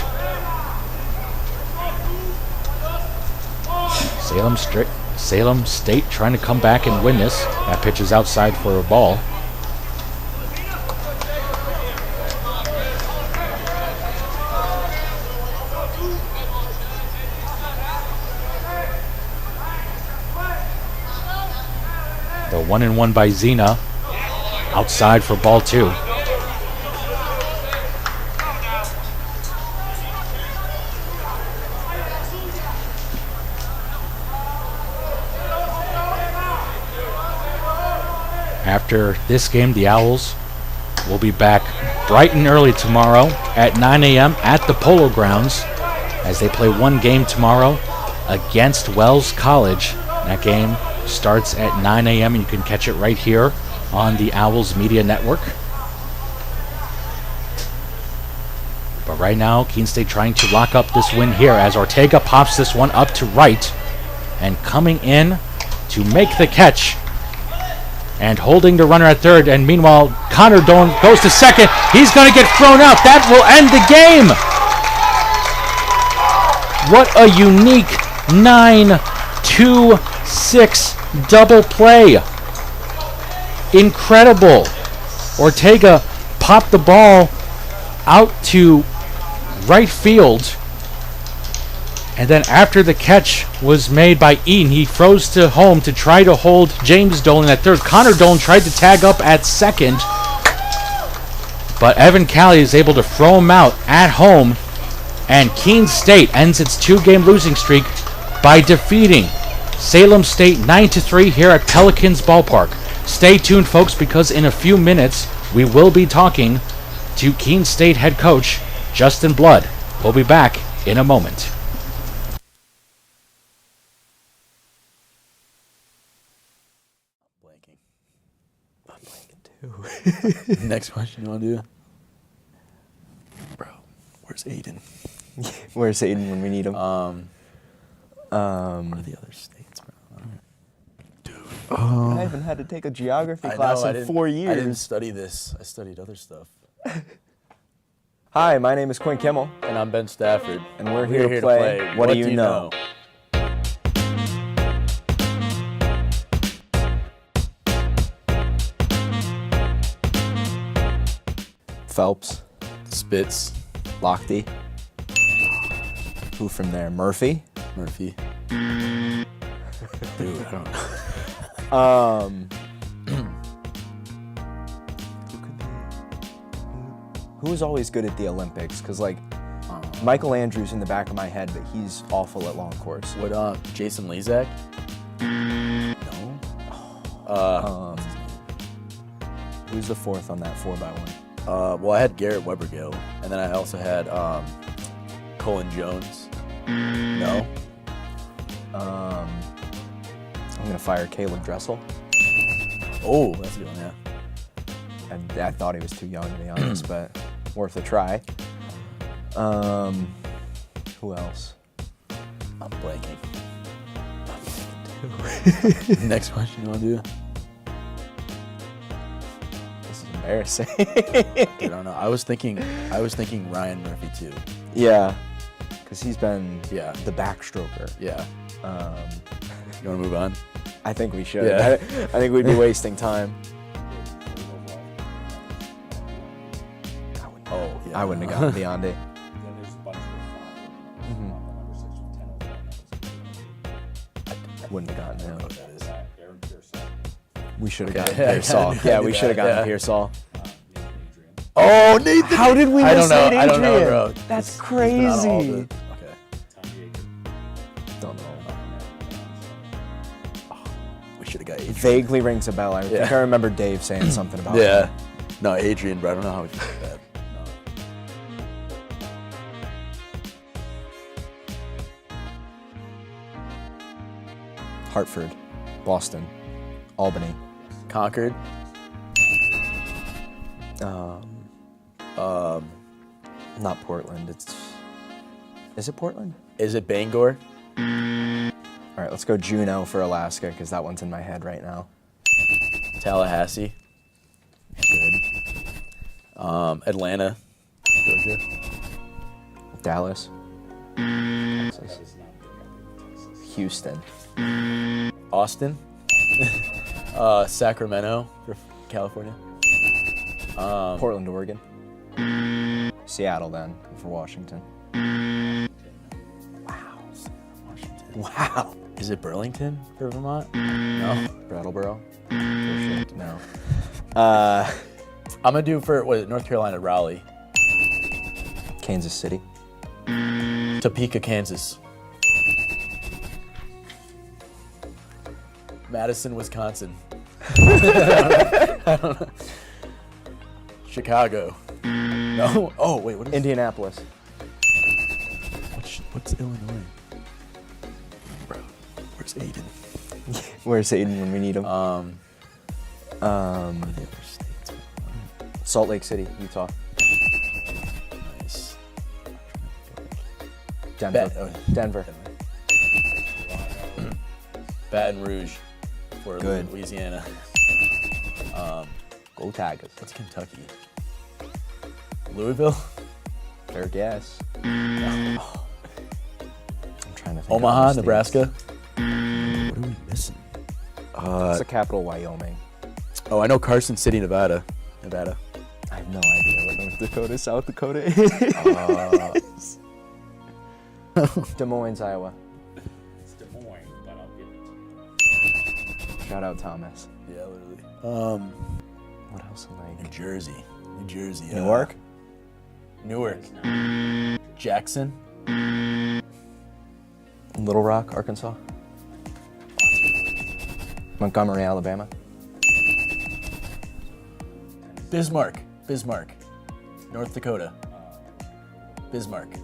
Salem State trying to come back and win this. That pitch is outside for a ball. The 1-1 by Zena. Outside for ball 2. After this game, the Owls will be back bright and early tomorrow at 9 a.m. at the Polo Grounds as they play 1 game tomorrow against Wells College. That game starts at 9 a.m. and you can catch it right here on the Owls Media Network. But right now, Keene State trying to lock up this win here as Ortega pops this one up to right, and coming in to make the catch and holding the runner at third. And meanwhile, Connor Dolan goes to second. He's going to get thrown out. That will end the game. What a unique 9-2-6 double play. Incredible. Ortega popped the ball out to right field, and then after the catch was made by Eaton, he froze to home to try to hold James Dolan at third. Connor Dolan tried to tag up at second, but Evan Calley is able to throw him out at home, and Keene State ends its 2-game losing streak by defeating Salem State 9-3 here at Pelicans Ballpark. Stay tuned, folks, because in a few minutes we will be talking to Keene State head coach Justin Blood. We'll be back in a moment. blanking. I'm blanking too. Next question you want to do? Bro, where's Aiden? Where's Aiden when we need him? What are the other states, bro? I haven't had to take a geography class in 4 years. I didn't study this. I studied other stuff. Hi, my name is Quinn Kimmel. And I'm Ben Stafford. And we're here to play What Do You Know? Phelps. Spitz. Lochte. Who from there? Murphy? Murphy. Dude, I don't know. Who was always good at the Olympics? Because, like, Michael Andrews in the back of my head, but he's awful at long course. What, Jason Lezak? No. Who's the fourth on that 4x1? Well, I had Garrett Webergill, and then I also had Colin Jones. No. I'm gonna fire Caleb Dressel. Oh, that's a good one, yeah. And I thought he was too young, to be honest, but worth a try. Who else? I'm blanking. Next question you want to do? This is embarrassing. I don't know. I was thinking Ryan Murphy too. Yeah, because he's been the backstroker. Yeah. You want to move on? I think we should. Yeah. I think we'd be wasting time. Oh, yeah. I wouldn't have gotten beyond it. Wouldn't have gotten him. We should have gotten Pearsall. Yeah, we should have gotten Pearsall. Oh, Nathan! How did we miss Nate Adrian? I don't know, bro. That's crazy. Okay. Don't know. We should have got Adrian. Vaguely rings a bell. I think I remember Dave saying something about Yeah. him. No, Adrian, bro. I don't know how we did that. Hartford, Boston, Albany, Concord. Not Portland. Is it Portland? Is it Bangor? All right, let's go Juneau for Alaska because that one's in my head right now. Tallahassee. Good. Atlanta, Georgia. Dallas. Texas. Houston. Austin. Sacramento, California. Portland, Oregon. Seattle, then, for Washington. Wow. Washington. Wow. Is it Burlington for Vermont? No. Brattleboro? No. I'm gonna do for North Carolina, Raleigh. Kansas City. Topeka, Kansas. Madison, Wisconsin. I don't know. Chicago. No. Oh wait, what is Indianapolis? What's Illinois? Bro, where's Aiden? Where's Aiden when we need him? Salt Lake City, Utah. Nice. Denver. Baton Rouge, for Good. Louisiana. Go Tigers. What's Kentucky? Louisville. Fair guess. I'm trying to think. Omaha, of Nebraska. What are we missing? It's the capital, Wyoming. Oh, I know Carson City, Nevada. I have no idea what North Dakota, South Dakota is. Des Moines, Iowa. It's Des Moines, but I'll give it. Shout out Thomas. Yeah, literally. What else am I? New Jersey. Newark. Newark. Jackson. Little Rock, Arkansas. Montgomery, Alabama. Bismarck. North Dakota. Bismarck.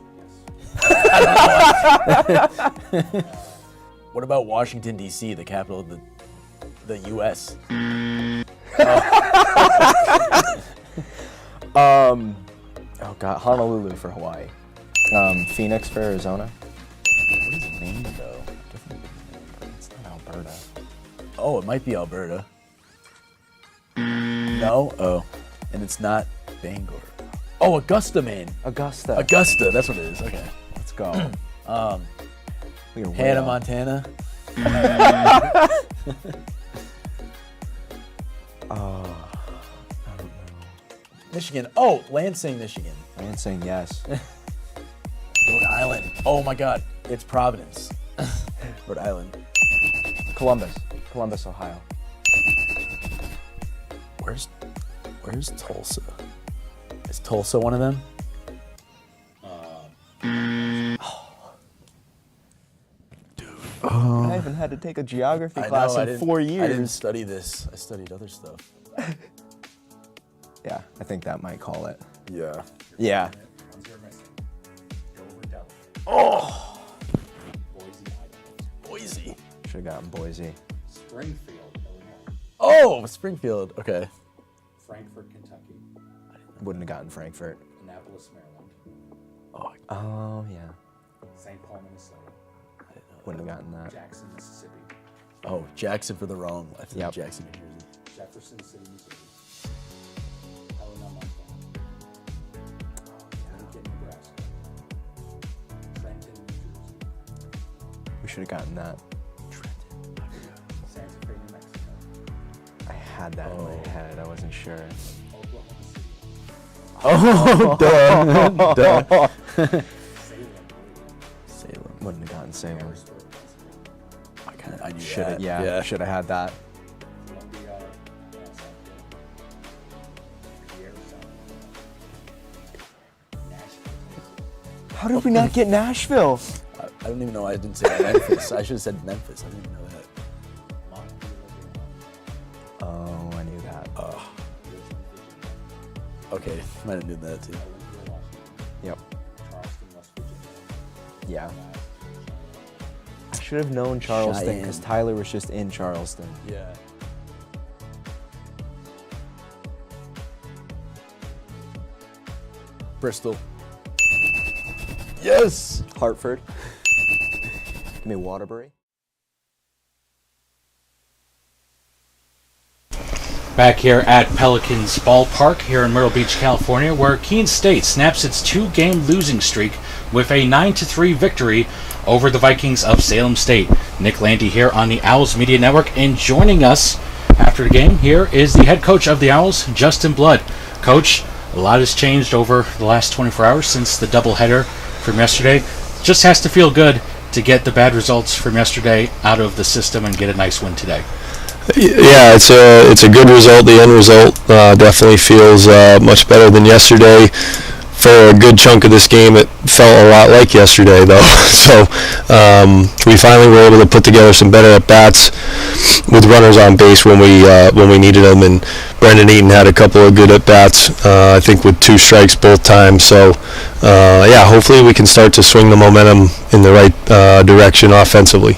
What about Washington, D.C., the capital of the The U.S. Oh God, Honolulu for Hawaii. Phoenix for Arizona. What is Maine, though? It's not Alberta. Oh, it might be Alberta. No? Oh. And it's not Bangor. Oh, Augusta, Maine. Augusta. Augusta, that's what it is. Okay. Let's go. We are way Hannah, off. Montana. I don't know. Michigan. Oh, Lansing, Michigan. Lansing, yes. Rhode Island. Oh my God. It's Providence. Rhode Island. Columbus, Ohio. Where's Tulsa? Is Tulsa one of them? I haven't had to take a geography class in 4 years. I didn't study this. I studied other stuff. Yeah, I think that might call it. Yeah. Yeah. Oh! Boise. Should have gotten Boise. Springfield, Illinois. Oh, Springfield. Okay. Frankfort, Kentucky. Wouldn't have gotten Frankfurt. Annapolis, Maryland. Oh, yeah. St. Paul, Minnesota. Wouldn't have gotten that. Jackson, Mississippi. Oh, Jackson for the wrong. I think Yep. Jackson, New Jersey. Jefferson City, Missouri. Helena, Montana. Lincoln, Nebraska. Trenton, New Jersey. We should have gotten that. Santa Fe, New Mexico. I had that in my head. I wasn't sure. Oklahoma City. Oh, duh. Salem. Wouldn't have gotten Salem. I knew Should have, that. yeah. Should have had that. Columbia, How did we not get Nashville? I don't even know why I didn't say Memphis. I should have said Memphis. I didn't even know that. Oh, I knew that. Okay, might have knew that too. Yep. Charleston, West Virginia. Yeah. I should have known Charleston because Cheyenne. Tyler was just in Charleston. Yeah. Bristol. Yes! Hartford. Give me Waterbury. Back here at Pelicans Ballpark here in Myrtle Beach, California, where Keene State snaps its 2-game losing streak with a 9-3 victory over the Vikings of Salem State. Nick Landy here on the Owls Media Network, and joining us after the game here is the head coach of the Owls, Justin Blood. Coach, a lot has changed over the last 24 hours since the doubleheader from yesterday. Just has to feel good to get the bad results from yesterday out of the system and get a nice win today. Yeah, it's a good result. The end result definitely feels much better than yesterday. For a good chunk of this game, it felt a lot like yesterday, though. So we finally were able to put together some better at-bats with runners on base when we needed them. And Brendan Eaton had a couple of good at-bats, I think with 2 strikes both times. So, yeah, hopefully we can start to swing the momentum in the right direction offensively.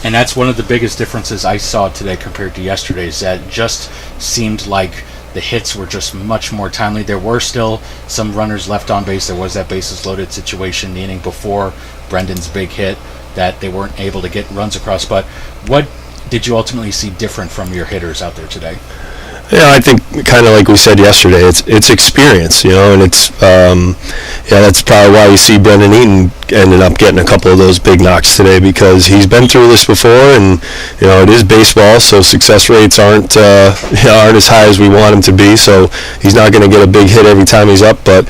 And that's one of the biggest differences I saw today compared to yesterday's. That just seemed like the hits were just much more timely. There were still some runners left on base. There was that bases loaded situation the inning before Brendan's big hit that they weren't able to get runs across. But what did you ultimately see different from your hitters out there today? Yeah, I think kind of like we said yesterday, it's experience, and it's that's probably why you see Brendan Eaton ended up getting a couple of those big knocks today, because he's been through this before, and it is baseball, so success rates aren't as high as we want them to be. So he's not going to get a big hit every time he's up, but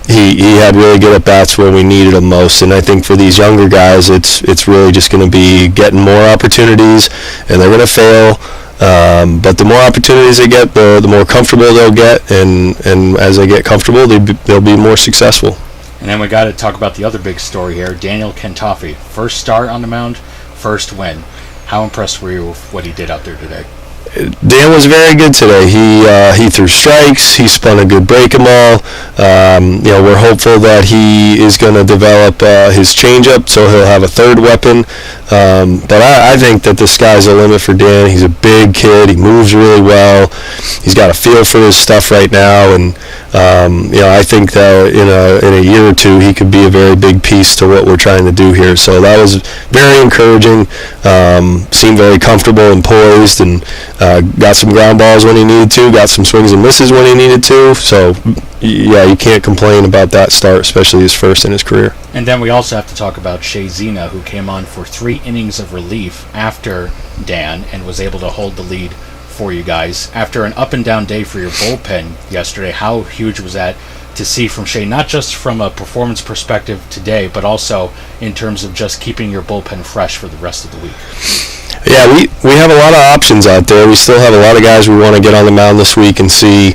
he had really good at bats when we needed him most. And I think for these younger guys, it's really just going to be getting more opportunities, and they're going to fail. But the more opportunities they get, the more comfortable they'll get, and as they get comfortable, they'll be more successful. And then we got to talk about the other big story here, Daniel Kentafi. First start on the mound, first win. How impressed were you with what he did out there today? Dan was very good today. He threw strikes. He spun a good breaking ball. We're hopeful that he is going to develop his changeup, so he'll have a third weapon. But I think that the sky's the limit for Dan. He's a big kid. He moves really well. He's got a feel for his stuff right now, and I think that in a year or two he could be a very big piece to what we're trying to do here. So that was very encouraging. Seemed very comfortable and poised, and got some ground balls when he needed to, got some swings and misses when he needed to. So yeah, you can't complain about that start, especially his first in his career. And then we also have to talk about Shea Zena, who came on for 3 innings of relief after Dan and was able to hold the lead for you guys. After an up-and-down day for your bullpen yesterday, how huge was that to see from Shea, not just from a performance perspective today, but also in terms of just keeping your bullpen fresh for the rest of the week? Yeah, we have a lot of options out there. We still have a lot of guys we want to get on the mound this week and see.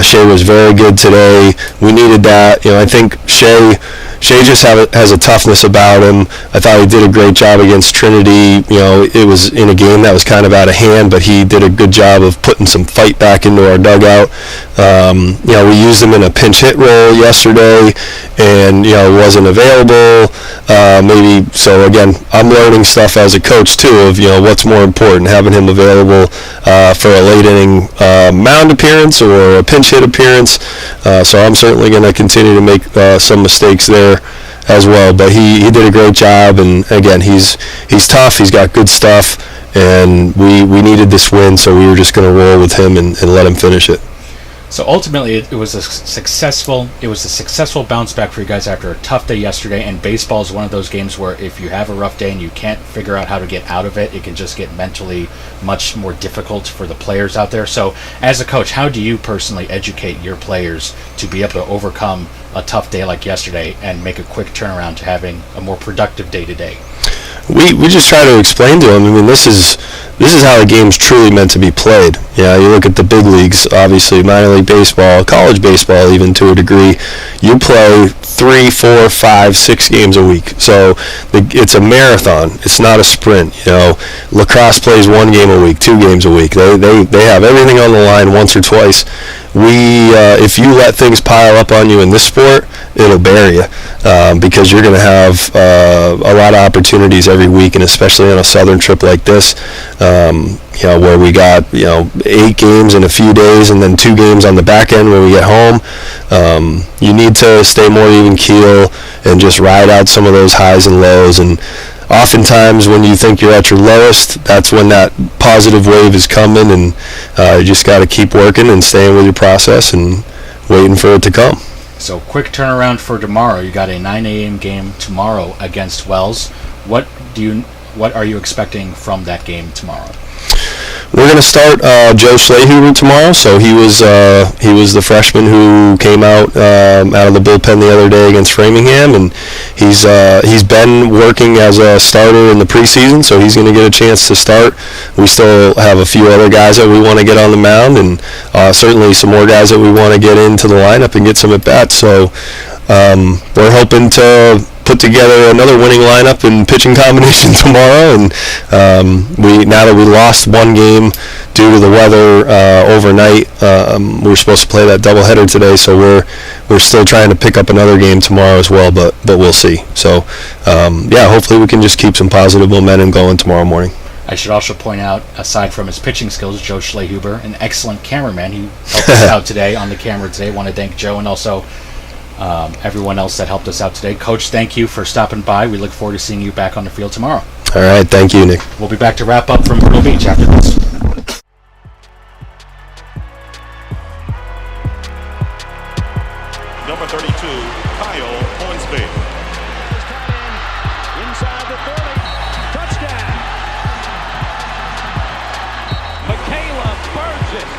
Shea was very good today. We needed that. I think Shea just has a toughness about him. I thought he did a great job against Trinity. It was in a game that was kind of out of hand, but he did a good job of putting some fight back into our dugout. We used him in a pinch hit role yesterday, and wasn't available. So again, I'm learning stuff as a coach too of what's more important, having him available for a late inning mound appearance or a pinch hit appearance. So I'm certainly going to continue to make some mistakes there as well. But he did a great job, and again, he's tough. He's got good stuff, and we needed this win, so we were just going to roll with him and let him finish it. So ultimately, it was a successful bounce back for you guys after a tough day yesterday. And baseball is one of those games where if you have a rough day and you can't figure out how to get out of it, it can just get mentally much more difficult for the players out there. So as a coach, how do you personally educate your players to be able to overcome a tough day like yesterday and make a quick turnaround to having a more productive day today? We just try to explain to them. I mean, this is how the game's truly meant to be played. You look at the big leagues, obviously, minor league baseball, college baseball, even to a degree. You play 3, 4, 5, 6 games a week. So it's a marathon. It's not a sprint. Lacrosse plays 1 game a week, 2 games a week. They have everything on the line once or twice. If you let things pile up on you in this sport, it'll bury you because you're going to have a lot of opportunities every week, and especially on a southern trip like this, where we got 8 games in a few days and then 2 games on the back end when we get home. You need to stay more even keel and just ride out some of those highs and lows. And oftentimes when you think you're at your lowest, that's when that positive wave is coming, and you just got to keep working and staying with your process and waiting for it to come. So quick turnaround for tomorrow. You got a 9 a.m. game tomorrow against Wells. What are you expecting from that game tomorrow? We're going to start Joe Schlehuber tomorrow. So he was the freshman who came out of the bullpen the other day against Framingham, and he's been working as a starter in the preseason, so he's going to get a chance to start. We still have a few other guys that we want to get on the mound, and certainly some more guys that we want to get into the lineup and get some at bats. So we're hoping to put together another winning lineup and pitching combination tomorrow, and now that we lost 1 game due to the weather overnight, we were supposed to play that doubleheader today, so we're still trying to pick up another game tomorrow as well, but we'll see. So hopefully we can just keep some positive momentum going tomorrow morning. I should also point out, aside from his pitching skills, Joe Schlehuber, an excellent cameraman. He helped us out today on the camera today. I want to thank Joe and also everyone else that helped us out today. Coach, thank you for stopping by. We look forward to seeing you back on the field tomorrow. All right, thank you, Nick. We'll be back to wrap up from Myrtle Beach after this. Number 32, Kyle Hornsby. Inside the 30. Touchdown. Michaela Burgess.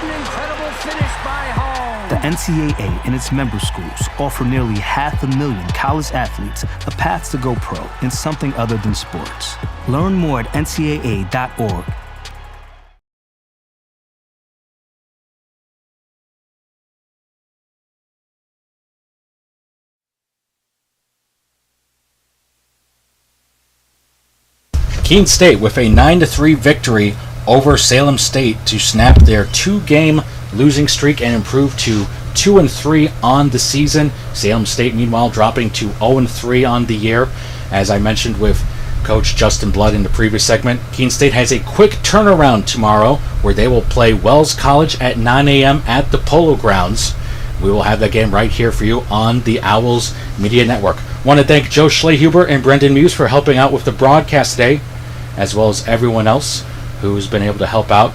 An incredible finish by home. The NCAA and its member schools offer nearly 500,000 college athletes a path to go pro in something other than sports. Learn more at ncaa.org. Keene State with a 9-3 victory over Salem State to snap their 2-game losing streak and improve to 2-3 on the season. Salem State, meanwhile, dropping to 0-3 on the year. As I mentioned with Coach Justin Blood in the previous segment, Keene State has a quick turnaround tomorrow where they will play Wells College at 9 a.m. at the Polo Grounds. We will have that game right here for you on the Owls Media Network. Want to thank Joe Schlehuber and Brendan Muse for helping out with the broadcast today, as well as everyone else who's been able to help out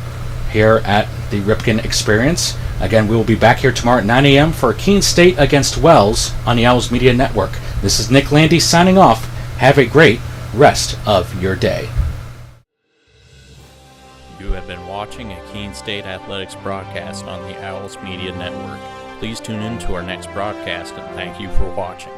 here at the Ripken Experience. Again, we will be back here tomorrow at 9 a.m. for Keene State against Wells on the Owls Media Network. This is Nick Landy signing off. Have a great rest of your day. You have been watching a Keene State Athletics broadcast on the Owls Media Network. Please tune in to our next broadcast, and thank you for watching.